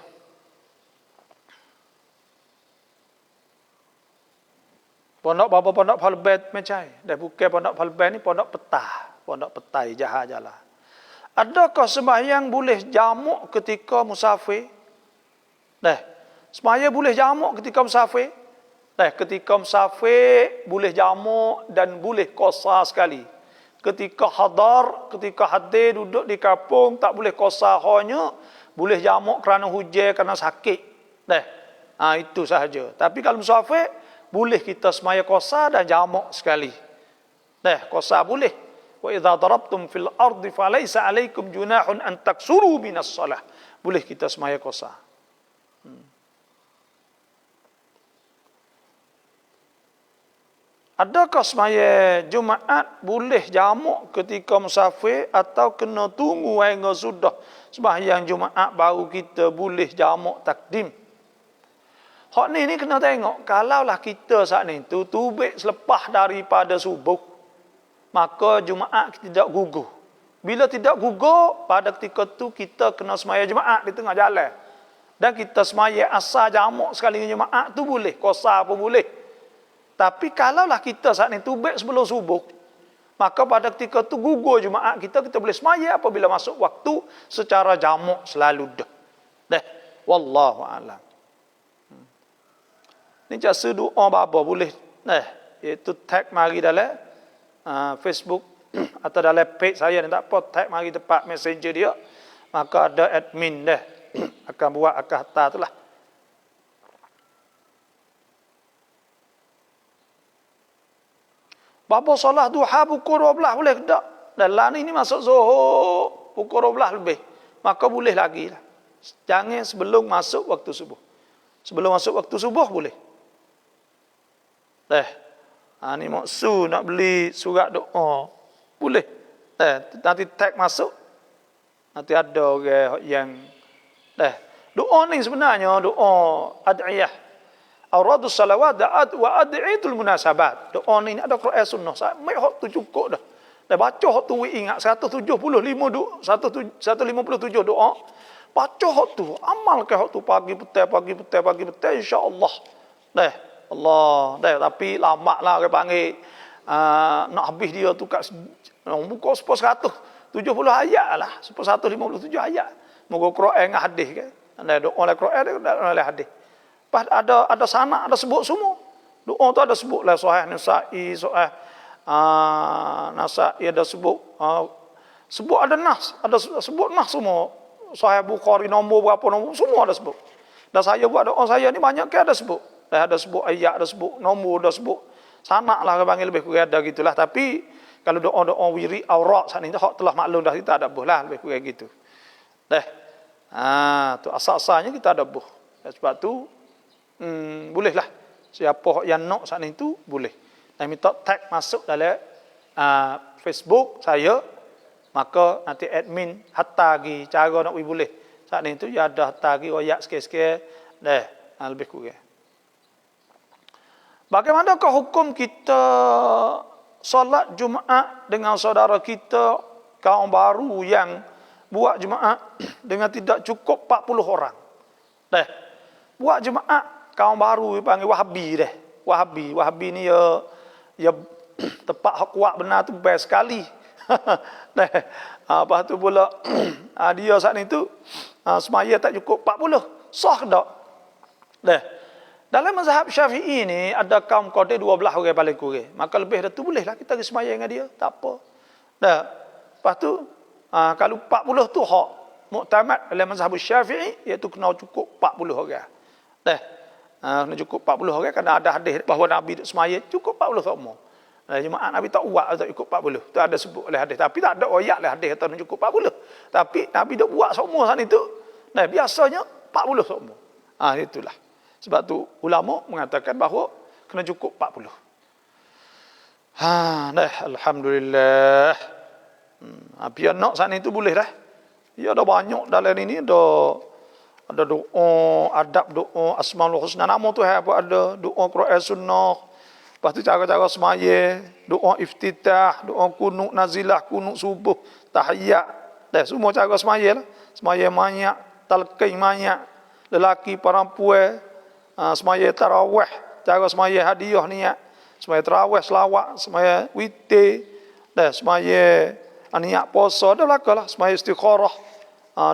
[SPEAKER 1] Pondok bapa pondok Falbet macam dah bukan pondok Falbet ni pondok petai jahat-jalah. Adakah sembahyang boleh jamuk ketika musafir? Sembahyang boleh jamuk ketika musafir? Ketika musafir boleh jamuk dan boleh qasar sekali. Ketika hadir duduk di kampung tak boleh qasar hanya boleh jamuk kerana hujan, kerana sakit. Itu sahaja. Tapi kalau musafir boleh kita semaya qasar dan jamak sekali. Qasar boleh. Wa idza darabtum fil ardi falaysa alaikum junahun an taksuru minas salah. Boleh kita semaya qasar. Adakah semaya Jumaat boleh jamak ketika musafir atau kena tunggu hingga sudah sembahyang Jumaat baru kita boleh jamak takdim? Hak ni kena tengok. Kalaulah kita saat ni tubik selepas daripada subuh, maka Jumaat tidak gugur. Bila tidak gugur, pada ketika tu kita kena semaya Jumaat di tengah jalan. Dan kita semaya asar jamak sekali Jumaat tu boleh. Qasar pun boleh. Tapi kalaulah kita saat ni tubik sebelum subuh, maka pada ketika tu gugur Jumaat kita boleh semaya apabila masuk waktu secara jamak selalu dah. Wallahu a'lam. Ni jasa doa apa boleh iaitu tag mari dalam Facebook atau dalam page saya ni tak apa, tag mari tempat messenger dia, maka ada admin akan buat akan hantar tu lah. Bapa solat duha pukul 12 boleh ke tak? Dalam ini masuk zuhur pukul 12 lebih. Maka boleh lagi lah. Jangan sebelum masuk waktu subuh. Sebelum masuk waktu subuh boleh. Ni maksud nak beli surat doa. Boleh. Nanti tag masuk. Nanti ada orang yang doa ni sebenarnya doa ad'iyah. Auradus salawat da'at wa ad'itul munasabat. Doa ni ada Quran sunnah. Sampai hak tu cukup dah. Dah baca hak tu ingat 175 157 doa. Baca hak tu, amalkan hak tu pagi petang insya-Allah. Tapi lama lah orang panggil nak habis dia tu kat buku 170 ayat lah, 157 ayat. Moga Quran dengan hadis kan. Doa oleh Quran oleh hadis. Pas ada sanak, ada sebut semua. Doa tu ada sebut lah Sahih Nasa'i, Sahih Nasa'i ada sebut ada nas, ada sebut nas semua. Sahih Bukhari nombor berapa nombor semua ada sebut. Dan saya buat doa saya ni banyak ke ada sebut. Ada sebut ayat, ada sebut nombor, ada sebut sanak lah orang panggil lebih kurang ada gitulah. Tapi kalau doa-doa wiri aurat saat ni hak telah maklum dah kita ada buh lah lebih kurang gitu. Tu asal-asalnya kita ada buh. Sebab tu bolehlah siapa yang nak saat ni tu boleh. Dan minta tag masuk dalam Facebook saya, maka nanti admin hantar lagi cara nak boleh. Saat ni tu ya ada hantar lagi royak sikit-sikit lebih kurang. Bagaimanakah hukum kita solat Jumaat dengan saudara kita kaum baru yang buat Jumaat dengan tidak cukup 40 orang? Buat Jumaat kaum baru panggil Wahabi Wahabi ni ya tepat hak kuat benar tu best sekali. Lepas tu pula dia saat ni tu semaya tak cukup 40. Sah ke tak? Dalam mazhab Syafi'i ni ada kaum qada 12 orang paling kurang. Maka lebih dari tu bolehlah kita pergi semaya dengan dia, tak apa. Lepas tu kalau 40 tu hak muktamad dalam mazhab Syafi'i iaitu kena cukup 40 orang. Kena cukup 40 orang kerana ada hadis bahawa Nabi semaya cukup 40 semua. Jumaat Nabi tak buat tak cukup 40. Tu ada sebut oleh hadis, tapi tak ada ayat lah hadis kata cukup 40. Tapi Nabi dak buat semua sana itu. Biasanya 40 semua. Itulah. Sebab tu ulama mengatakan bahawa kena cukup 40. Alhamdulillah. Biar nak sana itu boleh dah. Ya ada banyak dalam ini ada doa, adab doa, Asmaul Husna, nama tu ada doa Quran sunnah. Lepas tu cara-cara semaya, doa iftitah, doa kunut nazilah, kunut subuh, tahiyat. Semua cara semaya lah. Semaya banyak, talqin banyak, lelaki perempuan, semaya tarawih, cara semaya hadiah niat, semaya tarawih selawat, semaya witir, semaya niat puasa, dah belakalah, semaya istikharah,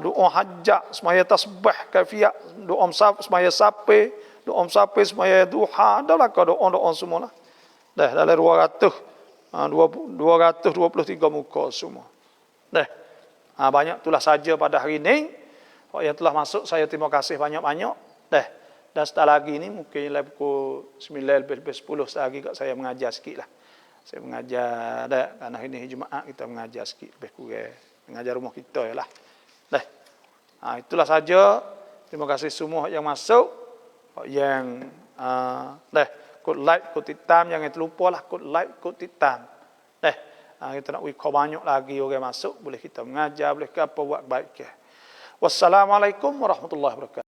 [SPEAKER 1] doa hajat, semaya tasbih kafiat, doa semaya sapi, doa sapi, semaya duha, dah belaka doa-doa semualah. Dalam 223 muka semua. Banyak itulah saja pada hari ini. Yang telah masuk saya terima kasih banyak-banyak. Dan setelah lagi ni mungkin pukul 9 lebih 10 lagi saya mengajar sikit lah. Saya mengajar kerana hari ni Jumaat kita mengajar sikit lebih kurang. Mengajar rumah kita lah. Itulah saja. Terima kasih semua yang masuk. Yang kod like, kod titam, jangan terlupa lah kod like, kod titam. Kita nak wikau banyak lagi orang masuk, boleh kita mengajar, boleh ke apa buat baik ke. Wassalamualaikum warahmatullahi wabarakatuh.